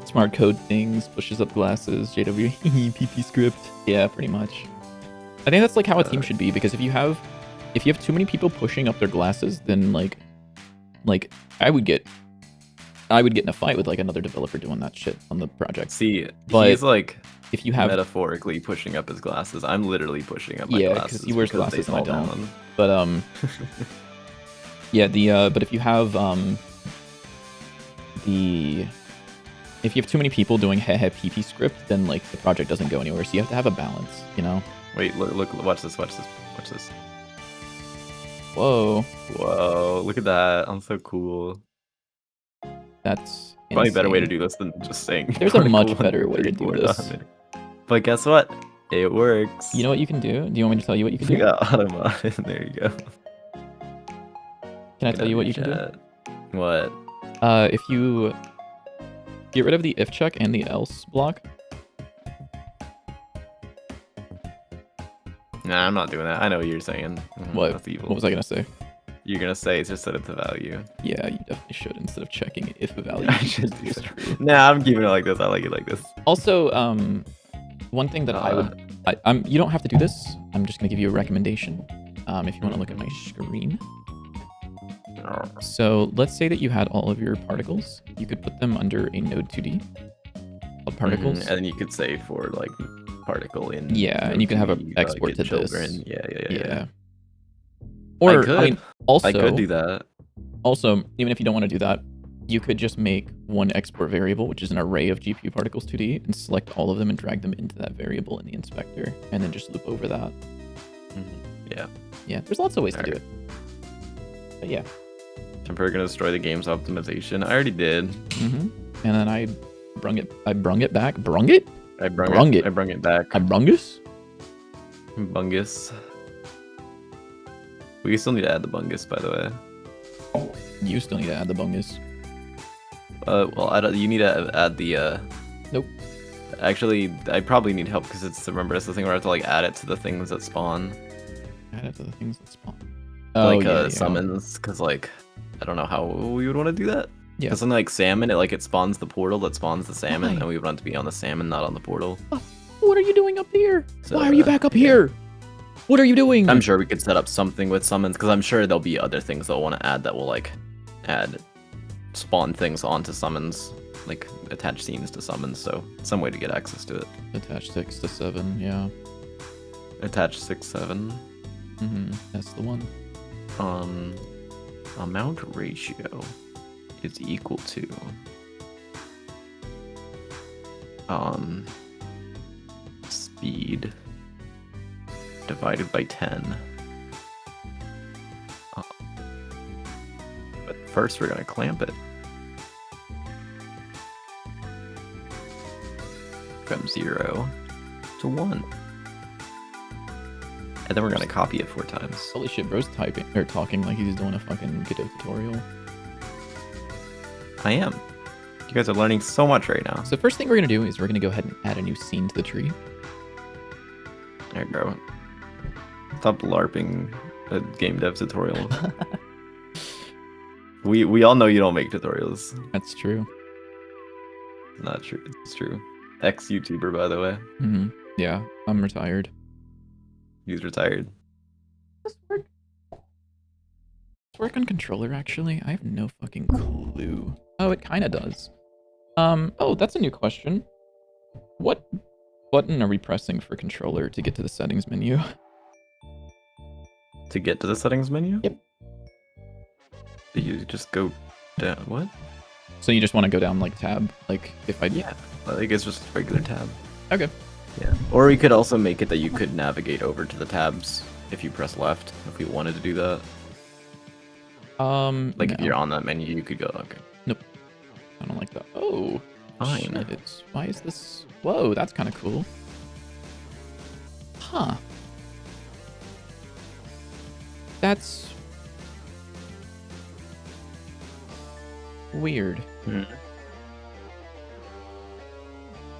Smart code things, pushes up glasses, JW, PP script. Yeah, pretty much. I think that's like how a team should be, because if you have too many people pushing up their glasses, then like I would get in a fight with like another developer doing that shit on the project. See, But he's like If you have metaphorically pushing up his glasses. I'm literally pushing up my Yeah, 'cause glasses. he wears because glasses they and I fall don't. down. But yeah, but if you have if you have too many people doing hehe PP script, then like the project doesn't go anywhere. So you have to have a balance, you know? Wait, look, watch this. Whoa, Whoa, look at that. I'm so cool. that's Probably a better way to insane. do this than just saying. There's a much particle better way to do 34 this. down there. But guess what? It works. You know what you can do? Do you want me to tell you what you can You do? got automated. There you go. Can I tell you what you can do? What? If you get rid of the if check and the else block, Nah, I'm not doing that. I know what you're saying. Mhm, what? That's evil. What was I gonna say? You're gonna say just set it to value. Yeah, you definitely should, instead of checking if a value I should do is that. true. Nah, I'm keeping it like this. I like it like this. Also, One thing that you don't have to do this. I'm just gonna give you a recommendation. If you want to look at my screen. So let's say that you had all of your particles. You could put them under a node 2D called particles. And then you could say for like particle in. And you can have an export to children. this. Yeah. Or I could. I mean, also I could do that. Also, even if you don't want to do that, you could just make one export variable, which is an array of GPU particles 2D, and select all of them and drag them into that variable in the inspector, and then just loop over that. Yeah, there's lots of ways to do it. But yeah. I'm probably gonna destroy the game's optimization. I already did. And then I brung it back. I brung it back. I brungus? Bungus. We still need to add the bungus, by the way. You still need to add the bungus. Well, you need to add the. Nope. Actually, I probably need help because remember, it's the thing where I have to like add it to the things that spawn. Add it to the things that spawn. Summons, because like, I don't know how we would want to do that. Yeah. Because something like salmon, it spawns the portal that spawns the salmon, and we want to be on the salmon, not on the portal. What are you doing up here? So, why are you back up here? What are you doing? I'm sure we could set up something with summons, because I'm sure there'll be other things they'll want to add that will like spawn things onto summons, like attach scenes to summons. So some way to get access to it. Attach 6 to 7, yeah. Attach 6, 7. That's the one. Amount ratio is equal to speed divided by 10. But first we're gonna clamp it from 0 to 1. And then we're gonna copy it 4 times. Holy shit, bro's talking like he's doing a fucking Godot tutorial. I am. You guys are learning so much right now. So first thing we're gonna do is we're gonna go ahead and add a new scene to the tree. There you go. Stop LARPing a game dev tutorial. we all know you don't make tutorials. That's true. Not true. It's true. Ex-YouTuber, by the way. Yeah, I'm retired. He's retired. Does this work on controller, actually? I have no fucking clue. Oh, it kind of does. Oh, that's a new question. What button are we pressing for controller to get to the settings menu? To get to the settings menu? Yep. You just go down. What? So you just want to go down like tab? Like if I... Yeah. I think it's just a regular tab. Okay. Yeah. Or we could also make it that you could navigate over to the tabs if you press left, if we wanted to do that. Like if you're on that menu, you could go, okay. Nope. I don't like that. Oh. Fine. Shit. Why is this... Whoa, that's kind of cool. Huh. That's... weird.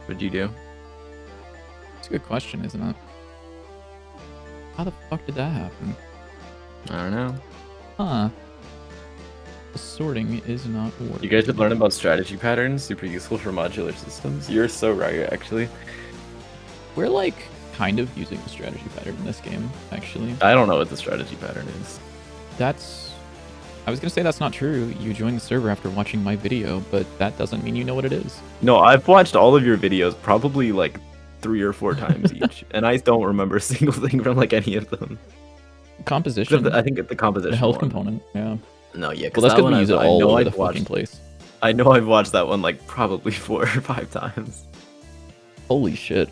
What'd you do? It's a good question, isn't it? How the fuck did that happen? I don't know. Huh. The sorting is not working. You guys should learn about strategy patterns. Super useful for modular systems. You're so right, actually. We're like kind of using the strategy pattern in this game, actually. I don't know what the strategy pattern is. That's... I was gonna say that's not true. You joined the server after watching my video, but that doesn't mean you know what it is. No, I've watched all of your videos probably like 3 or 4 times each, and I don't remember a single thing from like any of them. Composition. I think the composition. The health one. component. Yeah. No, yeah. Well, that's because we use it all over the fucking place. I know I've watched that one like probably 4 or 5 times. Holy shit.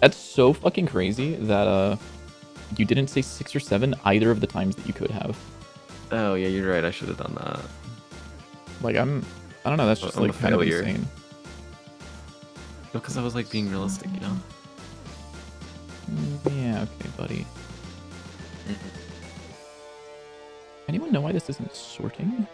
That's so fucking crazy that you didn't say 6 or 7 either of the times that you could have. Oh yeah, you're right. I should have done that. Like I don't know. That's just I'm like kind of insane. No, because I was like being realistic, you know. Yeah. Okay, buddy. Anyone know why this isn't sorting?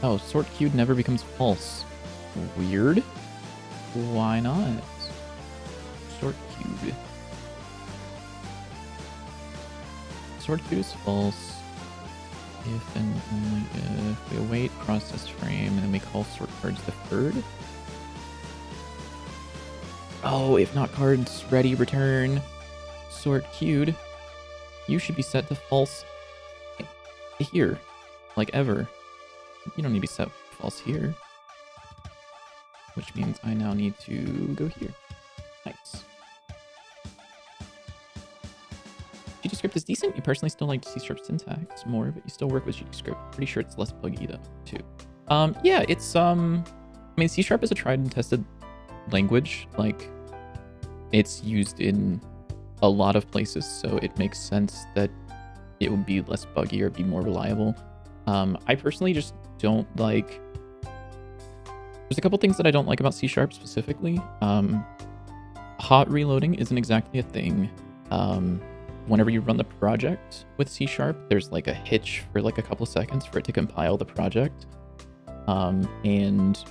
Oh, sort queued never becomes false. Weird. Why not? Sort queued. Sort queued is false. If and only if we await process frame and then we call sort cards deferred. Oh, if not cards ready, return. Sort queued. You should be set to false here. Like ever. You don't need to be set false here. Which means I now need to go here. Nice. GDScript is decent. You personally still like C# syntax more, but you still work with GDScript. Pretty sure it's less buggy though, too. Yeah, it's I mean, C# is a tried and tested language. Like, it's used in a lot of places, so it makes sense that it would be less buggy or be more reliable. I personally just don't like. There's a couple things that I don't like about C# specifically. Hot reloading isn't exactly a thing. Whenever you run the project with C#, there's like a hitch for like a couple seconds for it to compile the project. And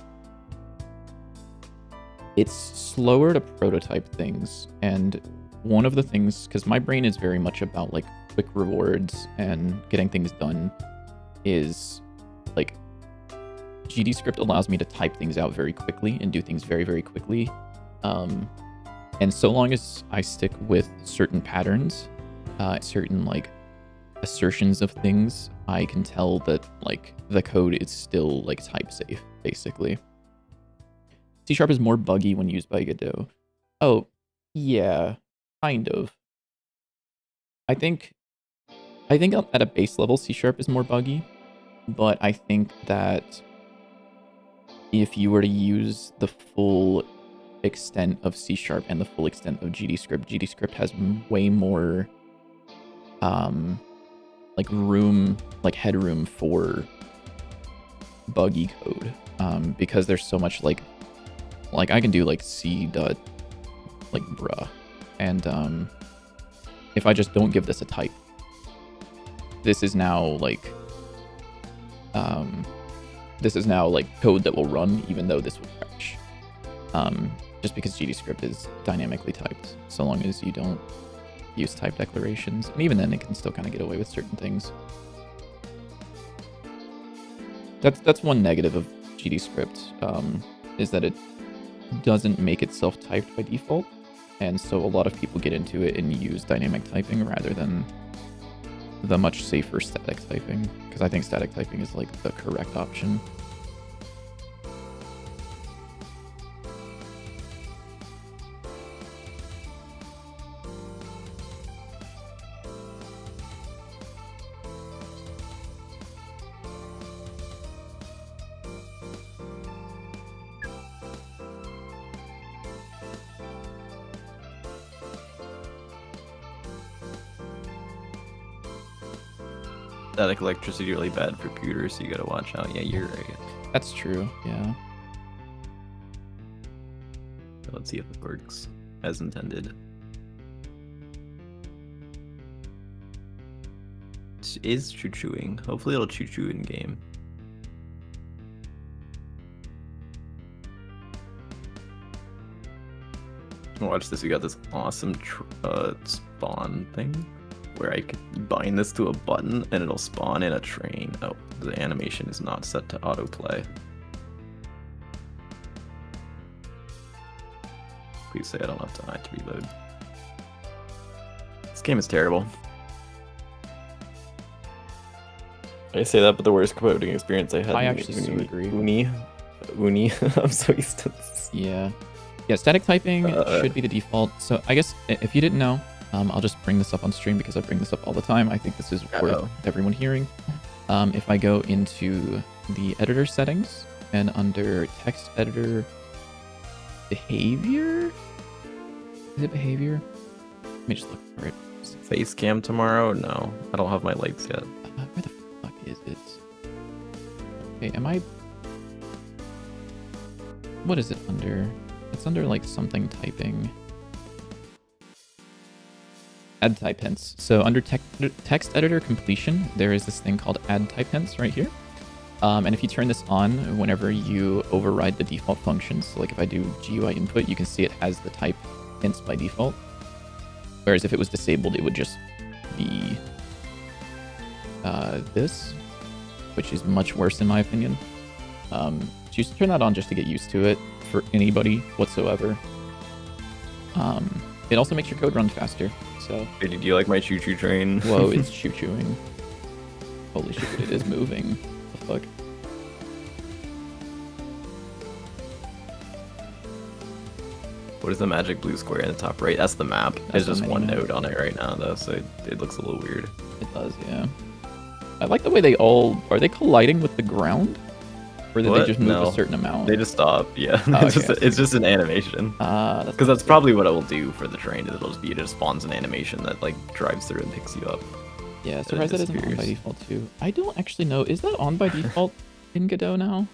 it's slower to prototype things. And one of the things, because my brain is very much about like quick rewards and getting things done, is like GDScript allows me to type things out very quickly and do things very, very quickly. And so long as I stick with certain patterns, certain like assertions of things, I can tell that like the code is still like type safe, basically. C# is more buggy when used by Godot. Oh, yeah, kind of. I think at a base level, C# is more buggy, but I think that if you were to use the full extent of C# and the full extent of GDScript has way more like room, like headroom for buggy code, because there's so much like I can do like C dot like bruh, and if I just don't give this a type, this is now like code that will run even though this would crash, just because GDScript is dynamically typed, so long as you don't use type declarations, and even then it can still kind of get away with certain things. That's one negative of GDScript, is that it doesn't make itself typed by default, and so a lot of people get into it and use dynamic typing rather than the much safer static typing, because I think static typing is like the correct option. Static electricity really bad for computers, so you gotta watch out. Yeah, you're right. That's true, yeah. Let's see if it works as intended. It is choo-chooing. Hopefully it'll choo-choo in game. Watch this. We got this awesome spawn thing where I could bind this to a button and it'll spawn in a train. Oh, the animation is not set to autoplay. Please say I don't have time to reload. This game is terrible. I say that, but the worst coding experience I had. I actually so agree. Uni. I'm so used to this. Yeah. Yeah, static typing should be the default. So I guess if you didn't know, I'll just bring this up on stream because I bring this up all the time. I think this is worth everyone hearing. If I go into the editor settings and under text editor behavior, is it behavior? Let me just look for it. Face cam tomorrow? No, I don't have my lights yet. Where the fuck is it? Okay, am I? What is it under? It's under like something typing. Add type hints. So under text editor completion, there is this thing called add type hints right here. And if you turn this on, whenever you override the default functions, so like if I do GUI input, you can see it has the type hints by default. Whereas if it was disabled, it would just be this, which is much worse in my opinion. Choose to turn that on just to get used to it for anybody whatsoever. It also makes your code run faster. So. Hey, do you like my choo-choo train? Whoa, it's choo-chooing. Holy shit, it is moving. The fuck? What is the magic blue square in the top right? That's the map. There's just one node on it right now, though, so it looks a little weird. It does, yeah. I like the way they all... Are they colliding with the ground? Or did they just move a certain amount? They just stop, yeah. Oh, it's just an animation. Because that's cool. probably what it will do for the train. It'll just be, it just spawns an animation that like drives through and picks you up. Yeah, surprised that isn't on by default too. I don't actually know. Is that on by default in Godot now?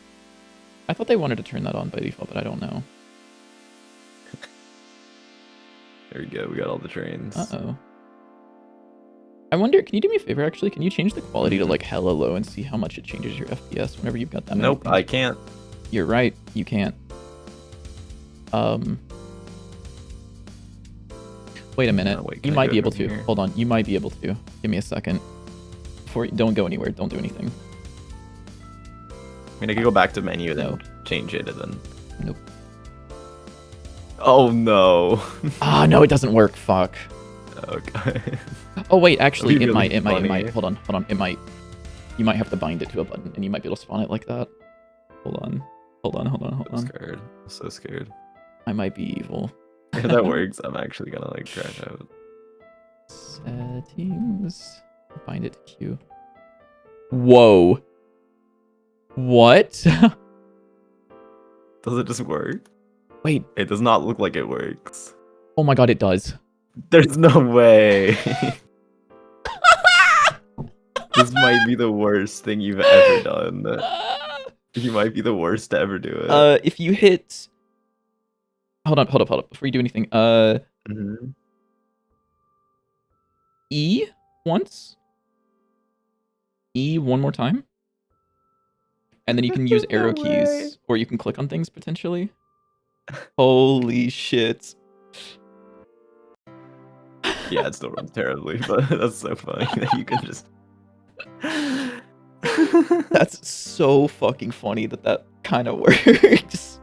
I thought they wanted to turn that on by default, but I don't know. There we go. We got all the trains. Uh-oh. I wonder, can you do me a favor actually? Can you change the quality to like hella low and see how much it changes your FPS whenever you've got that? Nope, I can't. You're right. You can't. Wait a minute. Wait, you might be able to. Hold on. You might be able to. Give me a second. Don't go anywhere. Don't do anything. I mean, I could go back to menu and then change it and then... Nope. Oh, no. Ah, no, it doesn't work. Fuck. Okay. Oh, wait, actually, it really might. Hold on. It might. You might have to bind it to a button, and you might be able to spawn it like that. Hold on. I'm scared. I'm so scared. I might be evil. If that works, I'm actually gonna like crash out. Settings. Bind it to Q. Whoa. What? Does it just work? Wait. It does not look like it works. Oh my god, it does. There's no way. This might be the worst thing you've ever done. You might be the worst to ever do it. If you hit... Hold up. Before you do anything, E once. E one more time. And then you can use arrow keys, or you can click on things potentially. Holy shit. Yeah, it still runs terribly, but that's so funny that you can just... That's so fucking funny that kind of works.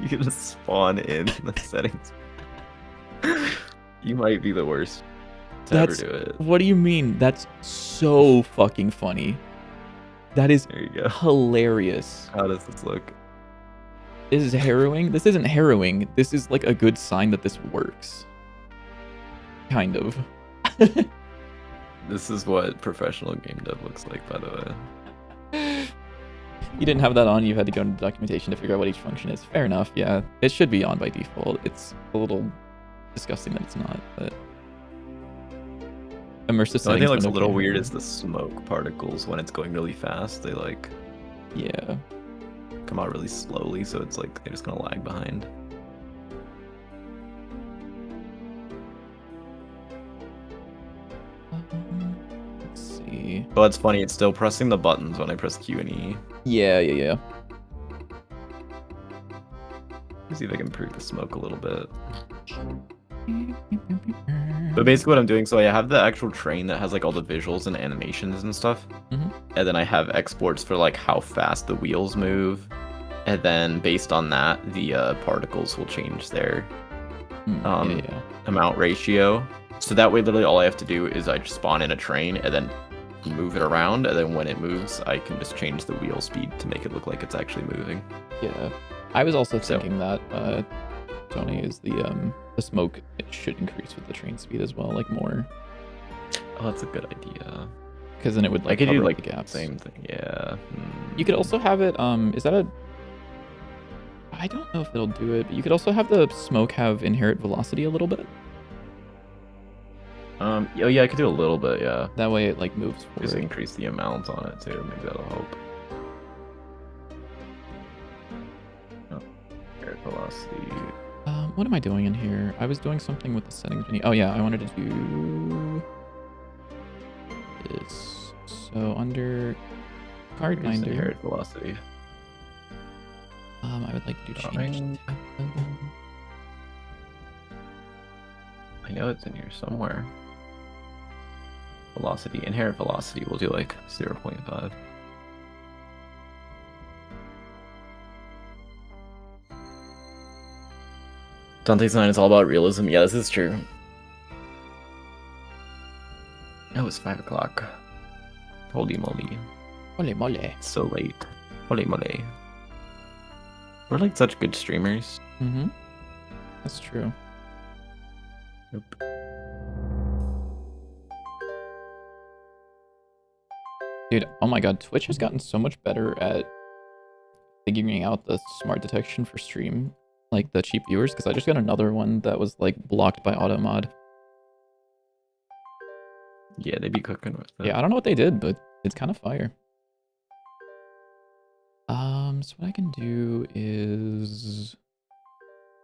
You can just spawn in the settings. You might be the worst to ever do it. What do you mean? That's so fucking funny. That is there you go. Hilarious. How does this look? This is harrowing. This isn't harrowing. This is like a good sign that this works. Kind of. This is what professional game dev looks like, by the way. You didn't have that on. You had to go into documentation to figure out what each function is. Fair enough. Yeah, it should be on by default. It's a little disgusting that it's not, but immersive settings. The only thing that looks a little weird is the smoke particles when it's going really fast. They like, yeah, come out really slowly, so it's like they're just gonna lag behind. Let's see. But it's funny. It's still pressing the buttons when I press Q and E. Yeah. Let's see if I can improve the smoke a little bit. But basically what I'm doing, so I have the actual train that has like all the visuals and animations and stuff. And then I have exports for like how fast the wheels move. And then based on that, the particles will change their amount ratio. So that way literally all I have to do is I just spawn in a train and then move it around. And then when it moves, I can just change the wheel speed to make it look like it's actually moving. Yeah. I was also thinking that Tony, is the smoke, it should increase with the train speed as well, like more. Oh, that's a good idea. Because then it would like I could do like the gaps. Same thing, yeah. You could also have it. Is that a? I don't know if it'll do it, but you could also have the smoke have inherent velocity a little bit. Oh yeah, I could do a little bit, yeah. That way it like moves forward. Just increase the amount on it too. Maybe that'll help. Velocity. What am I doing in here? I was doing something with the settings menu. Oh yeah, I wanted to do this. So under card Here's binder, inherit velocity. I would like to change. Drawing. I know it's in here somewhere. Velocity, inherent velocity. We'll do like 0.5. Dante's 9 is all about realism. Yeah, this is true. Oh, it's 5 o'clock. Holy moly. Holy moly. It's so late. Holy moly. We're like such good streamers. Mm-hmm. That's true. Nope. Dude, oh my god, Twitch has gotten so much better at figuring out the smart detection for stream, like the cheap viewers, because I just got another one that was like blocked by auto mod. Yeah, they be cooking with it. Yeah, I don't know what they did, but it's kind of fire. So what I can do is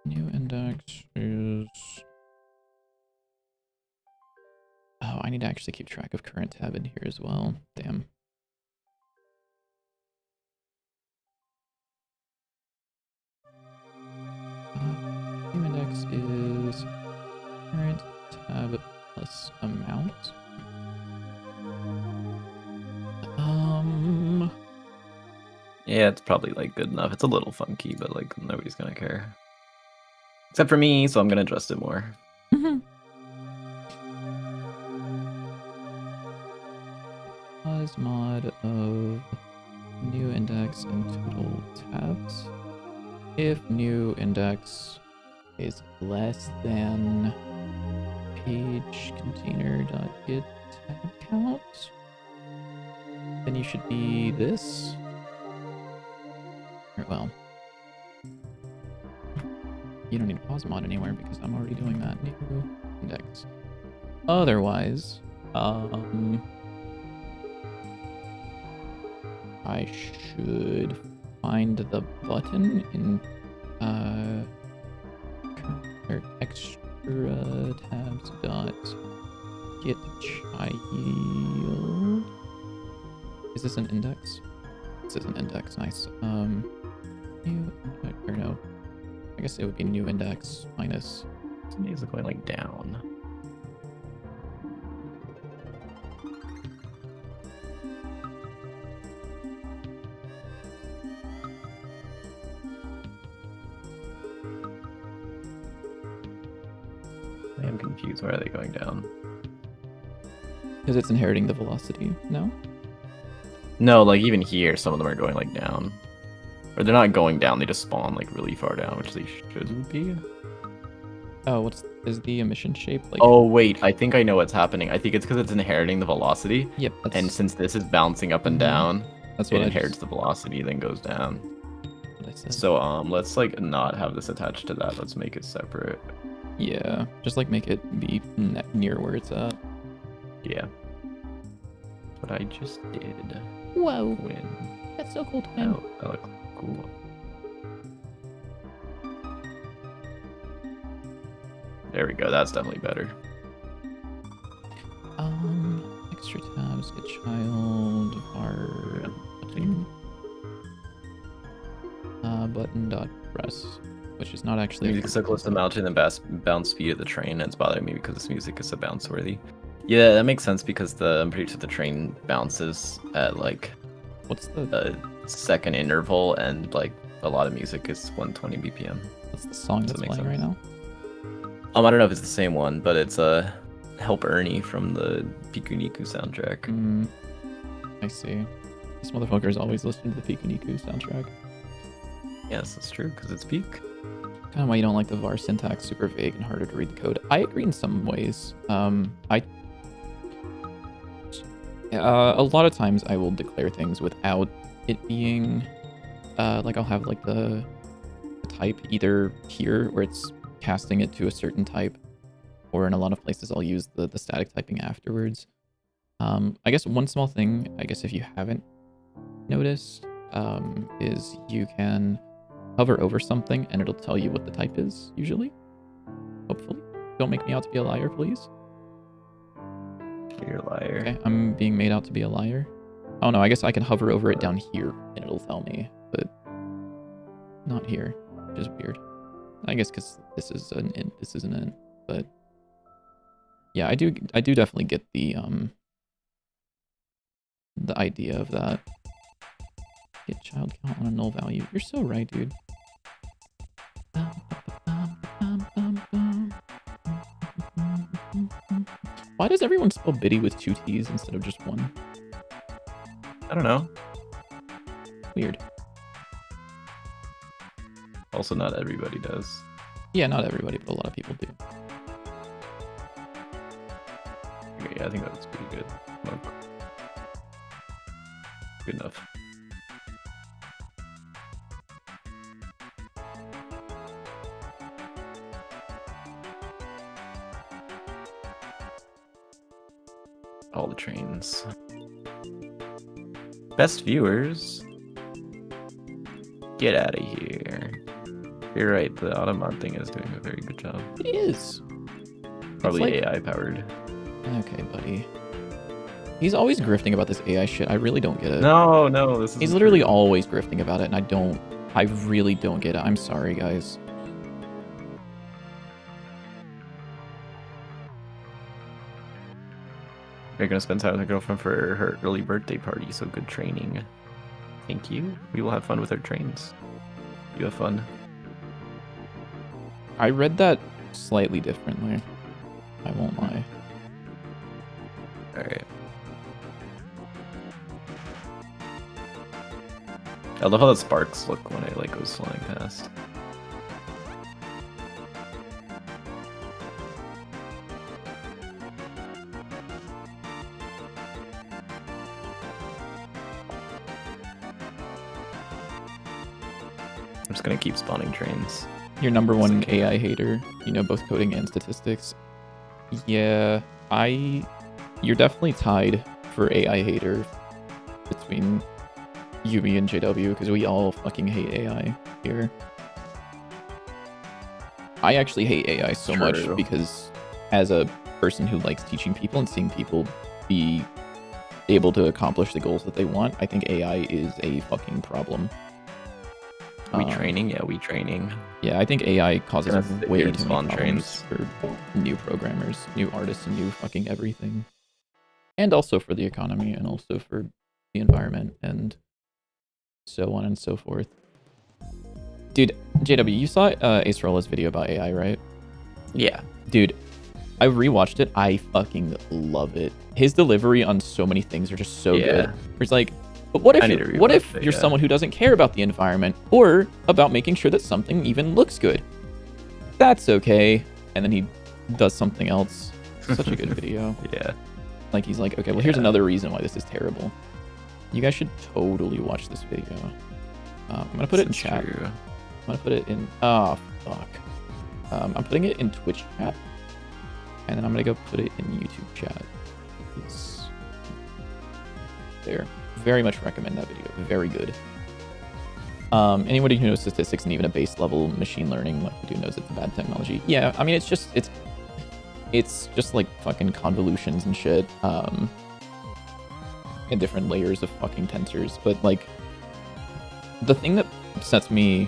new index is. Oh, I need to actually keep track of current tab in here as well. Damn. New index is current tab plus amount. Yeah, it's probably like good enough. It's a little funky, but like nobody's gonna care. Except for me, so I'm gonna adjust it more. Pause mod of new index and total tabs. If new index is less than page container.get tab count, then you should be this. Or, well, you don't need a pause mod anywhere because I'm already doing that. New index. Otherwise, I should find the button in or extra tabs dot get child. Is this an index? This is an index. Nice. New index, or no? I guess it would be new index minus. Somebody's going like down. I am confused. Why are they going down? Because it's inheriting the velocity. No. No, like even here, some of them are going like down. Or they're not going down, they just spawn like really far down, which they shouldn't be. Oh, is the emission shape like? Oh wait, I think I know what's happening. I think it's because it's inheriting the velocity. Yep. And since this is bouncing up and down, that's it what inherits the velocity, then goes down. What I said. So let's like not have this attached to that. Let's make it separate. Yeah, just like make it be near where it's at. Yeah. What I just did. Whoa. When. That's so cool, Twin. Oh, that looks cool. There we go. That's definitely better. Extra tabs, get child, var button dot press, which is not actually. Music is so close to mountain and bounce speed of the train, and it's bothering me because this music is so bounce worthy. Yeah, that makes sense because I'm pretty sure the train bounces at like what's the a second interval, and like a lot of music is 120 BPM. What's the song that's playing right now? I don't know if it's the same one, but it's Help Ernie from the Pikuniku soundtrack. I see. This motherfucker's always listening to the Pikuniku soundtrack. Yes, that's true, because it's Peak. Kind of why you don't like the var syntax, super vague and harder to read the code. I agree in some ways. A lot of times I will declare things without it being, like I'll have like the type either here where it's casting it to a certain type, or in a lot of places I'll use the static typing afterwards. I guess one small thing, I guess if you haven't noticed, is you can hover over something and it'll tell you what the type is, usually. Hopefully. Don't make me out to be a liar, please. You're a liar. Okay, I'm being made out to be a liar. Oh no, I guess I can hover over it down here and it'll tell me, but not here, which is weird. I guess because this is an int, this is an int, but yeah, I do definitely get the idea of that. Get child count on a null value. You're so right, dude. Why does everyone spell biddy with 2 T's instead of just 1? I don't know. Weird. Also, not everybody does. Yeah, not everybody, but a lot of people do. Okay, yeah, I think that's pretty good. Look. Good enough. All the trains. Best viewers. Get out of here. You're right, the Automod thing is doing a very good job. It is. Probably like... AI powered. Okay, buddy. He's always grifting about this AI shit. I really don't get it. No, this is. He's literally always grifting about it, and I really don't get it. I'm sorry, guys. You're gonna spend time with your girlfriend for her early birthday party, so good training. Thank you. We will have fun with our trains. You have fun. I read that slightly differently. I won't lie. Alright. I love how the sparks look when it like goes flying past. I'm just gonna keep spawning trains. Your number one AI hater, you know, both coding and statistics. Yeah, you're definitely tied for AI hater between you, me, and JW, because we all fucking hate AI here. I actually hate AI so much because as a person who likes teaching people and seeing people be able to accomplish the goals that they want, I think AI is a fucking problem. We training? Yeah, we training. Yeah, I think AI causes way too many spawn problems for new programmers, new artists, and new fucking everything. And also for the economy, and also for the environment, and so on and so forth. Dude, JW, you saw Ace Rolla's video about AI, right? Yeah. Dude, I rewatched it. I fucking love it. His delivery on so many things are just so good. Where it's like, but what if you're someone who doesn't care about the environment or about making sure that something even looks good? That's okay. And then he does something else. Such a good video. Yeah. Like he's like, okay, well, here's another reason why this is terrible. You guys should totally watch this video. I'm gonna put it in chat. I'm gonna put it in. Oh fuck. I'm putting it in Twitch chat, and then I'm gonna go put it in YouTube chat. It's there. Very much recommend that video. Very good. Anybody who knows statistics and even a base level machine learning like we do knows it's a bad technology. Yeah, I mean it's just like fucking convolutions and shit. And different layers of fucking tensors. But like the thing that upsets me,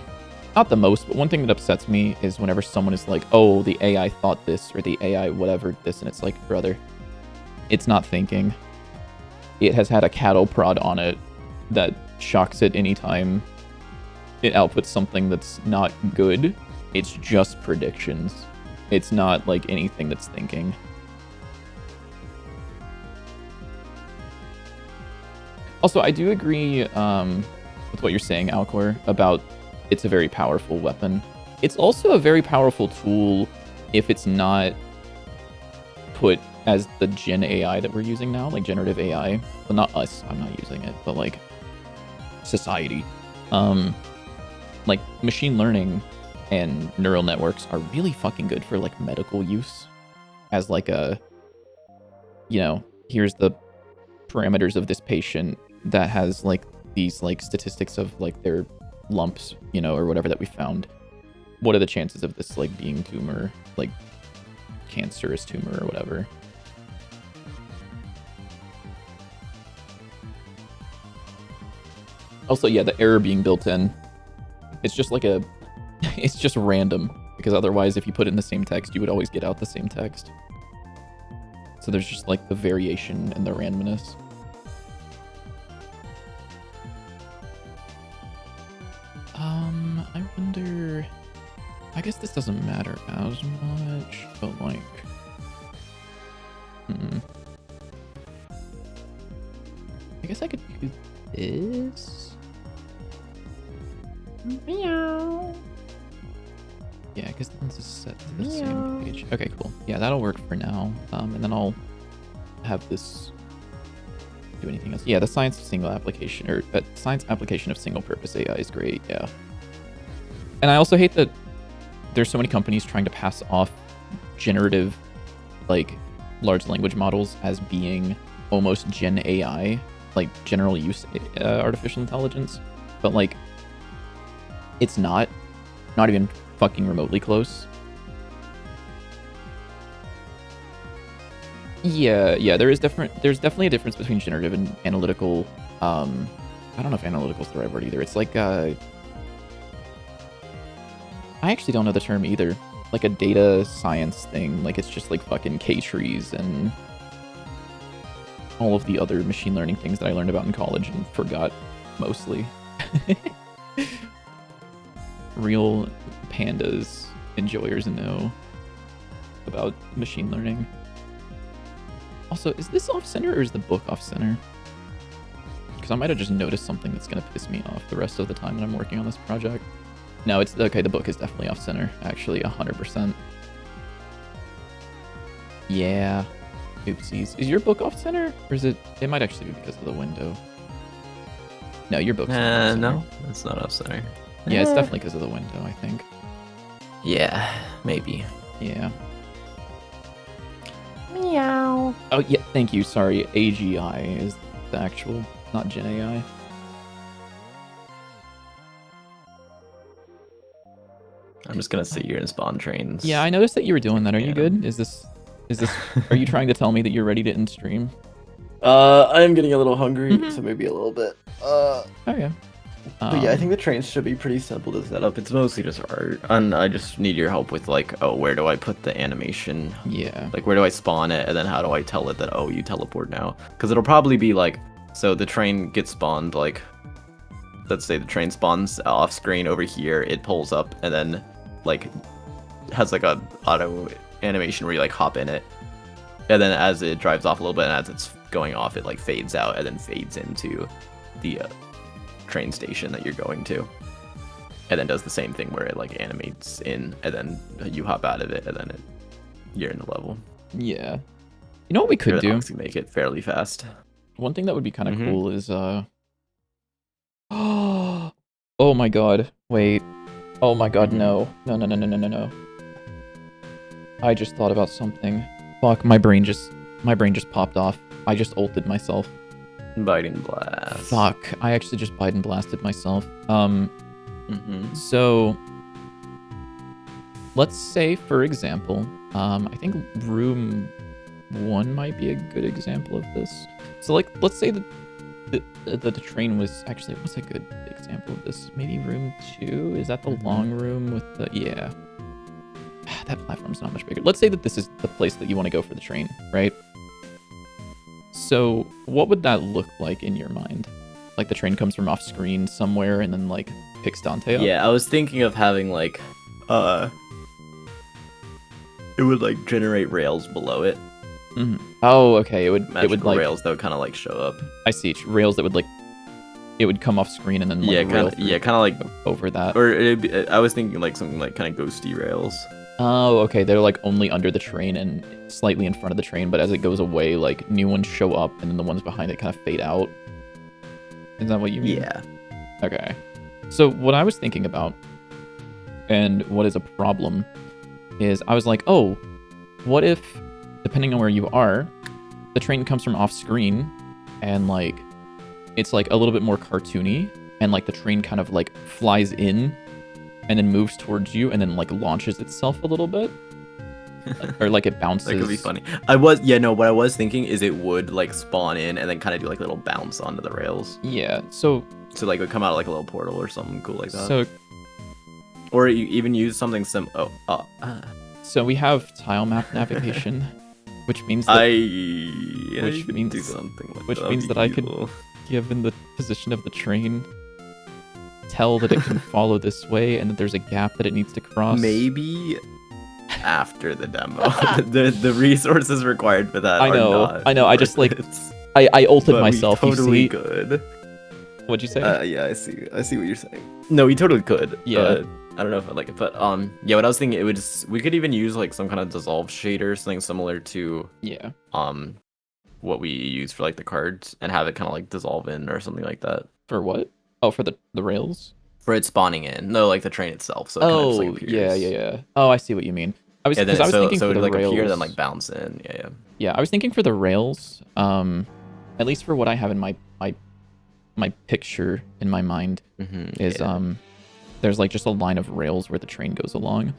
not the most, but one thing that upsets me is whenever someone is like, oh, the AI thought this or the AI whatever this, and it's like, brother, it's not thinking. It has had a cattle prod on it that shocks it anytime it outputs something that's not good. It's just predictions. It's not like anything that's thinking. Also, I do agree with what you're saying, Alcor, about it's a very powerful weapon. It's also a very powerful tool if it's not put as the gen AI that we're using now, like generative AI. Well, not us, I'm not using it, but like society. Like machine learning and neural networks are really fucking good for like medical use as like a, you know, here's the parameters of this patient that has like these like statistics of like their lumps, you know, or whatever that we found. What are the chances of this like being tumor, like cancerous tumor or whatever? Also, yeah, the error being built in, it's just like a, it's just random, because otherwise if you put it in the same text, you would always get out the same text. So there's just like the variation and the randomness. I wonder, I guess this doesn't matter as much, but like, I guess I could do this. Meow. Yeah, I guess this is set to the same page. Okay, cool. Yeah, that'll work for now. And then I'll have this do anything else. Yeah, the science of single application, or science application of single purpose AI is great. Yeah. And I also hate that there's so many companies trying to pass off generative, like, large language models as being almost Gen AI, like general use artificial intelligence, but like it's not even fucking remotely close. Yeah, there's definitely a difference between generative and analytical. I don't know if analytical is the right word either. It's like I actually don't know the term either. Like a data science thing. Like it's just like fucking K-trees and all of the other machine learning things that I learned about in college and forgot mostly. Real pandas enjoyers know about machine learning. Also, is this off-center or is the book off-center? Because I might have just noticed something that's going to piss me off the rest of the time that I'm working on this project. No, it's okay. The book is definitely off-center. Actually, 100%. Yeah. Oopsies. Is your book off-center? Or is it... It might actually be because of the window. No, your book's not off-center. No, it's not off-center. Yeah, it's definitely because of the window, I think. Yeah, maybe. Yeah. Meow. Oh, yeah, thank you. Sorry. AGI is the actual, not Gen AI. I'm just gonna sit here and spawn trains. Yeah, I noticed that you were doing that. Are you Yeah. good? Is this, are you trying to tell me that you're ready to end stream? I'm getting a little hungry, Mhm. so maybe a little bit. Oh, yeah. But yeah, I think the trains should be pretty simple to set up. It's mostly just art, and I just need your help with like, oh, where do I put the animation? Yeah. Like, where do I spawn it, and then how do I tell it that, oh, you teleport now? Because it'll probably be like, so the train gets spawned, like, let's say the train spawns off screen over here, it pulls up, and then like has like a auto animation where you like hop in it, and then as it drives off a little bit, and as it's going off, it like fades out and then fades into the train station that you're going to, and then does the same thing where it like animates in, and then you hop out of it, and then you're in the level. Yeah. You know what we could do? To make it fairly fast. One thing that would be kind of Mhm. cool is oh my god. Wait. Oh my god, no. No. I just thought about something. Fuck, my brain just popped off. I just ulted myself. Biting blast. Fuck, I actually just Biden blasted myself. Mm-hmm. So let's say, for example, I think room 1 might be a good example of this. So like, let's say that the train was actually, what's a good example of this? Maybe room 2? Is that the long room with the, yeah. That platform's not much bigger. Let's say that this is the place that you want to go for the train, right? So what would that look like in your mind? Like the train comes from off screen somewhere and then like picks Dante up? Yeah, I was thinking of having like, it would like generate rails below it. Mm-hmm. Oh, okay. It would like rails that would kind of like show up. I see. Rails that would like, it would come off screen and then like kind of like over that. Or it'd be, I was thinking like something like kind of ghosty rails. Oh, okay. They're like only under the train and slightly in front of the train, but as it goes away, like new ones show up and then the ones behind it kind of fade out. Is that what you mean? Yeah. Okay. So what I was thinking about, and what is a problem, is I was like, oh, what if, depending on where you are, the train comes from off screen and like it's like a little bit more cartoony and like the train kind of like flies in and then moves towards you and then like launches itself a little bit. Or like it bounces. That could be funny. What I was thinking is it would like spawn in and then kind of do like a little bounce onto the rails. Yeah, so So like it would come out of like a little portal or something cool like that. So Or you even use something so we have tile map navigation, which means that which means do something like which that. means that I could, given the position of the train, tell that it can follow this way and that there's a gap that it needs to cross. Maybe after the demo. the resources required for that I know, are not I know, I just, like, I ulted but myself, we totally you see. could. What'd you say? Yeah, I see what you're saying. No, we totally could. Yeah. But I don't know if I like it, but yeah, what I was thinking, it would just, we could even use like some kind of dissolve shader, something similar to Yeah. what we use for like the cards, and have it kind of like dissolve in or something like that. For what? Oh, for the rails? For it spawning in. No, like the train itself. So it kind of just like appears. yeah. Oh, I see what you mean. I was Then, thinking so for it the would like rails. appear, then like bounce in. Yeah. Yeah, I was thinking for the rails. At least for what I have in my picture in my mind is there's like just a line of rails where the train goes along.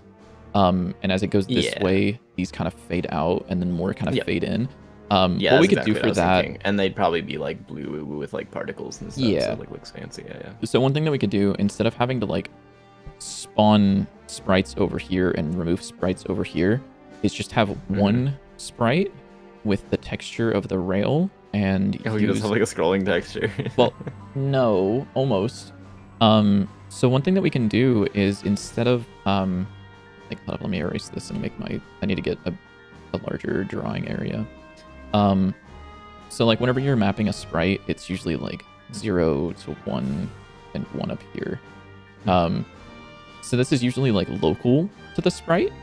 And as it goes this way, these kind of fade out and then more kind of fade in. Yeah, what we could do for that, and they'd probably be like blue with like particles and stuff. Yeah, so it like looks fancy. Yeah. So one thing that we could do, instead of having to like spawn sprites over here and remove sprites over here, is just have one sprite with the texture of the rail and you just have like a scrolling texture. Well, no, almost. So one thing that we can do is, instead of like, let me erase this and make I need to get a larger drawing area. So like whenever you're mapping a sprite, it's usually like 0 to 1 and 1 up here. So this is usually like local to the sprite,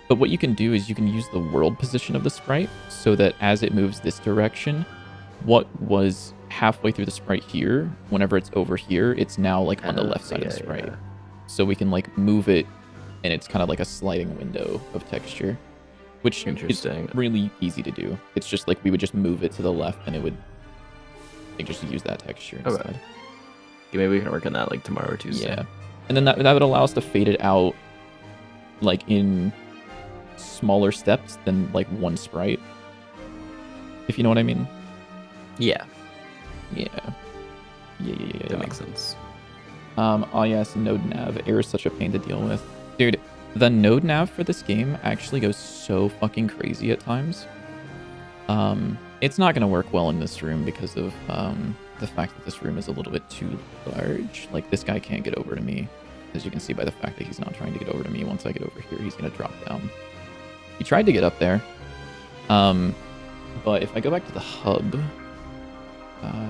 but what you can do is you can use the world position of the sprite so that as it moves this direction, what was halfway through the sprite here, whenever it's over here, it's now like on the left side of the sprite. So we can like move it, and it's kind of like a sliding window of texture, which is really easy to do. It's just like we would just move it to the left, and it would like just use that texture instead. Okay. Yeah, maybe we can work on that like tomorrow or Tuesday. Yeah, and then that would allow us to fade it out like in smaller steps than like one sprite, if you know what I mean. Yeah. That makes sense. Oh yes, node nav. Error is such a pain to deal with. Dude, the node nav for this game actually goes so fucking crazy at times. It's not gonna work well in this room because of the fact that this room is a little bit too large. Like, this guy can't get over to me, as you can see by the fact that he's not trying to get over to me. Once I get over here, he's gonna drop down. He tried to get up there. But if I go back to the hub,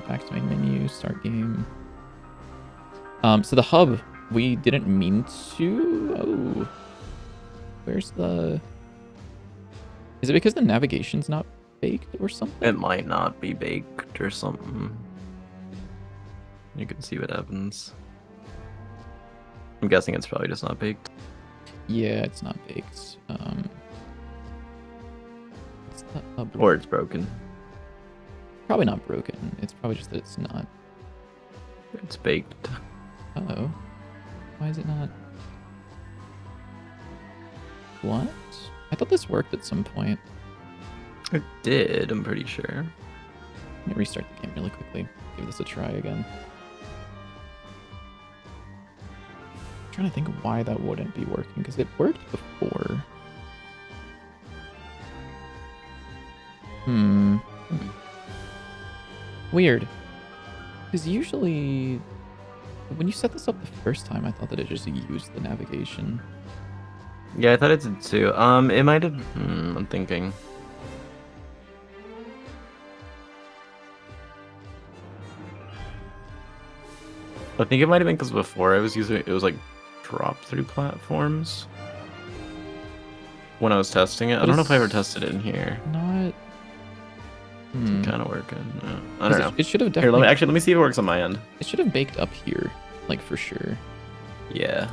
back to main menu, start game. So the hub, we didn't mean to. Oh, where's the? Is it because the navigation's not baked or something? It might not be baked or something. You can see what happens. I'm guessing it's probably just not baked. Yeah, it's not baked. It's the hub. Or it's broken. Probably not broken. It's probably just that it's not. It's baked. Uh-oh. Why is it not? What? I thought this worked at some point. It did, I'm pretty sure. Let me restart the game really quickly. Give this a try again. I'm trying to think of why that wouldn't be working, because it worked before. Weird. Because usually, when you set this up the first time, I thought that it just used the navigation. Yeah, I thought it did too. It might have. I'm thinking. I think it might have been because before I was using it was like drop through platforms when I was testing it. I don't know if I ever tested it in here. Not. Kind of working. No. I don't know. It should have definitely. Here, let me see if it works on my end. It should have baked up here, like for sure. Yeah.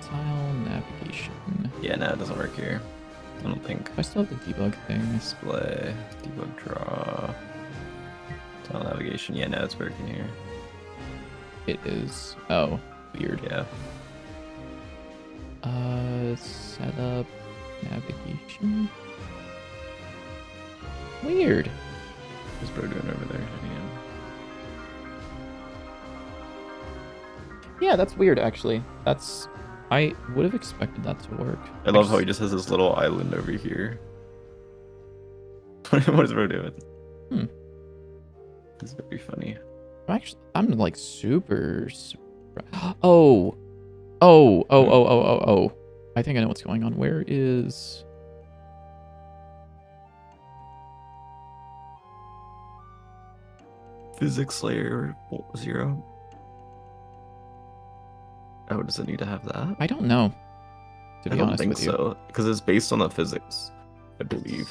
Tile navigation. Yeah, no, it doesn't work here. I don't think. I still have the debug thing. Display, debug draw, tile navigation. Yeah, no, it's working here. It is. Oh, weird. Yeah. Setup, navigation. Weird. What's bro doing over there? Yeah, that's weird, actually. I would have expected that to work. I love how he just has this little island over here. What is bro doing? Hmm. This is gonna be funny. I'm like super. Oh. Oh. I think I know what's going on. Where is? Physics layer 0. Oh, does it need to have that? I don't know. To be I don't honest think with you. so, because it's based on the physics, I believe.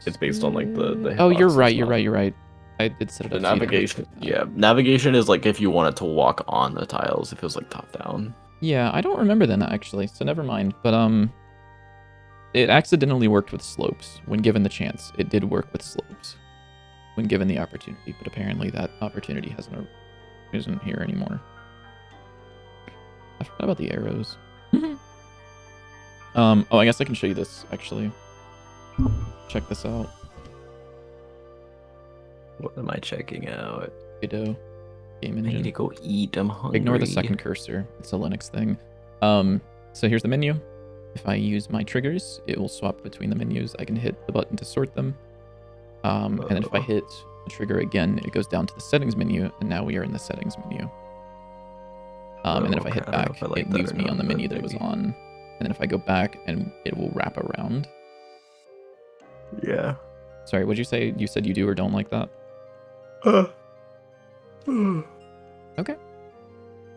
It's based on like the Oh, you're hitboxes, right. not- You're right. I did set it The up. so you don't have to navigation, do that. yeah, navigation is like if you wanted to walk on the tiles, it feels like top down. Yeah, I don't remember then actually, so never mind. But it accidentally worked with slopes when given the chance. It did work with slopes when given the opportunity, but apparently that opportunity isn't here anymore. I forgot about the arrows. Oh, I guess I can show you this actually. Check this out. What am I checking out? Godot game I need to engine. go eat. I'm hungry. Ignore the second cursor. It's a Linux thing. So here's the menu. If I use my triggers, it will swap between the menus. I can hit the button to sort them. And then if I hit the trigger again, it goes down to the settings menu, and now we are in the settings menu. And then if I hit I don't know back, if I like it that leaves or me not, on the but menu that it was maybe. on. And then if I go back, and it will wrap around. Yeah. Sorry, what'd you say? You said you do or don't like that? Okay.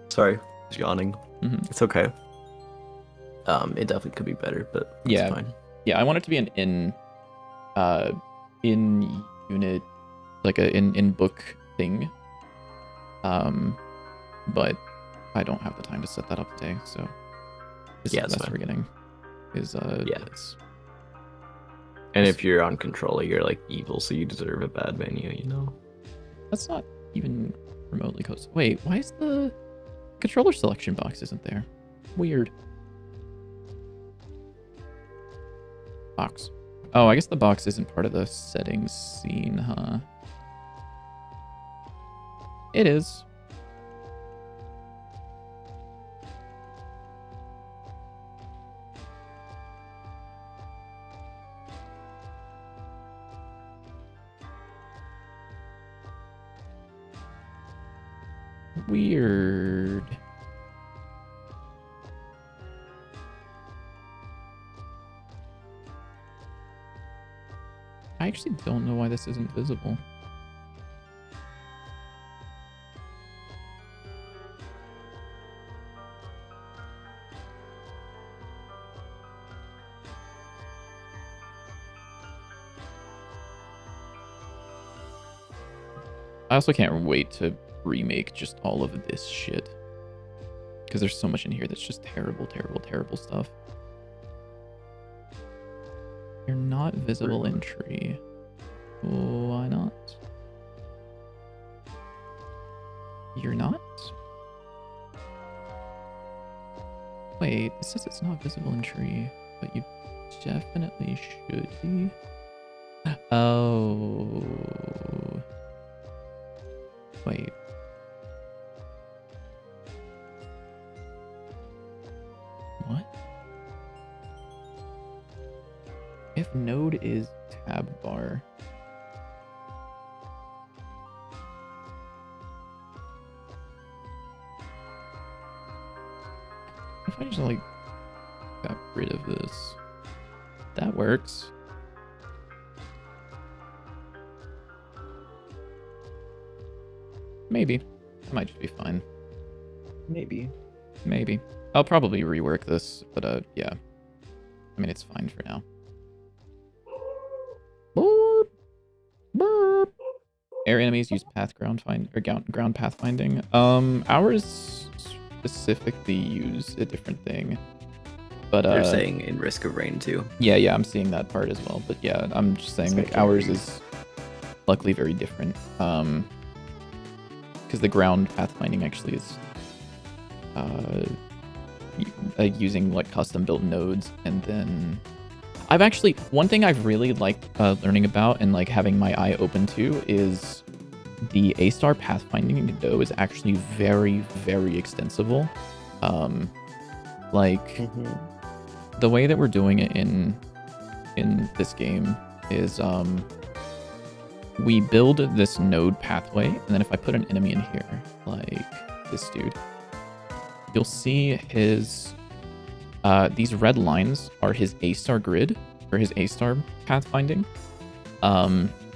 Sorry, just yawning. Mhm. It's okay. It definitely could be better, but it's Yeah. fine. Yeah, I want it to be an in unit, like a in book thing. But I don't have the time to set that up today, so this Yeah, is it's the best fine. we're getting. Is Yeah. this. And if you're on controller, you're like evil, so you deserve a bad menu, you know? That's not even remotely close. Wait, why is the controller selection box isn't there? Weird. Box. Oh, I guess the box isn't part of the settings scene, huh? It is. Weird. I actually don't know why this isn't visible. I also can't wait to remake just all of this shit. Because there's so much in here that's just terrible, terrible, terrible stuff. You're not visible in tree. Why not? You're not? Wait, it says it's not visible in tree, but you definitely should be. Oh. Wait. What? If node is tab bar. If I just like got rid of this, that works. Maybe. It might just be fine. Maybe. Maybe. I'll probably rework this, but yeah. I mean, it's fine for now. Boop. Boop. Air enemies use ground pathfinding. Ours specifically use a different thing. But They're saying in Risk of Rain too. yeah, I'm seeing that part as well. But yeah, I'm just saying like ours is luckily very different. Because the ground pathfinding actually is using like custom built nodes, and then I've actually one thing I've really liked learning about and like having my eye open to is the A-star pathfinding in Godot is actually very, very extensible. Like Mhm. the way that we're doing it in this game is we build this node pathway, and then if I put an enemy in here, like this dude, you'll see his these red lines are his A-star grid or his A-star pathfinding,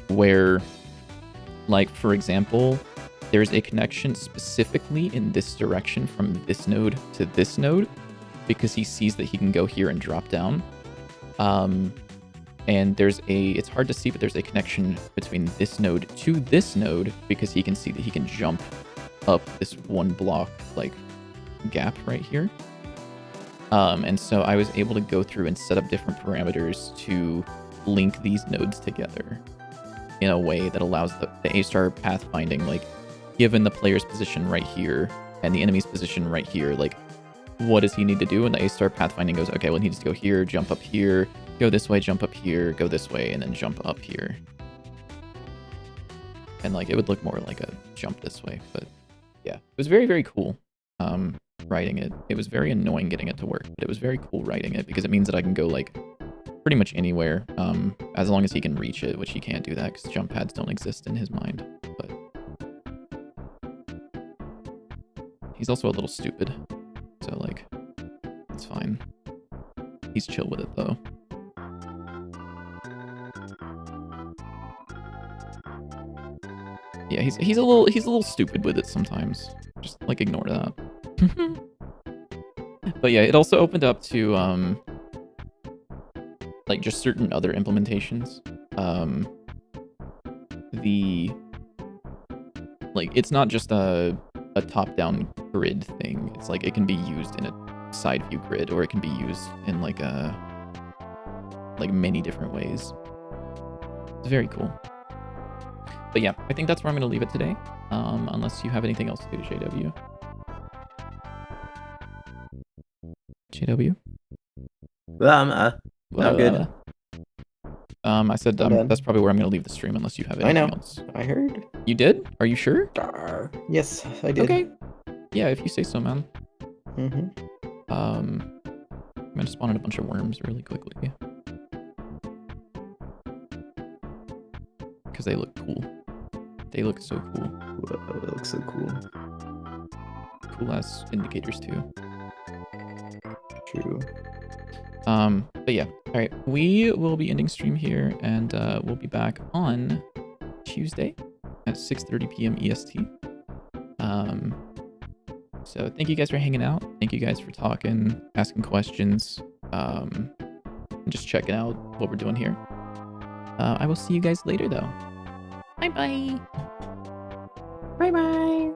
where, like, for example, there's a connection specifically in this direction from this node to this node because he sees that he can go here and drop down. And it's hard to see, but there's a connection between this node to this node because he can see that he can jump up this one block, like, gap right here. And so I was able to go through and set up different parameters to link these nodes together in a way that allows the A-star pathfinding, like, given the player's position right here and the enemy's position right here, like, what does he need to do? And the A-star pathfinding goes, okay, well, he needs to go here, jump up here, go this way, jump up here, go this way, and then jump up here. And, like, it would look more like a jump this way, but yeah, it was very, very cool writing it. It was very annoying getting it to work, but it was very cool writing it because it means that I can go, like, pretty much anywhere, as long as he can reach it, which he can't do that because jump pads don't exist in his mind. But he's also a little stupid, so, like, it's fine. He's chill with it though. Yeah, he's a little stupid with it sometimes. Just, like, ignore that. But yeah, it also opened up to like, just certain other implementations. Like, it's not just a top-down grid thing. It's like it can be used in a side view grid, or it can be used in like many different ways. It's very cool. But yeah, I think that's where I'm gonna leave it today. Unless you have anything else to do, JW. JW? I'm good. I said that's probably where I'm gonna leave the stream unless you have anything else. I heard. You did? Are you sure? Yes, I did. Okay. Yeah, if you say so, man. Mm-hmm. I'm gonna spawn in a bunch of worms really quickly. Because they look cool. They look so cool. Whoa, that looks so cool. Cool ass indicators too. True. But yeah, all right, we will be ending stream here, and we'll be back on Tuesday at 6:30 p.m. EST. So thank you guys for hanging out. Thank you guys for talking, asking questions, and just checking out what we're doing here. I will see you guys later, though. Bye bye. Bye bye.